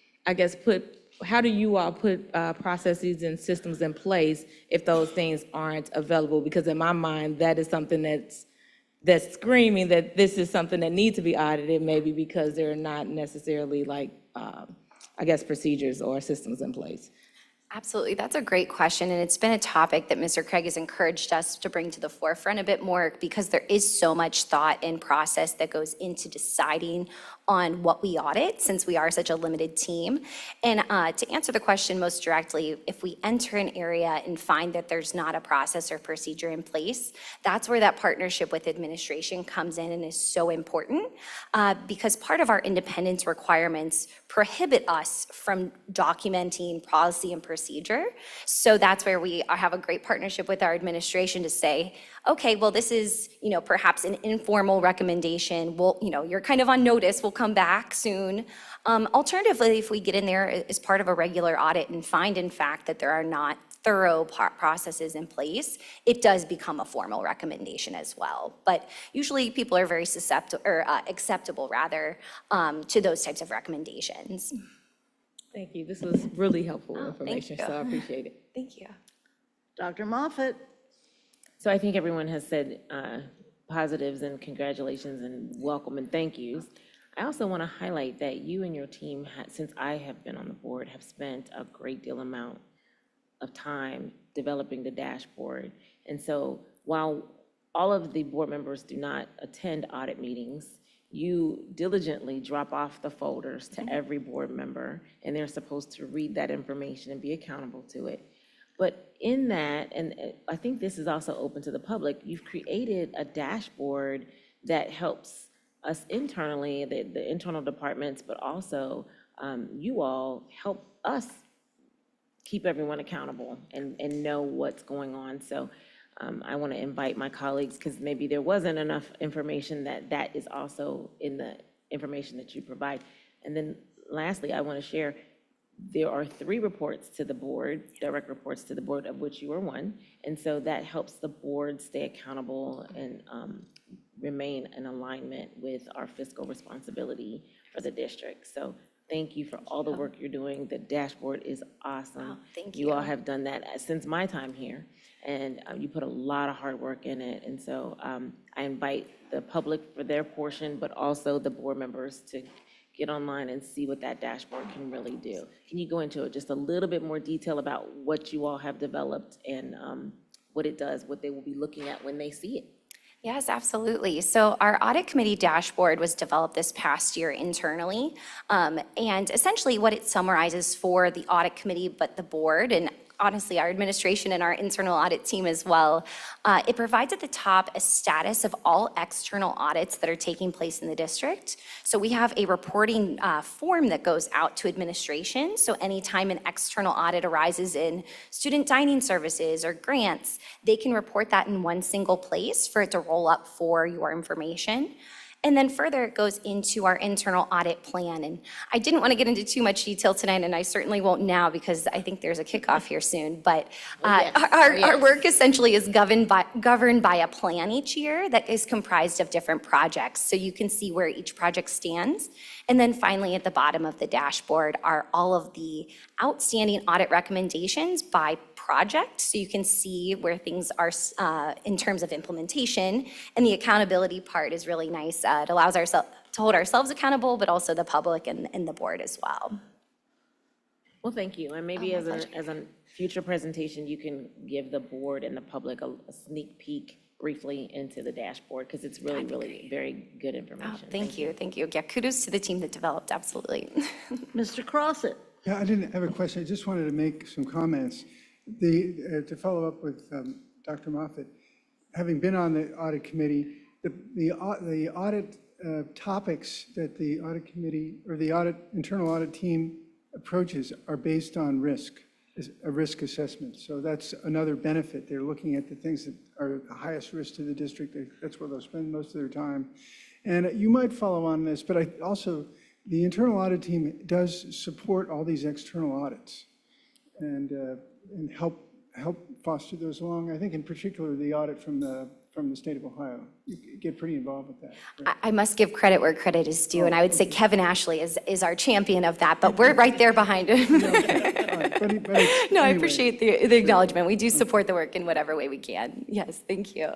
how do you all put processes and systems in place if those things aren't available? Because in my mind, that is something that's screaming that this is something that needs to be audited, maybe because there are not necessarily procedures or systems in place. Absolutely, that's a great question, and it's been a topic that Mr. Craig has encouraged us to bring to the forefront a bit more, because there is so much thought and process that goes into deciding on what we audit, since we are such a limited team. And to answer the question most directly, if we enter an area and find that there's not a process or procedure in place, that's where that partnership with administration comes in and is so important, because part of our independence requirements prohibit us from documenting policy and procedure. So that's where we have a great partnership with our administration to say, okay, well, this is, perhaps an informal recommendation. We'll, you're kind of on notice. We'll come back soon. Alternatively, if we get in there as part of a regular audit and find, in fact, that there are not thorough processes in place, it does become a formal recommendation as well. But usually people are very acceptable rather, to those types of recommendations. Thank you. This was really helpful information, you. so I appreciate it. Thank you. Dr. Moffitt. So I think everyone has said positives and congratulations and welcome and thank yous. I also want to highlight that you and your team, since I have been on the board, have spent a great deal amount of time developing the dashboard. And so while all of the board members do not attend audit meetings, you diligently drop off the folders to every board member, and they're supposed to read that information and be accountable to it. But in that, and I think this is also open to the public, you've created a dashboard that helps us internally, the internal departments, but also you all help us keep everyone accountable and know what's going on. So I want to invite my colleagues, because maybe there wasn't enough information, that is also in the information that you provide. And then lastly, I want to share, there are 3 reports to the board, direct reports to the board, of which you are one. And so that helps the board stay accountable and remain in alignment with our fiscal responsibility for the district. So thank you for all the work you're doing. The dashboard is awesome. Oh, thank You all you. have done that since my time here, and you put a lot of hard work in it. And so I invite the public for their portion, but also the board members to get online and see what that dashboard can really do. Can you go into just a little bit more detail about what you all have developed and what it does, what they will be looking at when they see it? Yes, absolutely. So our audit committee dashboard was developed this past year internally. And essentially what it summarizes for the audit committee, but the board, and honestly, our administration and our internal audit team as well, it provides at the top a status of all external audits that are taking place in the district. So we have a reporting form that goes out to administration. So anytime an external audit arises in student dining services or grants, they can report that in one single place for it to roll up for your information. And then further, it goes into our internal audit plan. And I didn't want to get into too much detail tonight, and I certainly won't now because I think there's a kickoff here soon. But our work essentially is governed by a plan each year that is comprised of different projects. So you can see where each project stands. And then finally, at the bottom of the dashboard are all of the outstanding audit recommendations by project. So you can see where things are in terms of implementation. And the accountability part is really nice. It allows ourselves to hold ourselves accountable, but also the public and the board as well. Well, thank you. And maybe as a future presentation, you can give the board and the public a sneak peek briefly into the dashboard, because it's really, really very good information. Oh, thank you. Yeah, kudos to the team that developed, absolutely. Mr. Crossett. Yeah, I didn't have a question. I just wanted to make some comments. To follow up with Dr. Moffitt, having been on the audit committee, the audit topics that the audit committee or the internal audit team approaches are based on risk, a risk assessment. So that's another benefit. They're looking at the things that are the highest risk to the district. That's where they'll spend most of their time. And you might follow on this, but the internal audit team does support all these external audits and help foster those along. I think in particular the audit from the state of Ohio. You get pretty involved with that. Right? I must give credit where credit is due, and I would say Kevin Ashley is our champion of that, but we're right there behind him. No, I appreciate the acknowledgement. We do support the work in whatever way we can. Yes, thank you.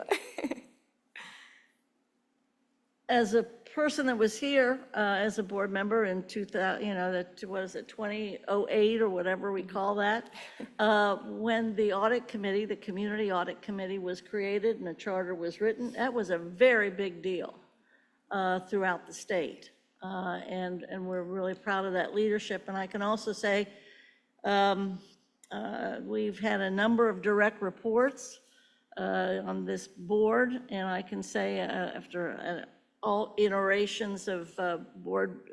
As a person that was here as a board member in 2008 or whatever we call that, when the audit committee, the community audit committee was created and the charter was written, that was a very big deal throughout the state. And we're really proud of that leadership. And I can also say we've had a number of direct reports on this board, and I can say after all iterations of board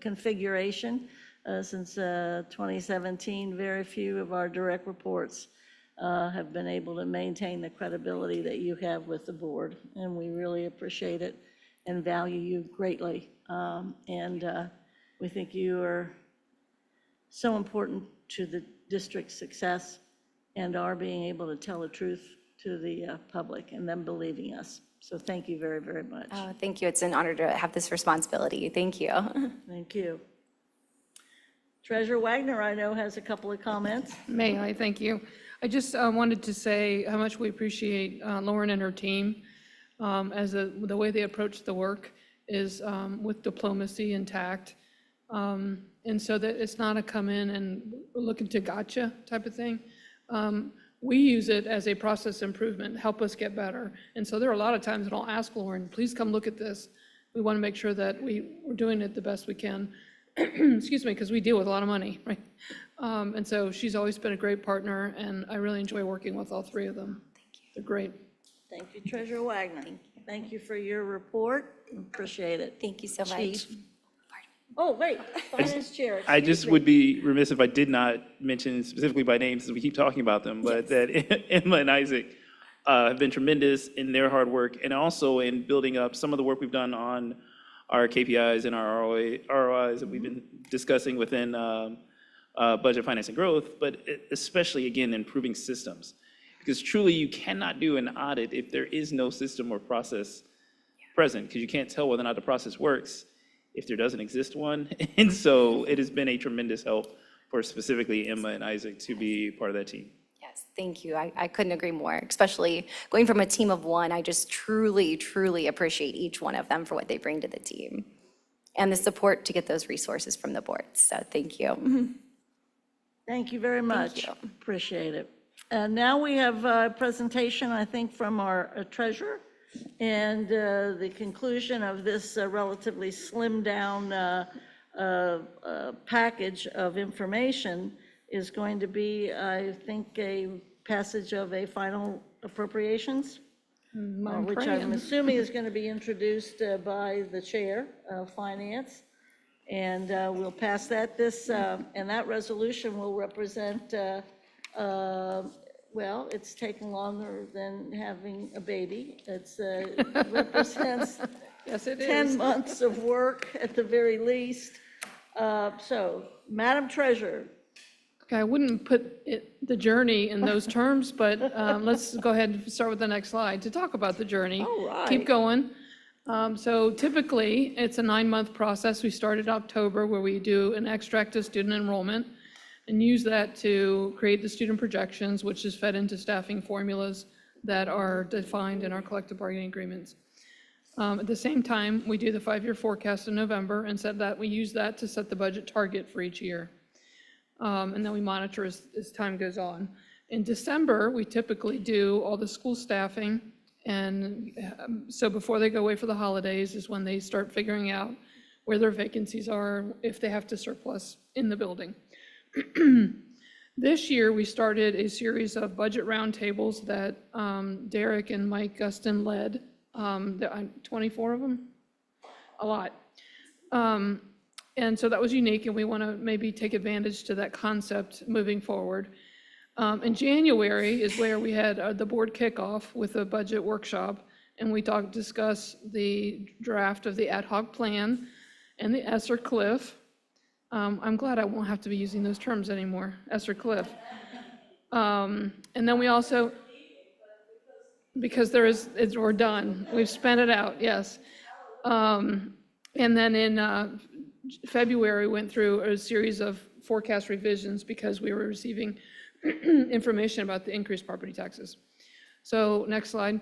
configuration since 2017, very few of our direct reports have been able to maintain the credibility that you have with the board, and we really appreciate it and value you greatly. And we think you are so important to the district's success and our being able to tell the truth to the public and them believing us. So thank you very, very much. Oh, thank you. It's an honor to have this responsibility. Thank you. Thank you. Treasurer Wagner, I know, has a couple of comments. May I? Thank you. I just wanted to say how much we appreciate Lauren and her team as the way they approach the work. is with diplomacy and tact. And so that it's not a come in and look into gotcha type of thing. We use it as a process improvement, help us get better. And so there are a lot of times that I'll ask Lauren, please come look at this. We want to make sure that we're doing it the best we can. Excuse me, because we deal with a lot of money, right? And so she's always been a great partner, and I really enjoy working with all three of them. Thank you. They're great. Thank you, Treasurer Wagner. Thank you for your report. Appreciate it. Thank you so much. Chief. Oh, wait, Finance Chair. I excuse just me. would be remiss if I did not mention specifically by name, since we keep talking about them, but that Emma and Isaac have been tremendous in their hard work, and also in building up some of the work we've done on our KPIs and our ROIs that we've been discussing within budget, finance, and growth, but especially, again, improving systems. Because truly, you cannot do an audit if there is no system or process present, because you can't tell whether or not the process works if there doesn't exist one. And so it has been a tremendous help for specifically Emma and Isaac to be part of that team. Yes, thank you. I couldn't agree more, especially going from a team of one. I just truly, truly appreciate each one of them for what they bring to the team and the support to get those resources from the boards. So thank you. Thank you very much. Appreciate it. And now we have a presentation, I think, from our treasurer. And the conclusion of this relatively slimmed down package of information is going to be, I think, a passage of a final appropriations, which I'm assuming is going to be introduced by the chair of finance. And we'll pass that. And that resolution will represent, well, it's taken longer than having a baby. It represents Yes, it is. 10 months of work at the very least. So, Madam Treasurer. Okay, I wouldn't put the journey in those terms, but let's go ahead and start with the next slide to talk about the journey. All right. Keep going. So typically, it's a 9-month process. We start in October where we do an extract of student enrollment and use that to create the student projections, which is fed into staffing formulas that are defined in our collective bargaining agreements. At the same time, we do the 5-year forecast in November and we use that to set the budget target for each year. And then we monitor as time goes on. In December, we typically do all the school staffing. And so before they go away for the holidays is when they start figuring out where their vacancies are, if they have to surplus in the building. This year, we started a series of budget roundtables that Derek and Mike Gustin led. There are 24 of them, a lot. And so that was unique, and we want to maybe take advantage to that concept moving forward. In January is where we had the board kickoff with a budget workshop, and we discuss the draft of the ad hoc plan and the ESSER cliff. I'm glad I won't have to be using those terms anymore, ESSER cliff. And then we also, because we're done, we've spent it out, yes. And then in February, went through a series of forecast revisions because we were receiving information about the increased property taxes. So next slide.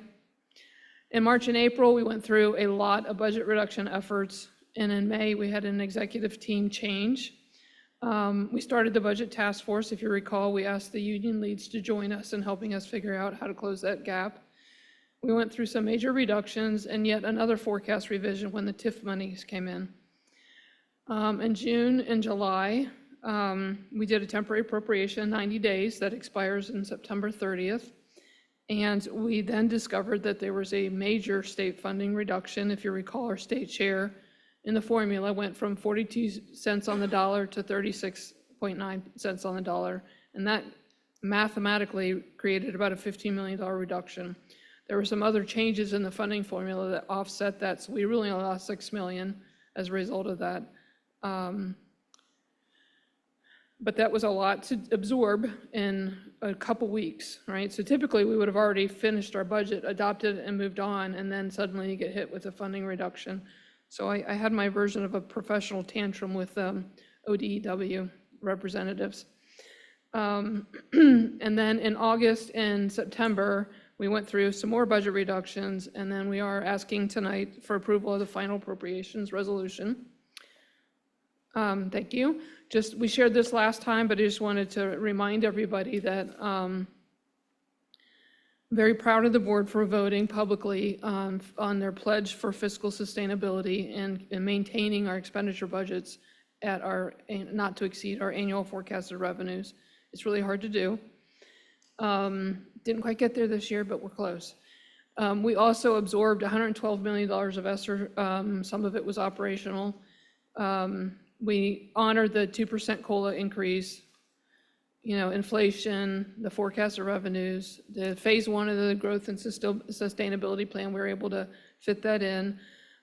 In March and April, we went through a lot of budget reduction efforts. And in May, we had an executive team change. We started the budget task force. If you recall, we asked the union leads to join us in helping us figure out how to close that gap. We went through some major reductions and yet another forecast revision when the TIF monies came in. In June and July, we did a temporary appropriation, 90 days, that expires in September 30th. And we then discovered that there was a major state funding reduction. If you recall, our state share in the formula went from 42 cents on the dollar to 36.9 cents on the dollar. And that mathematically created about a $15 million reduction. There were some other changes in the funding formula that offset that, so we really only lost $6 million as a result of that. But that was a lot to absorb in a couple weeks, right? So typically we would have already finished our budget, adopted and moved on, and then suddenly you get hit with a funding reduction. So I had my version of a professional tantrum with ODEW representatives. And then in August and September, We went through some more budget reductions, and then we are asking tonight for approval of the final appropriations resolution. Thank you. We shared this last time, but I just wanted to remind everybody that I'm very proud of the board for voting publicly on their pledge for fiscal sustainability and maintaining our expenditure budgets at not to exceed our annual forecasted revenues. It's really hard to do. Didn't quite get there this year, but we're close. We also absorbed $112 million of ESSER. Some of it was operational. We honored the 2% COLA increase, inflation, the forecasted revenues, the phase 1 of the growth and sustainability plan, we were able to fit that in.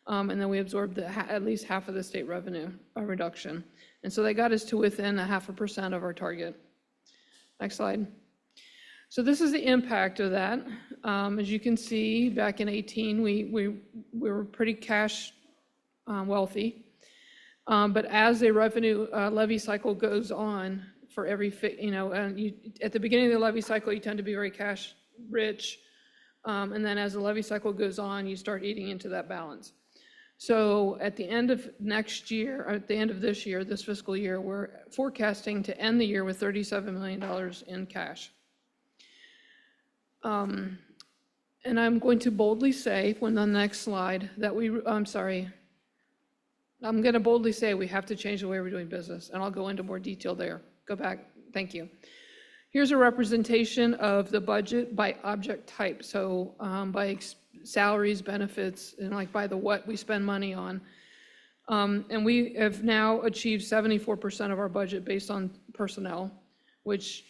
And then we absorbed at least half of the state revenue reduction. And so they got us to within 0.5% of our target. Next slide. So this is the impact of that. As you can see, back in 2018, we were pretty cash wealthy. But as a revenue levy cycle goes on, for every, at the beginning of the levy cycle, you tend to be very cash rich. And then as the levy cycle goes on, you start eating into that balance. So at the end of next year, or at the end of this year, this fiscal year, we're forecasting to end the year with $37 million in cash. And I'm going to boldly say, when the next slide, that I'm going to boldly say we have to change the way we're doing business, and I'll go into more detail there. Go back, thank you. Here's a representation of the budget by object type, so by salaries, benefits, and by the what we spend money on. And we have now achieved 74% of our budget based on personnel, which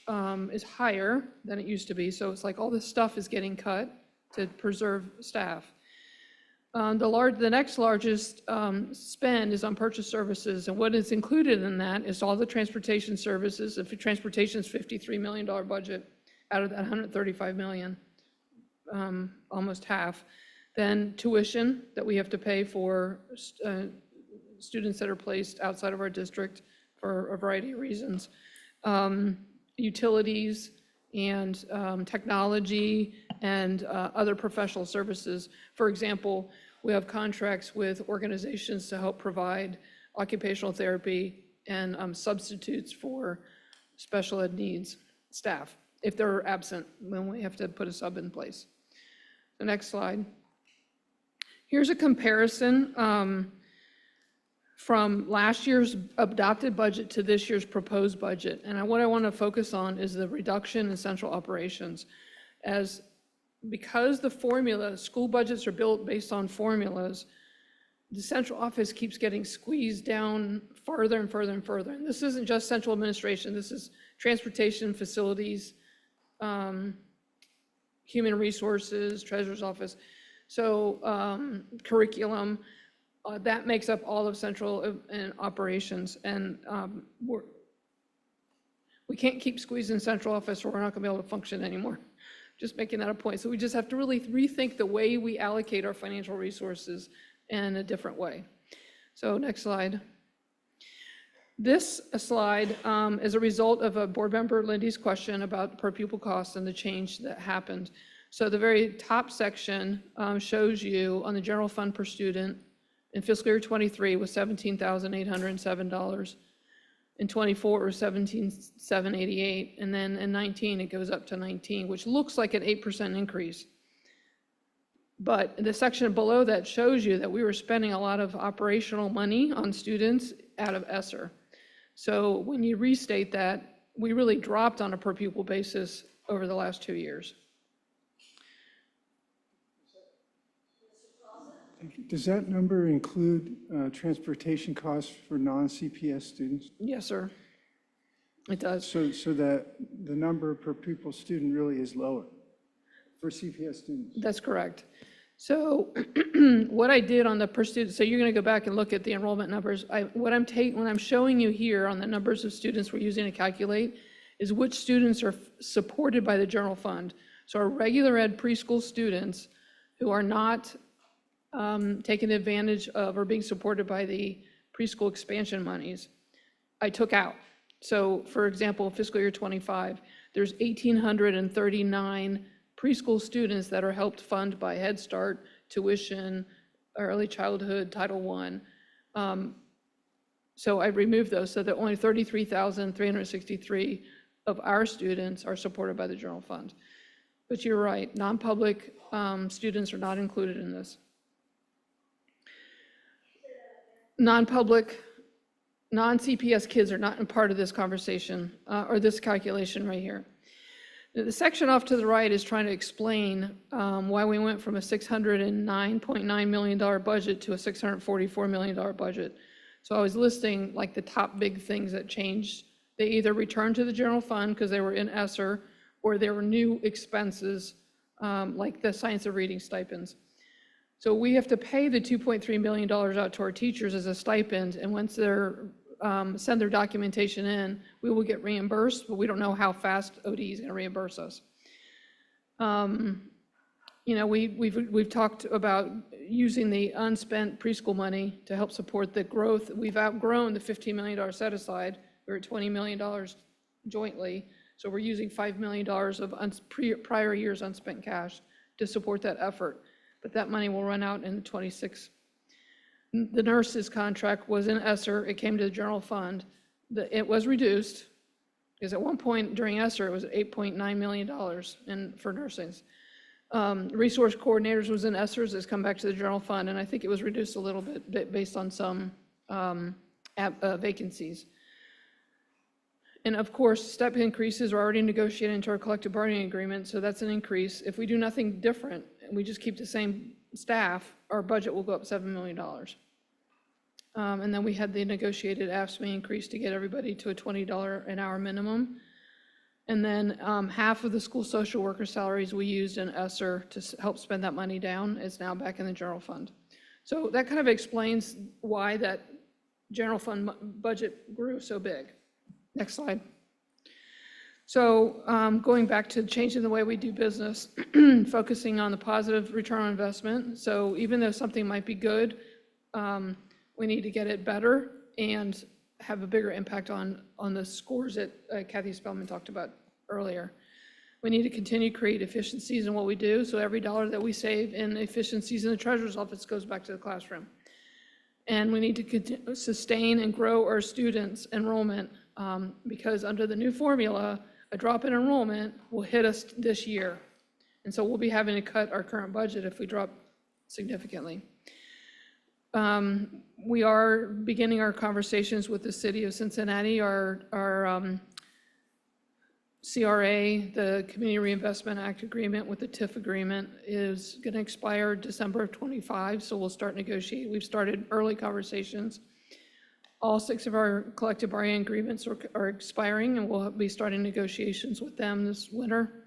is higher than it used to be. So it's like all this stuff is getting cut to preserve staff. The next largest spend is on purchase services, and what is included in that is all the transportation services. If transportation is $53 million budget out of that $135 million, almost half. Then tuition that we have to pay for students that are placed outside of our district for a variety of reasons. Utilities and technology and other professional services. For example, we have contracts with organizations to help provide occupational therapy and substitutes for special ed needs staff. If they're absent, then we have to put a sub in place. The next slide. Here's a comparison from last year's adopted budget to this year's proposed budget. And what I want to focus on is the reduction in central operations. Because the formula, school budgets are built based on formulas, the central office keeps getting squeezed down farther and further and further. And this isn't just central administration, this is transportation, facilities, human resources, treasurer's office. So curriculum, that makes up all of central and operations. And we can't keep squeezing central office or we're not gonna be able to function anymore. Just making that a point. So we just have to really rethink the way we allocate our financial resources in a different way. So next slide. This slide is a result of a board member, Lindy's question about per pupil costs and the change that happened. So the very top section shows you on the general fund per student in fiscal year 23 was $17,807. In 24 it was $17,788, and then in 19 it goes up to 19, which looks like an 8% increase. But the section below that shows you that we were spending a lot of operational money on students out of ESSER. So when you restate that, we really dropped on a per pupil basis over the last 2 years. Does that number include transportation costs for non-CPS students? Yes, sir. It does. So that the number per pupil student really is lower for CPS students? That's correct. So what I did on the per student, so you're going to go back and look at the enrollment numbers. When I'm showing you here on the numbers of students we're using to calculate is which students are supported by the general fund. So our regular ed preschool students who are not taken advantage of or being supported by the preschool expansion monies, I took out. So for example, fiscal year 25, there's 1,839 preschool students that are helped fund by Head Start, tuition, early childhood, Title I. So I removed those so that only 33,363 of our students are supported by the general fund. But you're right, non-public students are not included in this. Non-public, non-CPS kids are not a part of this conversation or this calculation right here. The section off to the right is trying to explain why we went from a $609.9 million budget to a $644 million budget. So I was listing like the top big things that changed. They either returned to the general fund because they were in ESSER, or there were new expenses like the science of reading stipends. So we have to pay the $2.3 million out to our teachers as a stipend, and once they're send their documentation in, we will get reimbursed, but we don't know how fast OD is going to reimburse us. You know, we've talked about using the unspent preschool money to help support the growth. We've outgrown the $15 million set aside. We're at $20 million jointly, so we're using $5 million of prior year's unspent cash to support that effort. But that money will run out in 26. The nurses' contract was in ESSER. It came to the general fund. It was reduced because at one point during ESSER, it was $8.9 million for nursing. Resource coordinators was in ESSER's. It's come back to the general fund, and I think it was reduced a little bit based on some vacancies. And of course, step increases are already negotiated into our collective bargaining agreement, so that's an increase. If we do nothing different and we just keep the same staff, our budget will go up $7 million. And then we had the negotiated AFSCME increase to get everybody to a $20 an hour minimum. And then half of the school social worker salaries we used in ESSER to help spend that money down is now back in the general fund. So that kind of explains why that general fund budget grew so big. Next slide. So going back to changing the way we do business, focusing on the positive return on investment. So even though something might be good, we need to get it better and have a bigger impact on the scores that Kathy Spellman talked about earlier. We need to continue to create efficiencies in what we do. So every dollar that we save in efficiencies in the treasurer's office goes back to the classroom. And we need to sustain and grow our students' enrollment because under the new formula, a drop in enrollment will hit us this year. And so we'll be having to cut our current budget if we drop significantly. We are beginning our conversations with the city of Cincinnati. Our CRA, the Community Reinvestment Act agreement with the TIF agreement is going to expire December of 25, so we'll start negotiating. We've started early conversations. All 6 of our collective bargaining agreements are expiring, and we'll be starting negotiations with them this winter.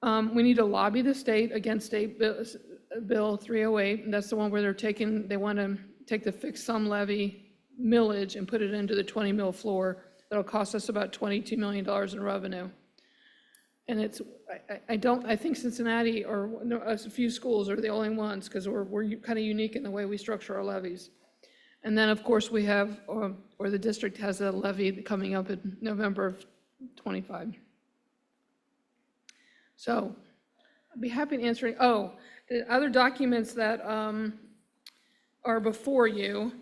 We need to lobby the state against State Bill 308, and that's the one where they want to take the fixed sum levy millage and put it into the 20 mil floor. That'll cost us about $22 million in revenue. And I think Cincinnati or a few schools are the only ones because we're kind of unique in the way we structure our levies. And then, of course, we have, or the district has a levy coming up in November of 25. So I'd be happy to answer. The other documents that are before you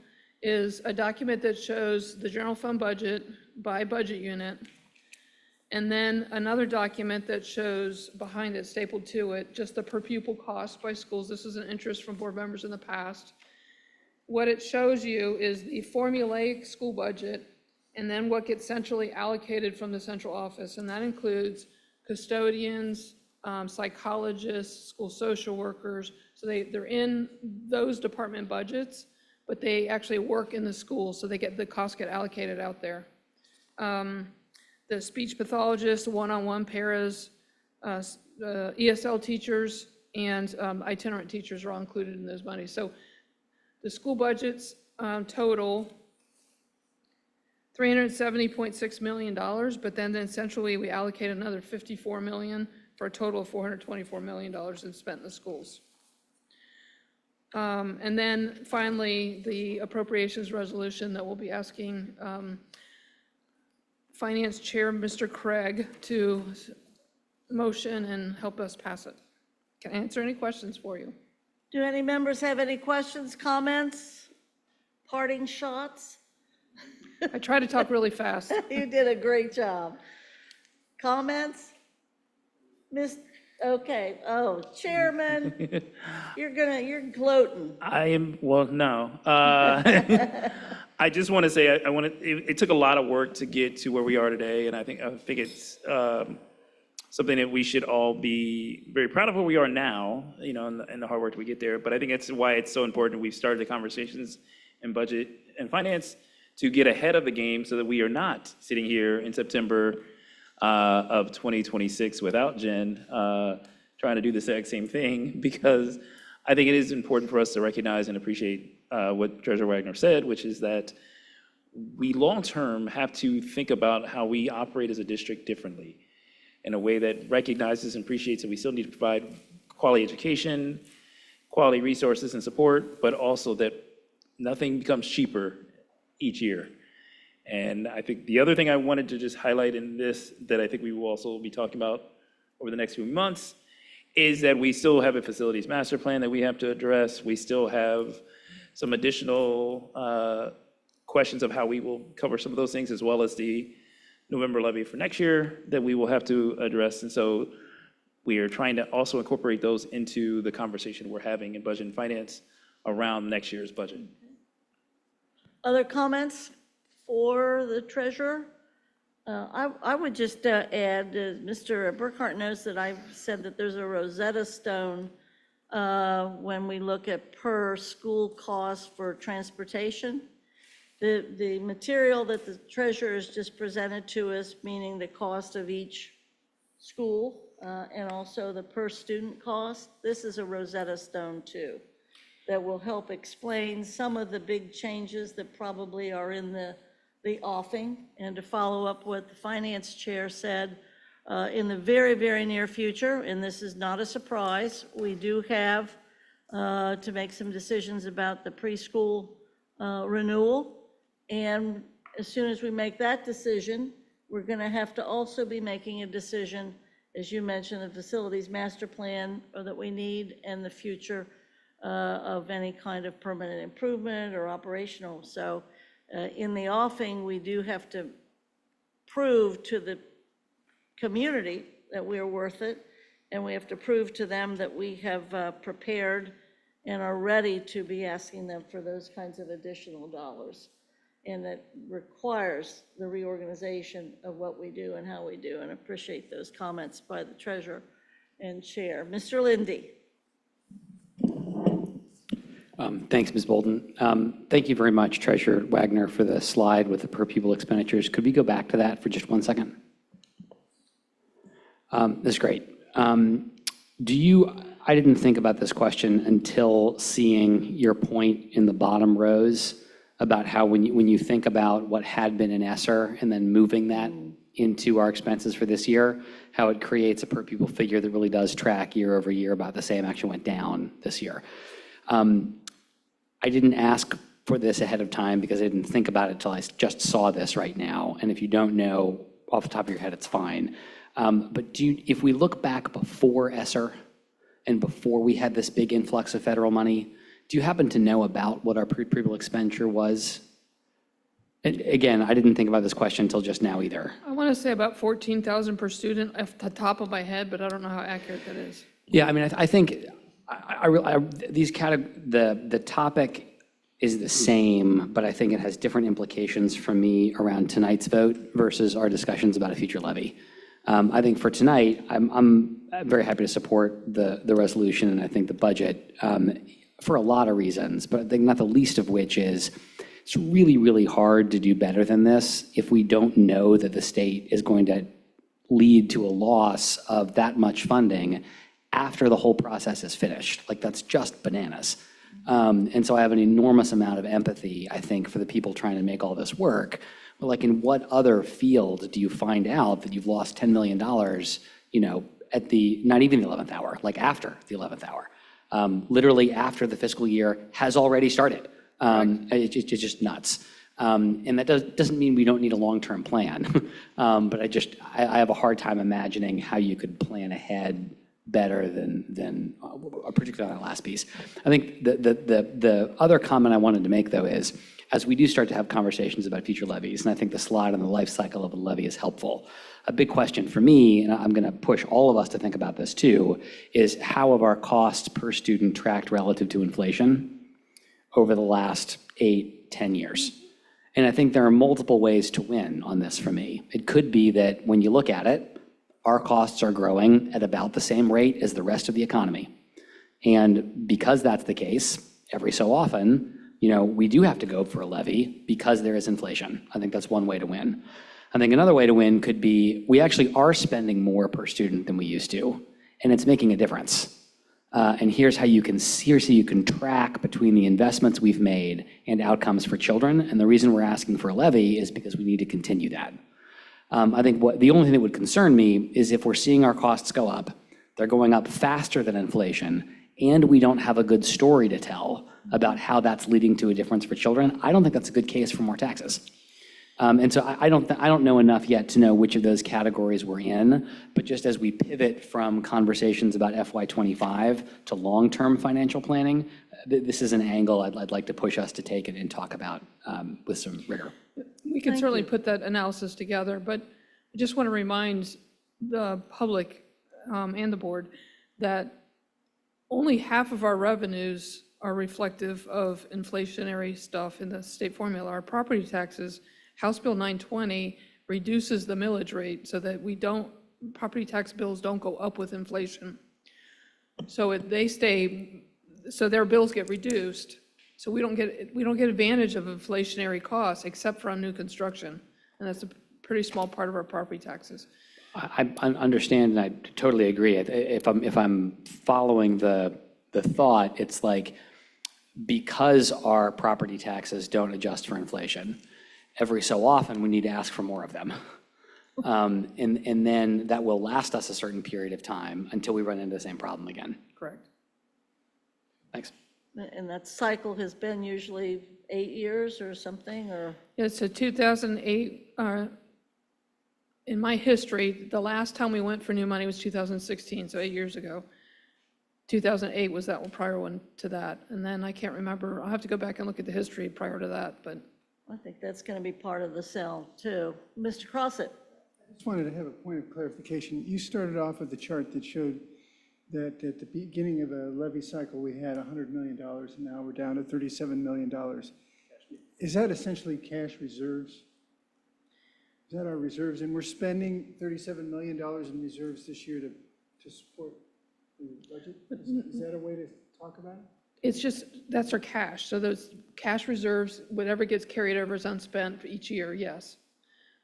is a document that shows the general fund budget by budget unit, and then another document that shows behind it, stapled to it, just the per pupil cost by schools. This is an interest from board members in the past. What it shows you is the formulaic school budget, and then what gets centrally allocated from the central office, and that includes custodians, psychologists, school social workers. So they're in those department budgets, but they actually work in the school, so the costs get allocated out there. The speech pathologists, one-on-one paras, ESL teachers, and itinerant teachers are all included in those monies. So the school budgets total $370.6 million, but then centrally we allocate another $54 million for a total of $424 million that's spent in the schools. And then finally, the appropriations resolution that we'll be asking Finance Chair Mr. Craig to motion and help us pass it. Can answer any questions for you. Do any members have any questions, comments, parting shots? I try to talk really fast. You did a great job. Comments? Okay, oh, Chairman, you're gloating. I am, well, no. I just want to say, it took a lot of work to get to where we are today, and I think it's something that we should all be very proud of where we are now, and the hard work we get there. But I think that's why it's so important we've started the conversations in budget and finance to get ahead of the game so that we are not sitting here in September of 2026 without Jen trying to do the exact same thing, because I think it is important for us to recognize and appreciate what Treasurer Wagner said, which is that we long-term have to think about how we operate as a district differently in a way that recognizes and appreciates that we still need to provide quality education, quality resources and support, but also that nothing becomes cheaper each year. And I think the other thing I wanted to just highlight in this that I think we will also be talking about over the next few months is that we still have a facilities master plan that we have to address. We still have some additional questions of how we will cover some of those things, as well as the November levy for next year that we will have to address. And so we are trying to also incorporate those into the conversation we're having in budget and finance around next year's budget. Other comments for the treasurer? I would just add, Mr. Burkhart knows that I've said that there's a Rosetta Stone when we look at per school cost for transportation. The material that the treasurer has just presented to us, meaning the cost of each school and also the per student cost, this is a Rosetta Stone too, that will help explain some of the big changes that probably are in the offing. And to follow up what the finance chair said, in the very, very near future, and this is not a surprise, we do have to make some decisions about the preschool renewal. And as soon as we make that decision, we're going to have to also be making a decision, as you mentioned, the facilities master plan that we need and the future of any kind of permanent improvement or operational. So in the offing, we do have to prove to the community that we're worth it, and we have to prove to them that we have prepared and are ready to be asking them for those kinds of additional dollars. And that requires the reorganization of what we do and how we do, and appreciate those comments by the treasurer and chair. Mr. Lindy. Thanks, Ms. Bolden. Thank you very much, Treasurer Wagner, for the slide with the per pupil expenditures. Could we go back to that for just 1 second? That's great. I didn't think about this question until seeing your point in the bottom rows about how when you think about what had been an ESSER and then moving that into our expenses for this year, how it creates a per pupil figure that really does track year over year about the same, actually went down this year. I didn't ask for this ahead of time because I didn't think about it until I just saw this right now. And if you don't know off the top of your head, it's fine. But if we look back before ESSER and before we had this big influx of federal money, do you happen to know about what our pre-pupil expenditure was? And again, I didn't think about this question until just now either. I want to say about 14,000 per student off the top of my head, but I don't know how accurate that is. Yeah, I mean, I think the topic is the same, but I think it has different implications for me around tonight's vote versus our discussions about a future levy. I think for tonight, I'm very happy to support the resolution and I think the budget for a lot of reasons, but I think not the least of which is it's really, really hard to do better than this if we don't know that the state is going to lead to a loss of that much funding after the whole process is finished. Like, that's just bananas. And so I have an enormous amount of empathy, I think, for the people trying to make all this work. But like, in what other field do you find out that you've lost $10 million, at the, not even the 11th hour, like after the 11th hour, literally after the fiscal year has already started? It's just nuts. And that doesn't mean we don't need a long-term plan. But I have a hard time imagining how you could plan ahead better than particularly on that last piece. I think the other comment I wanted to make, though, is as we do start to have conversations about future levies, and I think the slide on the life cycle of a levy is helpful, a big question for me, and I'm going to push all of us to think about this too, is how have our costs per student tracked relative to inflation over the last 8-10 years? And I think there are multiple ways to win on this for me. It could be that when you look at it, our costs are growing at about the same rate as the rest of the economy. And because that's the case, every so often, we do have to go for a levy because there is inflation. I think that's one way to win. I think another way to win could be we actually are spending more per student than we used to, and it's making a difference. And here's how you can track between the investments we've made and outcomes for children. And the reason we're asking for a levy is because we need to continue that. I think the only thing that would concern me is if we're seeing our costs go up, they're going up faster than inflation, and we don't have a good story to tell about how that's leading to a difference for children. I don't think that's a good case for more taxes. And so I don't know enough yet to know which of those categories we're in, but just as we pivot from conversations about FY25 to long-term financial planning, this is an angle I'd like to push us to take and talk about with some rigor. We can certainly put that analysis together, but I just want to remind the public and the board that only half of our revenues are reflective of inflationary stuff in the state formula. Our property taxes, House Bill 920 reduces the millage rate so that property tax bills don't go up with inflation. So so their bills get reduced. So we don't get advantage of inflationary costs except for on new construction. And that's a pretty small part of our property taxes. I understand, and I totally agree. If I'm following the thought, it's like because our property taxes don't adjust for inflation, every so often we need to ask for more of them. And then that will last us a certain period of time until we run into the same problem again. Correct. Thanks. And that cycle has been usually 8 years or something, or? Yeah, so 2008, in my history, the last time we went for new money was 2016, so 8 years ago. 2008 was that prior one to that. And then I can't remember, I'll have to go back and look at the history prior to that, but. I think that's going to be part of the sell too. Mr. Crossett. I just wanted to have a point of clarification. You started off with a chart that showed that at the beginning of the levy cycle, we had $100 million, and now we're down to $37 million. Is that essentially cash reserves? Is that our reserves? And we're spending $37 million in reserves this year to support the budget? Is that a way to talk about it? It's just, that's our cash. So those cash reserves, whatever gets carried over is unspent for each year, yes.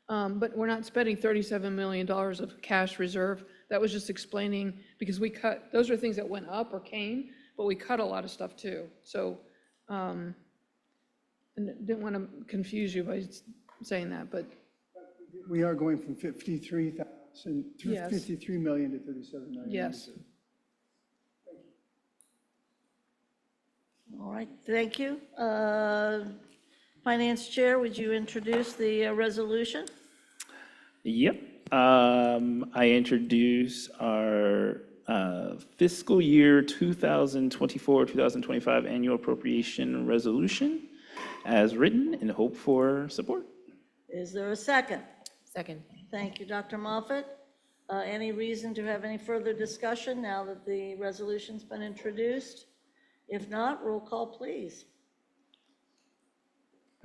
But we're not spending $37 million of cash reserve. That was just explaining, because we cut, those are things that went up or came, but we cut a lot of stuff too. So, and didn't want to confuse you by saying that, but. We are going from 53 million to 37 million. Yes. All right, thank you. Finance Chair, would you introduce the resolution? Yep. I introduce our fiscal year 2024-2025 annual appropriation resolution as written and hope for support. Is there a second? Second. Thank you, Dr. Moffett. Any reason to have any further discussion now that the resolution's been introduced? If not, roll call, please.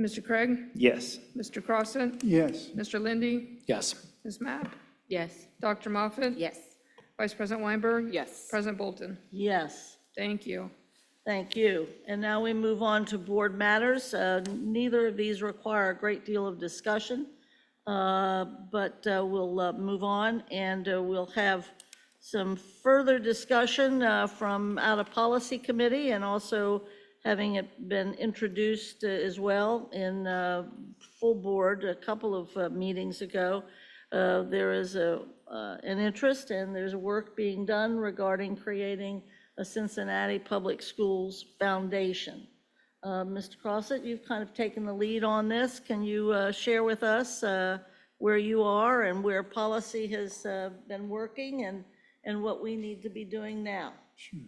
Mr. Craig? Yes. Mr. Crossett? Yes. Mr. Lindy? Yes. Ms. Mapp? Yes. Dr. Moffett? Yes. Vice President Weinberg? Yes. President Bolton? Yes. Thank you. Thank you. And now we move on to board matters. Neither of these require a great deal of discussion, but we'll move on, and we'll have some further discussion from out of policy committee, and also having it been introduced as well in full board a couple of meetings ago. There is an interest, and there's work being done regarding creating a Cincinnati Public Schools Foundation. Mr. Crossett, you've kind of taken the lead on this. Can you share with us where you are and where policy has been working and what we need to be doing now? Sure.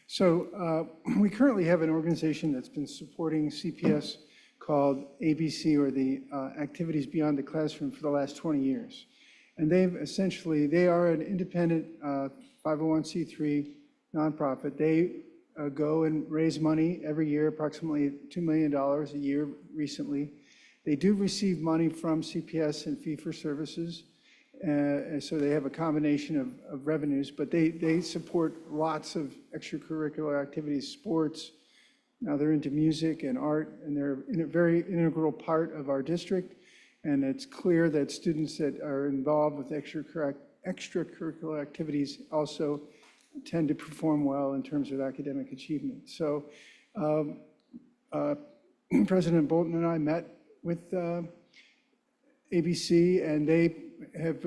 So we currently have an organization that's been supporting CPS called ABC, or the Activities Beyond the Classroom, for the last 20 years. And they are an independent 501c3 nonprofit. They go and raise money every year, approximately $2 million a year recently. They do receive money from CPS and fee-for-services, so they have a combination of revenues, but they support lots of extracurricular activities, sports. Now they're into music and art, and they're a very integral part of our district. And it's clear that students that are involved with extracurricular activities also tend to perform well in terms of academic achievement. So President Bolton and I met with ABC, and they have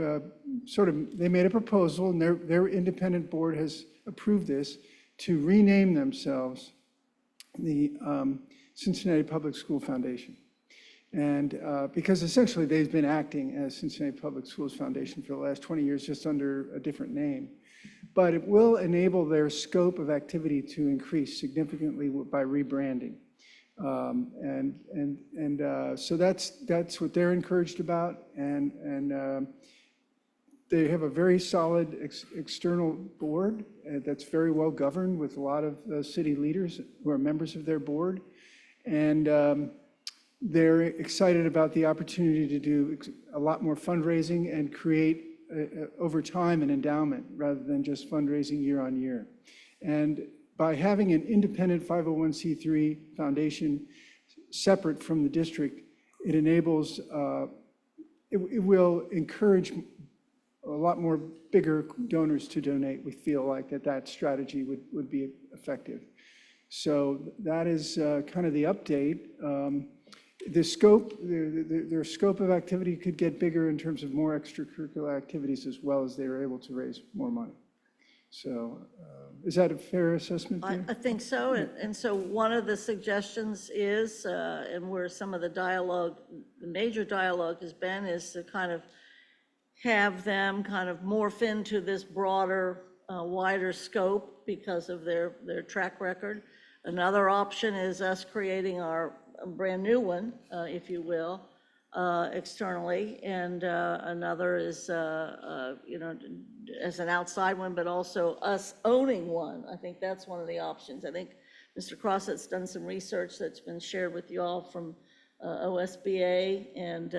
they made a proposal, and their independent board has approved this, to rename themselves the Cincinnati Public School Foundation. And because essentially they've been acting as Cincinnati Public Schools Foundation for the last 20 years, just under a different name. But it will enable their scope of activity to increase significantly by rebranding. So that's what they're encouraged about. And they have a very solid external board that's very well governed, with a lot of city leaders who are members of their board. And they're excited about the opportunity to do a lot more fundraising and create over time an endowment rather than just fundraising year on year. And by having an independent 501c3 foundation separate from the district, it enables, it will encourage a lot more bigger donors to donate. We feel like that strategy would be effective. So that is kind of the update. The scope, their scope of activity could get bigger in terms of more extracurricular activities, as well as they were able to raise more money. So is that a fair assessment there? I think so. And so one of the suggestions is, and where some of the dialogue, the major dialogue has been, is to kind of have them kind of morph into this broader, wider scope because of their track record. Another option is us creating our brand new one, if you will, externally. And another is, as an outside one, but also us owning one. I think that's one of the options. I think Mr. Crossett's done some research that's been shared with you all from OSBA and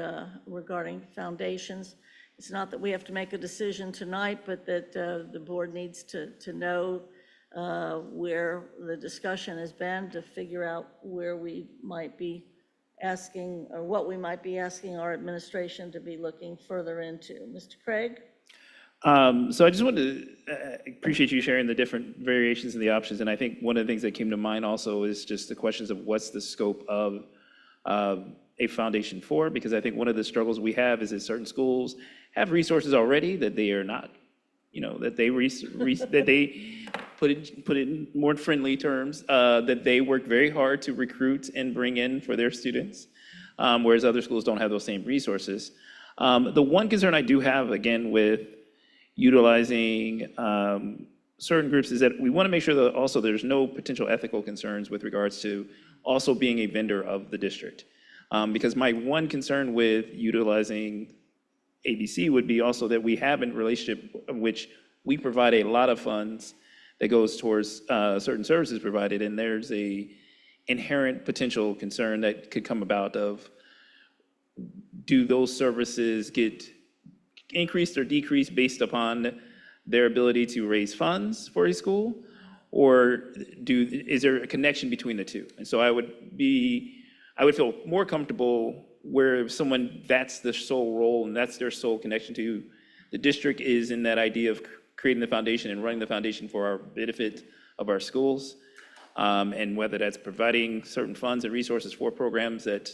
regarding foundations. It's not that we have to make a decision tonight, but that the board needs to know where the discussion has been, to figure out where we might be asking, or what we might be asking our administration to be looking further into. Mr. Craig? So I just wanted to appreciate you sharing the different variations and the options. And I think one of the things that came to mind also is just the questions of what's the scope of a foundation for, because I think one of the struggles we have is that certain schools have resources already that they are not, that they that they put it in more friendly terms, that they work very hard to recruit and bring in for their students, whereas other schools don't have those same resources. The one concern I do have, again, with utilizing certain groups is that we want to make sure that also there's no potential ethical concerns with regards to also being a vendor of the district. Because my one concern with utilizing ABC would be also that we have a relationship in which we provide a lot of funds that goes towards certain services provided, and there's a inherent potential concern that could come about of, do those services get increased or decreased based upon their ability to raise funds for a school, or is there a connection between the two? And so I would feel more comfortable where someone, that's the sole role and that's their sole connection to the district, is in that idea of creating the foundation and running the foundation for our benefit of our schools. And whether that's providing certain funds and resources for programs that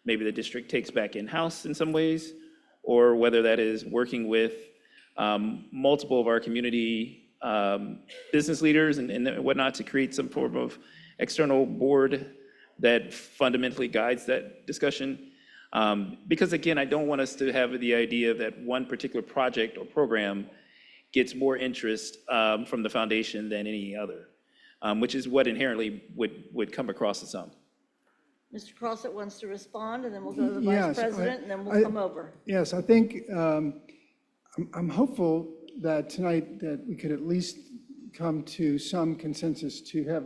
maybe the district takes back in-house in some ways, or whether that is working with multiple of our community business leaders and whatnot to create some form of external board that fundamentally guides that discussion. Because again, I don't want us to have the idea that one particular project or program gets more interest from the foundation than any other, which is what inherently would come across to some. Mr. Crossett wants to respond, and then we'll go to the Yes, Vice President, and then we'll come over. Yes, I think I'm hopeful that tonight that we could at least come to some consensus to have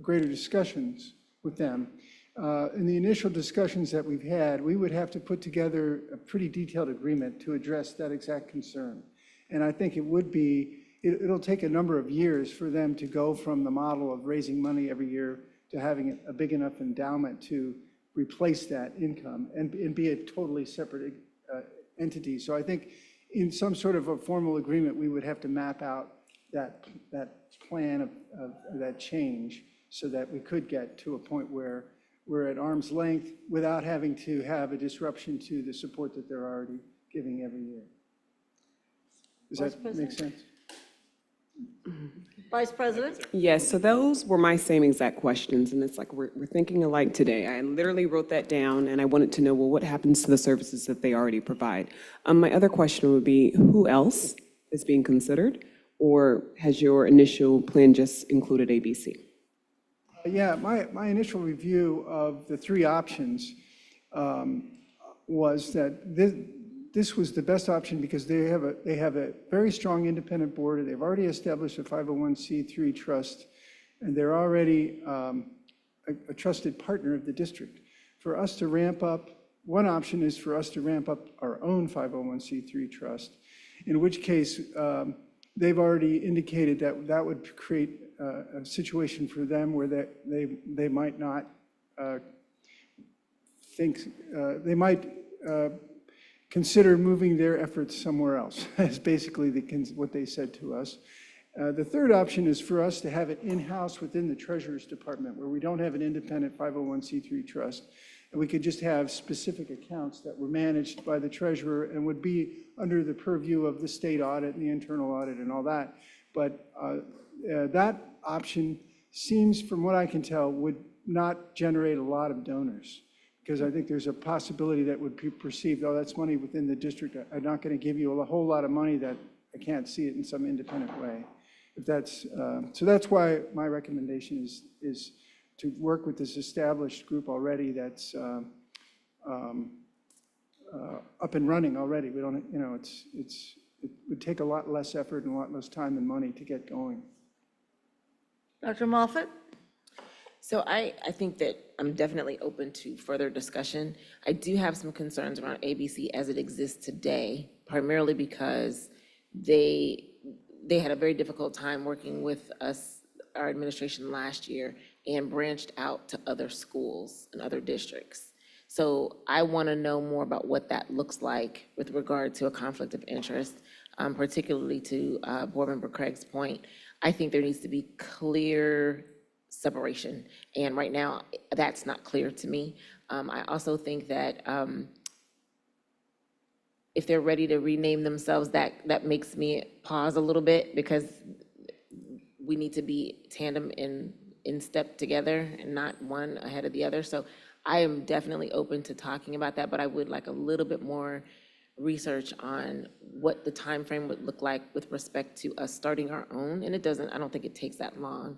greater discussions with them. In the initial discussions that we've had, we would have to put together a pretty detailed agreement to address that exact concern. And I think it'll take a number of years for them to go from the model of raising money every year to having a big enough endowment to replace that income and be a totally separate entity. So I think in some sort of a formal agreement, we would have to map out that plan of that change so that we could get to a point where we're at arm's length without having to have a disruption to the support that they're already giving every year. Does that make sense? Vice President? Yes, so those were my same exact questions, and it's like we're thinking alike today. I literally wrote that down, and I wanted to know, well, what happens to the services that they already provide? My other question would be, who else is being considered, or has your initial plan just included ABC? Yeah, my initial review of the three options was that this was the best option because they have a very strong independent board. They've already established a 501c3 trust, and they're already a trusted partner of the district. For us to ramp up, one option is for us to ramp up our own 501c3 trust, in which case they've already indicated that that would create a situation for them where they might not they might consider moving their efforts somewhere else. That's basically what they said to us. The third option is for us to have it in-house within the Treasurer's Department, where we don't have an independent 501c3 trust, and we could just have specific accounts that were managed by the treasurer and would be under the purview of the state audit and the internal audit and all that. But that option seems, from what I can tell, would not generate a lot of donors, because I think there's a possibility that would be perceived, oh, that's money within the district. I'm not going to give you a whole lot of money that I can't see it in some independent way. If that's, so that's why my recommendation is to work with this established group already that's up and running already. We don't, it would take a lot less effort and a lot less time and money to get going. Dr. Moffett? So I think that I'm definitely open to further discussion. I do have some concerns around ABC as it exists today, primarily because they had a very difficult time working with us, our administration last year, and branched out to other schools and other districts. So I want to know more about what that looks like with regard to a conflict of interest, particularly to Board Member Craig's point. I think there needs to be clear separation, and right now that's not clear to me. I also think that if they're ready to rename themselves, that makes me pause a little bit, because we need to be tandem in step together and not one ahead of the other. So I am definitely open to talking about that, but I would like a little bit more research on what the time frame would look like with respect to us starting our own. And I don't think it takes that long.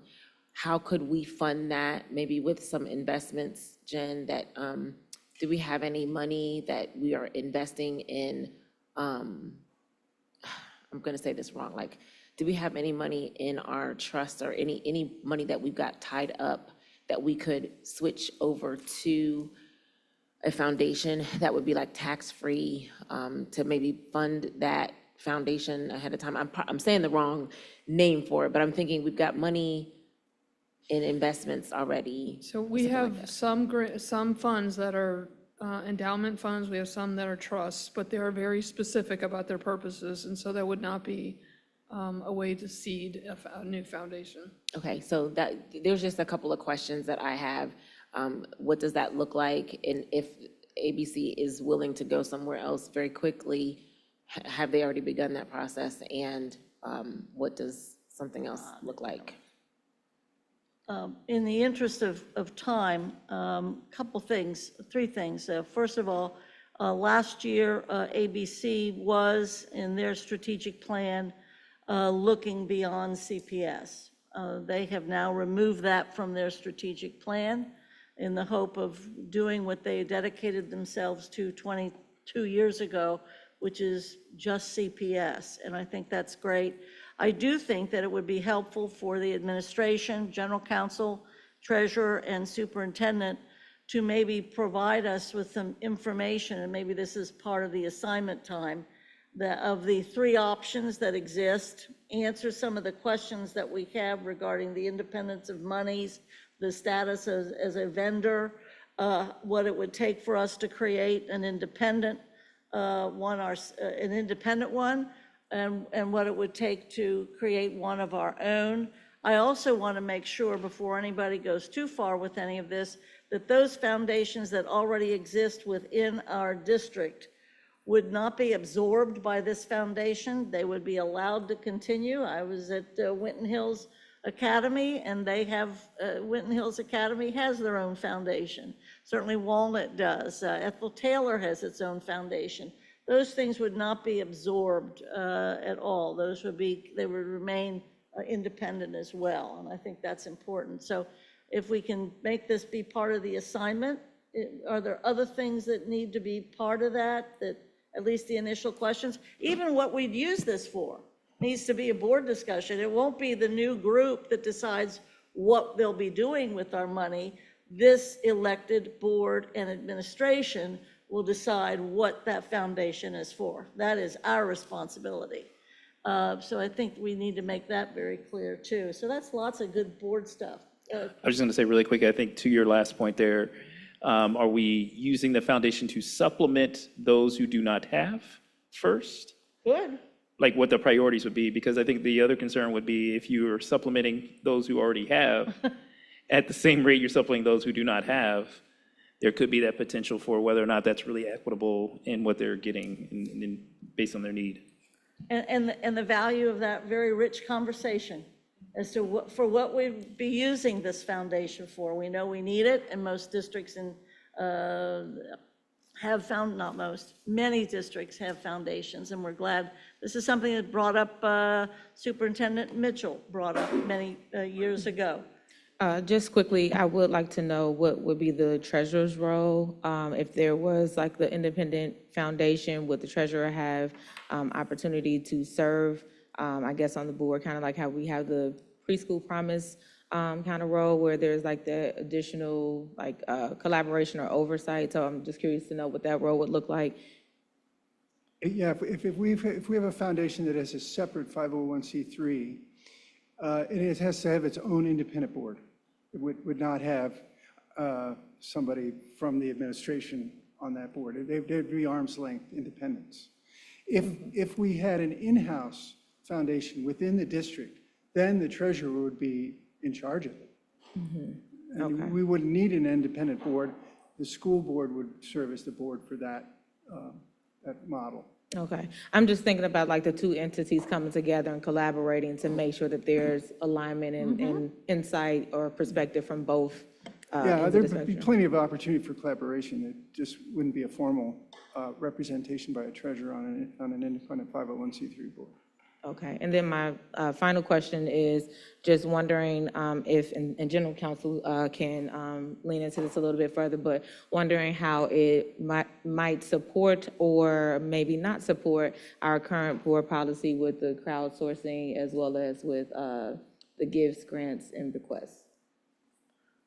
How could we fund that, maybe with some investments, Jen, that, do we have any money that we are investing in, I'm gonna say this wrong, like, do we have any money in our trust or any money that we've got tied up that we could switch over to a foundation that would be like tax-free, to maybe fund that foundation ahead of time? I'm saying the wrong name for it, but I'm thinking we've got money in investments already. So we have some funds that are endowment funds, we have some that are trusts, but they are very specific about their purposes, and so that would not be a way to seed a new foundation. Okay, so there's just a couple of questions that I have. What does that look like? And if ABC is willing to go somewhere else very quickly, have they already begun that process? And what does something else look like? In the interest of time, three things. First of all, last year, ABC was in their strategic plan looking beyond CPS. They have now removed that from their strategic plan in the hope of doing what they dedicated themselves to 22 years ago, which is just CPS, and I think that's great. I do think that it would be helpful for the administration, general counsel, treasurer, and superintendent to maybe provide us with some information, and maybe this is part of the assignment time, of the three options that exist, answer some of the questions that we have regarding the independence of monies, the status as a vendor, what it would take for us to create an independent one, and what it would take to create one of our own. I also want to make sure, before anybody goes too far with any of this, that those foundations that already exist within our district would not be absorbed by this foundation. They would be allowed to continue. I was at Winton Hills Academy, and they have, Winton Hills Academy has their own foundation. Certainly Walnut does. Ethel Taylor has its own foundation. Those things would not be absorbed at all. They would remain independent as well, and I think that's important. So if we can make this be part of the assignment, are there other things that need to be part of that, at least the initial questions? Even what we'd use this for needs to be a board discussion. It won't be the new group that decides what they'll be doing with our money. This elected board and administration will decide what that foundation is for. That is our responsibility. So I think we need to make that very clear too. So that's lots of good board stuff. I was just going to say really quick, I think to your last point there, are we using the foundation to supplement those who do not have first? Good. Like what the priorities would be, because I think the other concern would be if you are supplementing those who already have, at the same rate you're supplementing those who do not have, there could be that potential for whether or not that's really equitable in what they're getting based on their need. And the value of that very rich conversation as to what we'd be using this foundation for. We know we need it, and most districts have found, not most, many districts have foundations, and we're glad. This is something that brought up, Superintendent Mitchell brought up many years ago. Just quickly, I would like to know what would be the treasurer's role. If there was like the independent foundation, would the treasurer have opportunity to serve, I guess, on the board, kind of like how we have the preschool promise kind of role where there's like the additional like collaboration or oversight. So I'm just curious to know what that role would look like. Yeah, if we have a foundation that has a separate 501c3, it has to have its own independent board. It would not have somebody from the administration on that board. There'd be arm's length independence. If we had an in-house foundation within the district, then the treasurer would be in charge of it. Mm-hmm. Okay. We wouldn't need an independent board. The school board would serve as the board for that model. Okay, I'm just thinking about like the two entities coming together and collaborating to make sure that there's alignment and insight or perspective from both. Yeah, there'd be plenty of opportunity for collaboration. It just wouldn't be a formal representation by a treasurer on an independent 501c3 board. Okay, and then my final question is just wondering if, and general counsel can lean into this a little bit further, but wondering how it might support or maybe not support our current board policy with the crowdsourcing as well as with the gifts, grants, and bequests.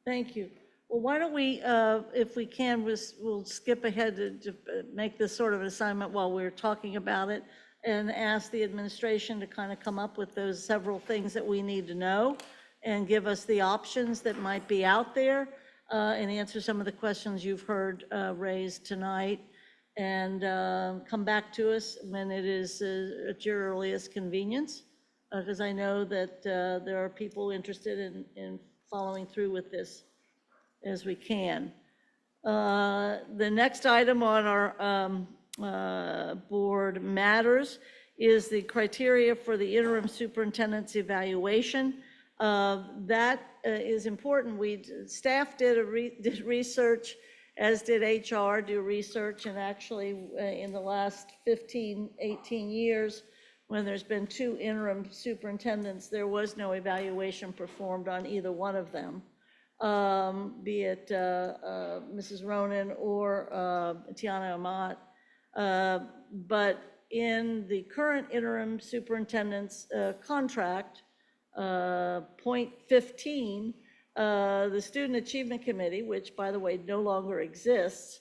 Thank you. Well, why don't we, if we can, we'll skip ahead to make this sort of an assignment while we're talking about it, and ask the administration to kind of come up with those several things that we need to know and give us the options that might be out there and answer some of the questions you've heard raised tonight, and come back to us when it is at your earliest convenience, because I know that there are people interested in following through with this as we can. The next item on our board matters is the criteria for the interim superintendent's evaluation. That is important. Staff did research, as did HR do research, and actually in the last 15, 18 years, when there's been 2 interim superintendents, there was no evaluation performed on either one of them, be it Mrs. Ronan or Tiana Amat. But in the current interim superintendent's contract, point 15, the Student Achievement Committee, which by the way no longer exists,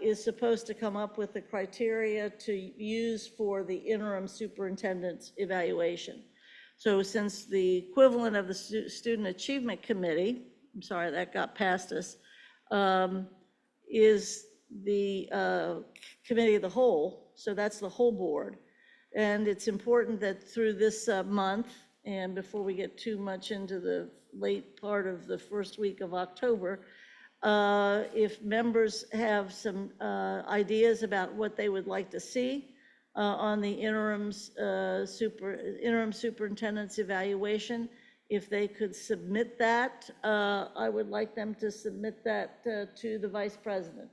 is supposed to come up with the criteria to use for the interim superintendent's evaluation. So since the equivalent of the Student Achievement Committee, I'm sorry, that got past us, is the Committee of the Whole, so that's the whole board. And it's important that through this month, and before we get too much into the late part of the first week of October, if members have some ideas about what they would like to see on the interim superintendent's evaluation, if they could submit that, I would like them to submit that to the vice president.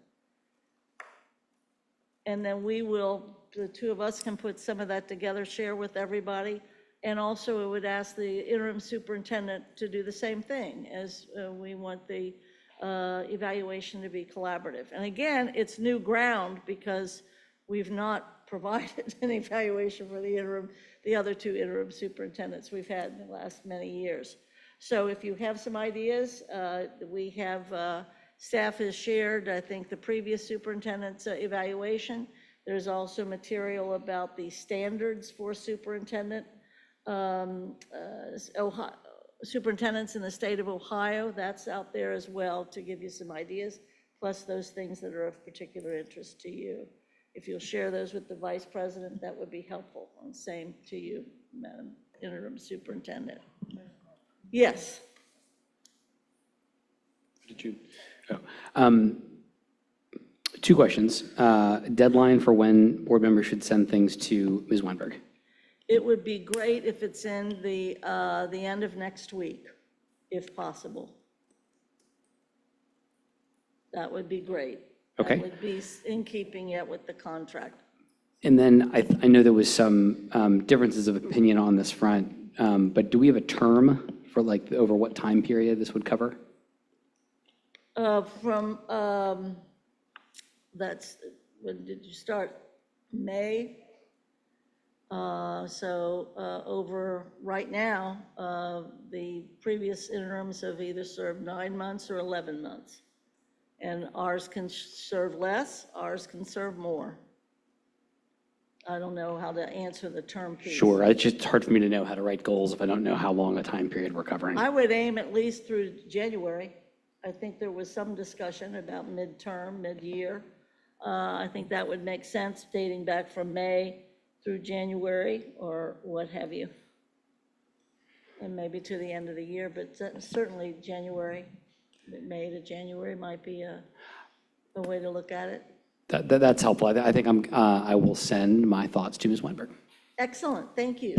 And then we will, the 2 of us can put some of that together, share with everybody. And also it would ask the interim superintendent to do the same thing, as we want the evaluation to be collaborative. And again, it's new ground because we've not provided an evaluation for the other 2 interim superintendents we've had in the last many years. So if you have some ideas, we have, staff has shared, I think, the previous superintendent's evaluation. There's also material about the standards for superintendent, superintendents in the state of Ohio. That's out there as well to give you some ideas, plus those things that are of particular interest to you. If you'll share those with the vice president, that would be helpful. And same to you, Madam Interim Superintendent. Yes. Did you? Oh. 2 questions. Deadline for when board members should send things to Ms. Weinberg. It would be great if it's in the end of next week, if possible. That would be great. Okay. That would be in keeping yet with the contract. And then I know there was some differences of opinion on this front, but do we have a term for like over what time period this would cover? That's, when did you start? May? Over right now, the previous interims have either served 9 months or 11 months. And ours can serve less, ours can serve more. I don't know how to answer the term piece. Sure, it's just hard for me to know how to write goals if I don't know how long a time period we're covering. I would aim at least through January. I think there was some discussion about midterm, mid-year. I think that would make sense, dating back from May through January or what have you. And maybe to the end of the year, but certainly January, May to January might be a way to look at it. That's helpful. I think I will send my thoughts to Ms. Weinberg. Excellent, thank you.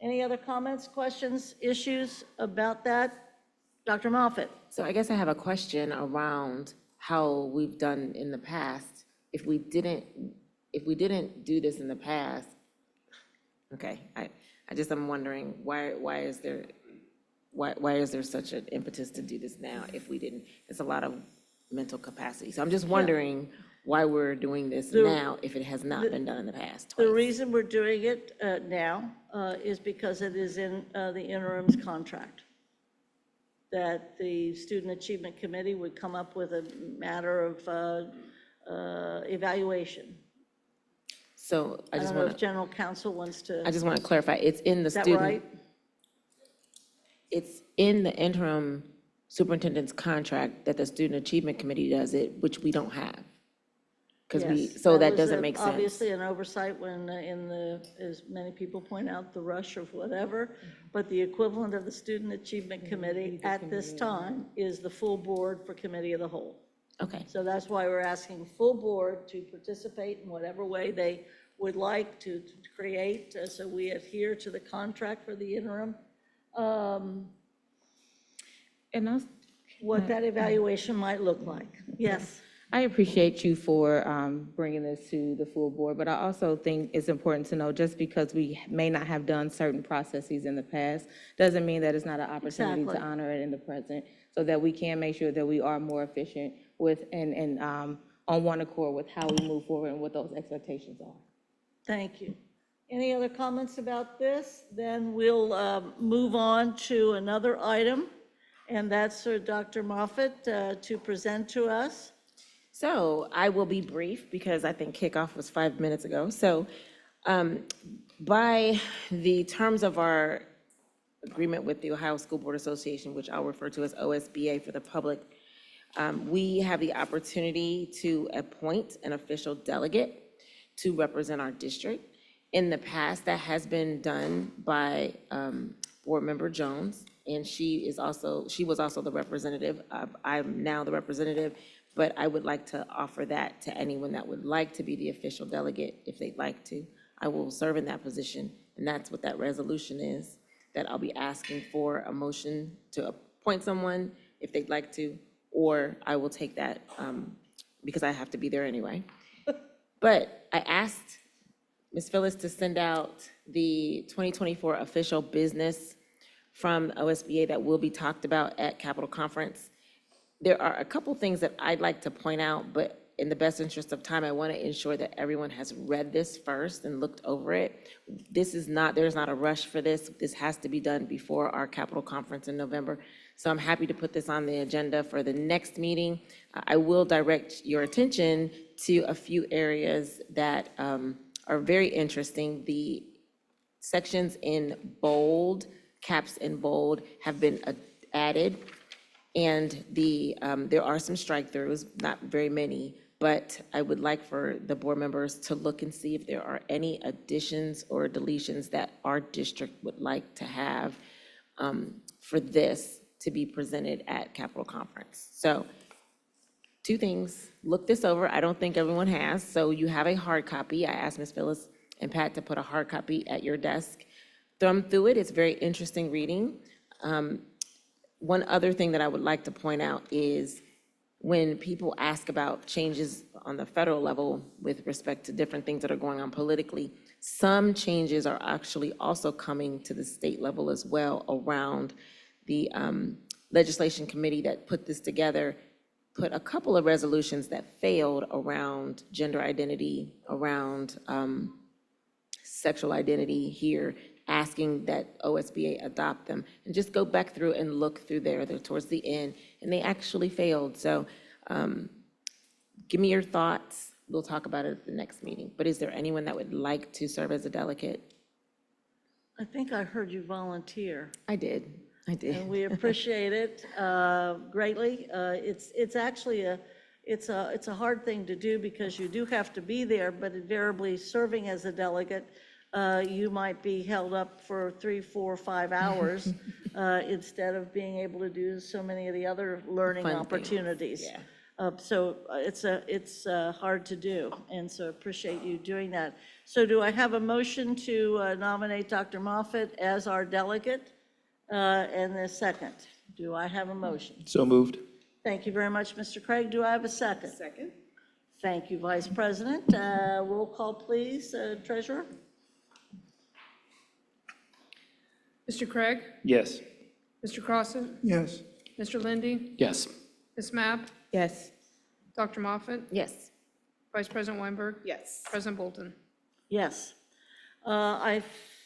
Any other comments, questions, issues about that? Dr. Moffitt. So I guess I have a question around how we've done in the past. If we didn't do this in the past, okay, I'm wondering why is there such an impetus to do this now if we didn't? It's a lot of mental capacity. So I'm just wondering why we're doing this now if it has not been done in the past twice. The reason we're doing it now is because it is in the interim's contract, that the Student Achievement Committee would come up with a matter of evaluation. So I just don't know want if General Counsel wants to. I just want to clarify, it's in the Is that student. right? It's in the interim superintendent's contract that the Student Achievement Committee does it, which we don't have. Yes, So that was doesn't make sense. Obviously an oversight when in the, as many people point out, the rush of whatever, but the equivalent of the Student Achievement Committee at this time is the full board for Committee of the Whole. Okay. So that's why we're asking full board to participate in whatever way they would like to create, so we adhere to the contract for the interim. And I, what that evaluation might look like. Yes. I appreciate you for bringing this to the full board, but I also think it's important to know just because we may not have done certain processes in the past, doesn't mean that it's not an opportunity Exactly. to honor it in the present, so that we can make sure that we are more efficient with and on one accord with how we move forward and what those expectations are. Thank you. Any other comments about this? Then we'll move on to another item, and that's for Dr. Moffett to present to us. So I will be brief because I think kickoff was 5 minutes ago. So by the terms of our agreement with the Ohio School Board Association, which I'll refer to as OSBA for the public, we have the opportunity to appoint an official delegate to represent our district. In the past, that has been done by Board Member Jones, and she was also the representative. I'm now the representative, but I would like to offer that to anyone that would like to be the official delegate if they'd like to. I will serve in that position, and that's what that resolution is, that I'll be asking for a motion to appoint someone if they'd like to, or I will take that because I have to be there anyway. But I asked Ms. Phyllis to send out the 2024 official business from OSBA that will be talked about at Capitol Conference. There are a couple things that I'd like to point out, but in the best interest of time, I want to ensure that everyone has read this first and looked over it. There's not a rush for this. This has to be done before our Capitol Conference in November. So I'm happy to put this on the agenda for the next meeting. I will direct your attention to a few areas that are very interesting. The sections in bold, caps in bold, have been added. And there are some strike-throughs, not very many, but I would like for the board members to look and see if there are any additions or deletions that our district would like to have for this to be presented at Capitol Conference. So 2 things, look this over. I don't think everyone has, so you have a hard copy. I asked Ms. Phyllis and Pat to put a hard copy at your desk. Thumb through it, it's very interesting reading. One other thing that I would like to point out is when people ask about changes on the federal level with respect to different things that are going on politically, some changes are actually also coming to the state level as well around the legislation committee that put this together, put a couple of resolutions that failed around gender identity, around sexual identity here, asking that OSBA adopt them, and just go back through and look through there. They're towards the end, and they actually failed. So give me your thoughts. We'll talk about it at the next meeting. But is there anyone that would like to serve as a delegate? I think I heard you volunteer. I did. And we appreciate it greatly. It's actually it's a hard thing to do because you do have to be there, but invariably serving as a delegate, you might be held up for 3, 4, 5 hours instead of being able to do so many of the other learning Fun opportunities. things, So it's hard to do, and so appreciate you doing that. So do I have a motion to nominate Dr. Moffett as our delegate? And a second. Do I have a motion? So moved. Thank you very much, Mr. Craig. Do I have a second? Second. Thank you, Vice President. Roll call, please, Treasurer. Mr. Craig? Yes. Mr. Crossan? Yes. Mr. Lindy? Yes. Ms. Mapp? Yes. Dr. Moffett? Yes. Vice President Weinberg? Yes. President Bolton? Yes. I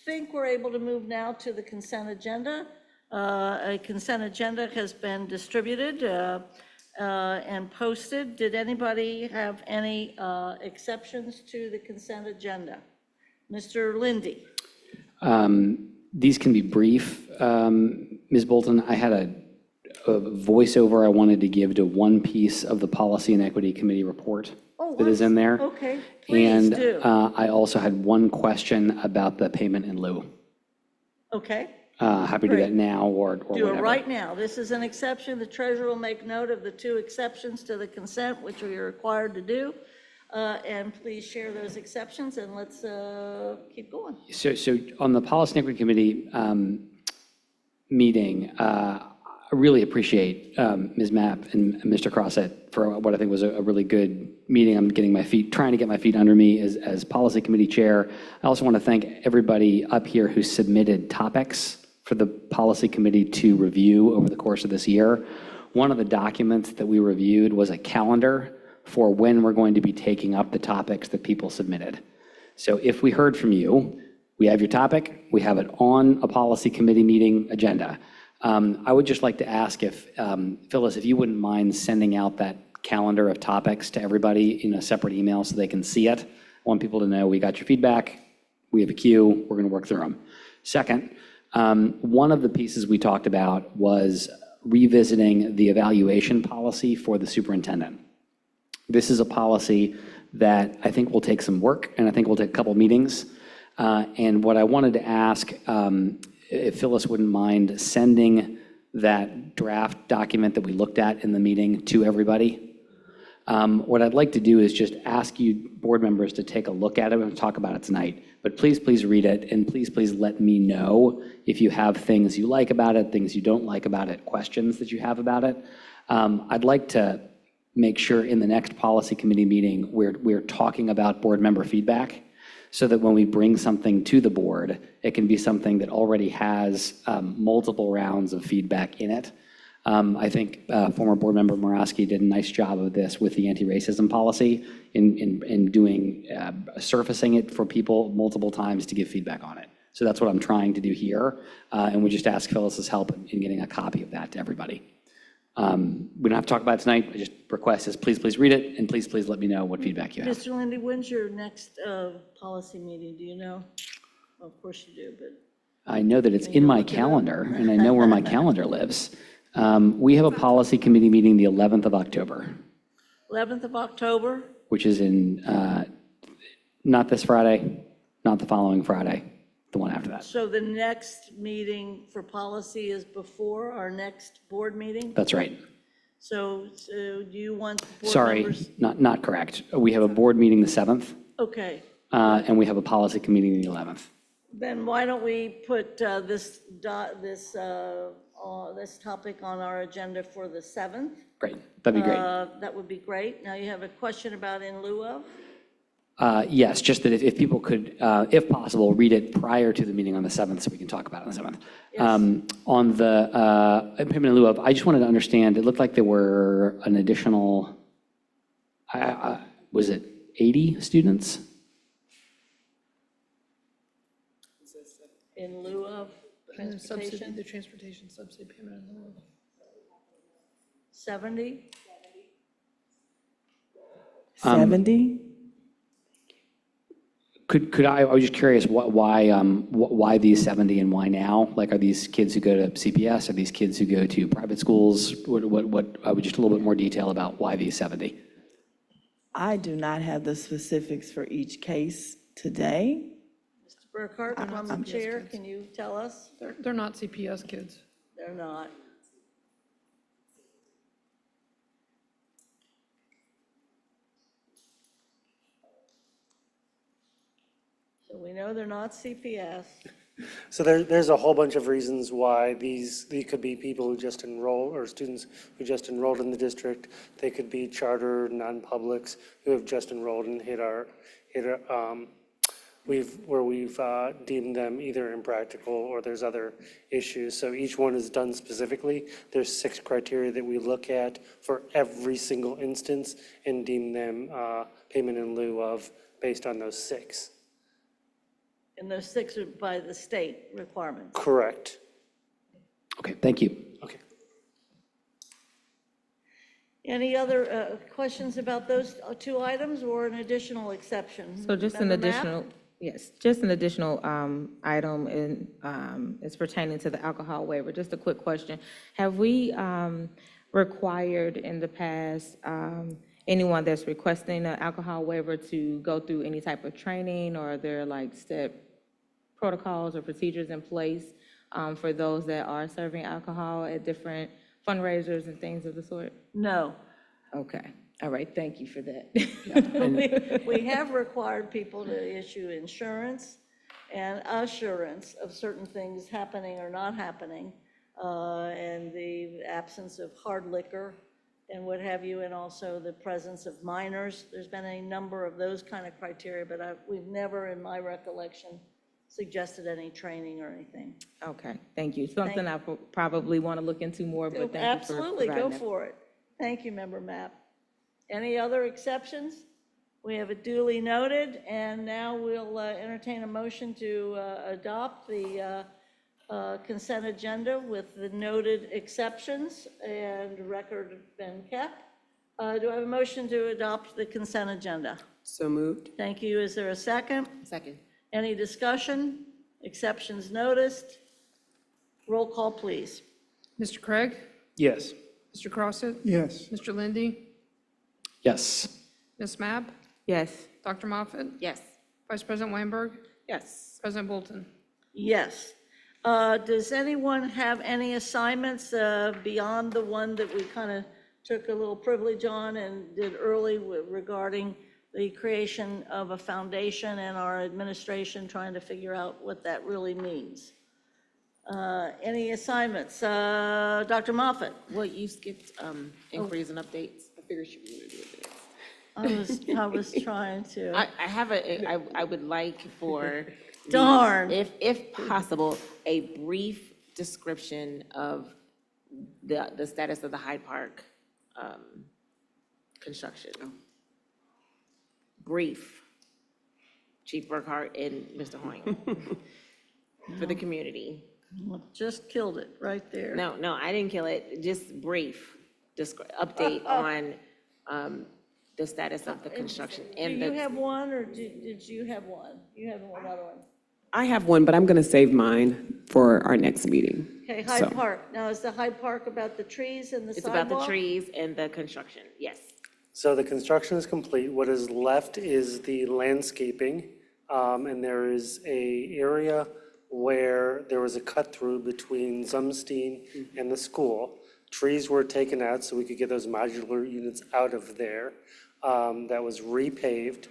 think we're able to move now to the consent agenda. A consent agenda has been distributed and posted. Did anybody have any exceptions to the consent agenda? Mr. Lindy? These can be brief. Ms. Bolton, I had a voiceover I wanted to give to one piece of the Policy and Equity Committee report that is in there. Okay, please do. And I also had one question about the payment in lieu. Okay. Happy to do that Great. now or Do whatever. it right now. This is an exception. The treasurer will make note of the 2 exceptions to the consent, which we are required to do. And please share those exceptions, and let's keep going. So on the Policy and Equity Committee, meeting. I really appreciate Ms. Mapp and Mr. Crossett for what I think was a really good meeting. I'm trying to get my feet under me as policy committee chair. I also want to thank everybody up here who submitted topics for the policy committee to review over the course of this year. One of the documents that we reviewed was a calendar for when we're going to be taking up the topics that people submitted. So if we heard from you, we have your topic, we have it on a policy committee meeting agenda. I would just like to ask if, Phyllis, if you wouldn't mind sending out that calendar of topics to everybody in a separate email so they can see it. I want people to know we got your feedback, we have a queue, we're going to work through them. Second, one of the pieces we talked about was revisiting the evaluation policy for the superintendent. This is a policy that I think will take some work, and I think will take a couple meetings. And what I wanted to ask, if Phyllis wouldn't mind sending that draft document that we looked at in the meeting to everybody. What I'd like to do is just ask you board members to take a look at it. We're going to talk about it tonight, but please read it, and please let me know if you have things you like about it, things you don't like about it, questions that you have about it. I'd like to make sure in the next policy committee meeting we're talking about board member feedback, so that when we bring something to the board, it can be something that already has multiple rounds of feedback in it. I think former board member Moraski did a nice job of this with the anti-racism policy in doing, surfacing it for people multiple times to give feedback on it. So that's what I'm trying to do here. And we just ask Phyllis's help in getting a copy of that to everybody. We don't have to talk about it tonight. I just request is please read it, and please let me know what feedback you have. Mr. Lindy, when's your next policy meeting? Do you know? Well, of course you do, but. I know that it's in my calendar, and I know where my calendar lives. We have a policy committee meeting the 11th of October. 11th of October? Which is in, not this Friday, not the following Friday, the one after that. So the next meeting for policy is before our next board meeting? That's right. So do you want board Sorry, members? not correct. We have a board meeting the 7th, Okay, and we have a policy committee the 11th. then why don't we put this topic on our agenda for the 7th? Great, that'd be great. That would be great. Now you have a question about in lieu of? Yes, just that if people could, if possible, read it prior to the meeting on the 7th so we can talk about it on the 7th. Yes. On the payment in lieu of, I just wanted to understand, it looked like there were an additional, was it 80 students? In lieu of transportation? The transportation subsidy payment in lieu of. 70? 70? Could I was just curious why these 70 and why now? Like, are these kids who go to CPS? Are these kids who go to private schools? What I would just a little bit more detail about why these 70? I do not have the specifics for each case today. Mr. Burkhart, from the chair, can you tell us? They're not CPS kids. They're not. So we know they're not CPS. So there's a whole bunch of reasons why these could be people who just enroll, or students who just enrolled in the district. They could be charter non-publics who have just enrolled and we've deemed them either impractical or there's other issues. So each one is done specifically. There's 6 criteria that we look at for every single instance and deem them payment in lieu of based on those 6. And those 6 are by the state requirements. Correct. Okay, thank you. Okay. Any other questions about those 2 items or an additional exception? So just an Member Mapp? additional, yes, just an additional item in, is pertaining to the alcohol waiver. Just a quick question. Have we required in the past anyone that's requesting an alcohol waiver to go through any type of training, or are there like step protocols or procedures in place for those that are serving alcohol at different fundraisers and things of the sort? No. Okay. All right. Thank you for that. We have required people to issue insurance and assurance of certain things happening or not happening and the absence of hard liquor and what have you, and also the presence of minors. There's been a number of those kind of criteria, but we've never, in my recollection, suggested any training or anything. Okay, thank you. Something I probably want to look into more, but thank you for Absolutely, go providing that. for it. Thank you, Member Mapp. Any other exceptions? We have it duly noted, and now we'll entertain a motion to adopt the consent agenda with the noted exceptions, and record been kept. Do I have a motion to adopt the consent agenda? So moved. Thank you. Is there a second? Second. Any discussion? Exceptions noticed? Roll call, please. Mr. Craig? Yes. Mr. Crossett? Yes. Mr. Lindy? Yes. Ms. Mapp? Yes. Dr. Moffett? Yes. Vice President Weinberg? Yes. President Bolton? Yes. Does anyone have any assignments beyond the one that we kind of took a little privilege on and did early regarding the creation of a foundation and our administration trying to figure out what that really means? Any assignments? Dr. Moffett? Well, you skipped inquiries and updates. I figured you were going to do it. I was trying to. I have I would like for Darn. if possible, a brief description of the status of the Hyde Park construction. Brief. Chief Burkhart and Mr. Hoying for the community. Well, just killed it right there. No, I didn't kill it. Just brief update on the status of the construction. Do you have one, or did you have one? You have another one? I have one, but I'm going to save mine for our next meeting. Okay, So- Hyde Park. Now, is the Hyde Park about the trees and the It's sidewalk? about the trees and the construction, yes. So the construction is complete. What is left is the landscaping. And there is a area where there was a cut through between Zumstein and the school. Trees were taken out so we could get those modular units out of there. That was repaved.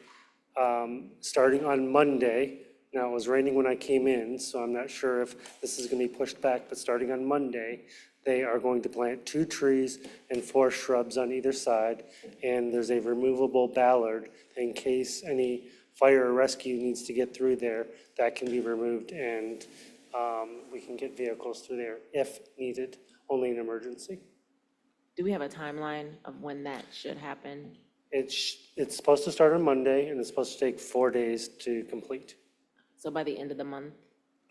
Starting on Monday, now it was raining when I came in, so I'm not sure if this is going to be pushed back, but starting on Monday, they are going to plant 2 trees and 4 shrubs on either side. And there's a removable ballard in case any fire or rescue needs to get through there, that can be removed, and we can get vehicles through there if needed, only in emergency. Do we have a timeline of when that should happen? It's supposed to start on Monday, and it's supposed to take 4 days to complete. So by the end of the month?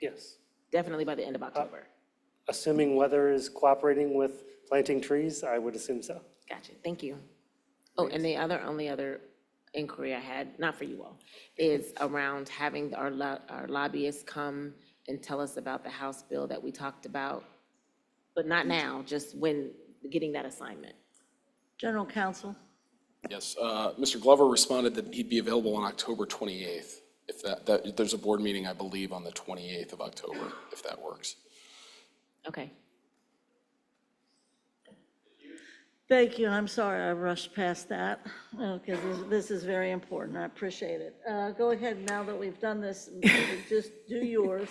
Yes. Definitely by the end of October. Assuming weather is cooperating with planting trees, I would assume so. Gotcha, thank you. Oh, and the only other inquiry I had, not for you all, is around having our lobbyists come and tell us about the House bill that we talked about, but not now, just when getting that assignment. General Counsel? Yes, Mr. Glover responded that he'd be available on October 28th. If that there's a board meeting, I believe, on the 28th of October, if that works. Okay. Thank you. I'm sorry I rushed past that, because this is very important. I appreciate it. Go ahead, now that we've done this, just do yours.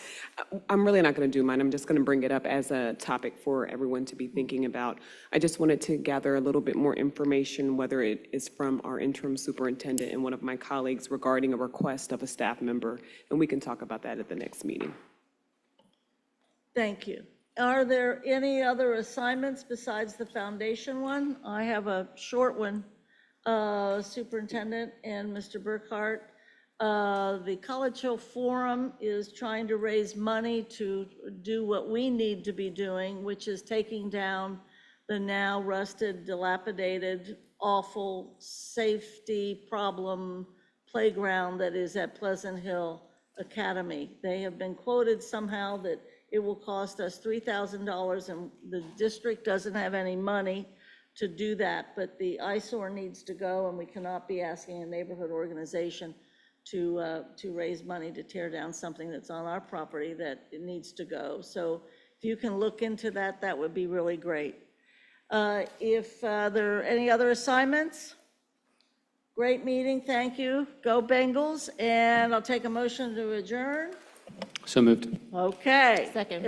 I'm really not going to do mine. I'm just going to bring it up as a topic for everyone to be thinking about. I just wanted to gather a little bit more information, whether it is from our interim superintendent and one of my colleagues regarding a request of a staff member, and we can talk about that at the next meeting. Thank you. Are there any other assignments besides the foundation one? I have a short one, Superintendent and Mr. Burkhart. The College Hill Forum is trying to raise money to do what we need to be doing, which is taking down the now rusted, dilapidated, awful safety problem playground that is at Pleasant Hill Academy. They have been quoted somehow that it will cost us $3,000, and the district doesn't have any money to do that, but the eyesore needs to go, and we cannot be asking a neighborhood organization to raise money to tear down something that's on our property that it needs to go. So if you can look into that, that would be really great. If there are any other assignments? Great meeting, thank you. Go Bengals, and I'll take a motion to adjourn. So moved. Okay. Second.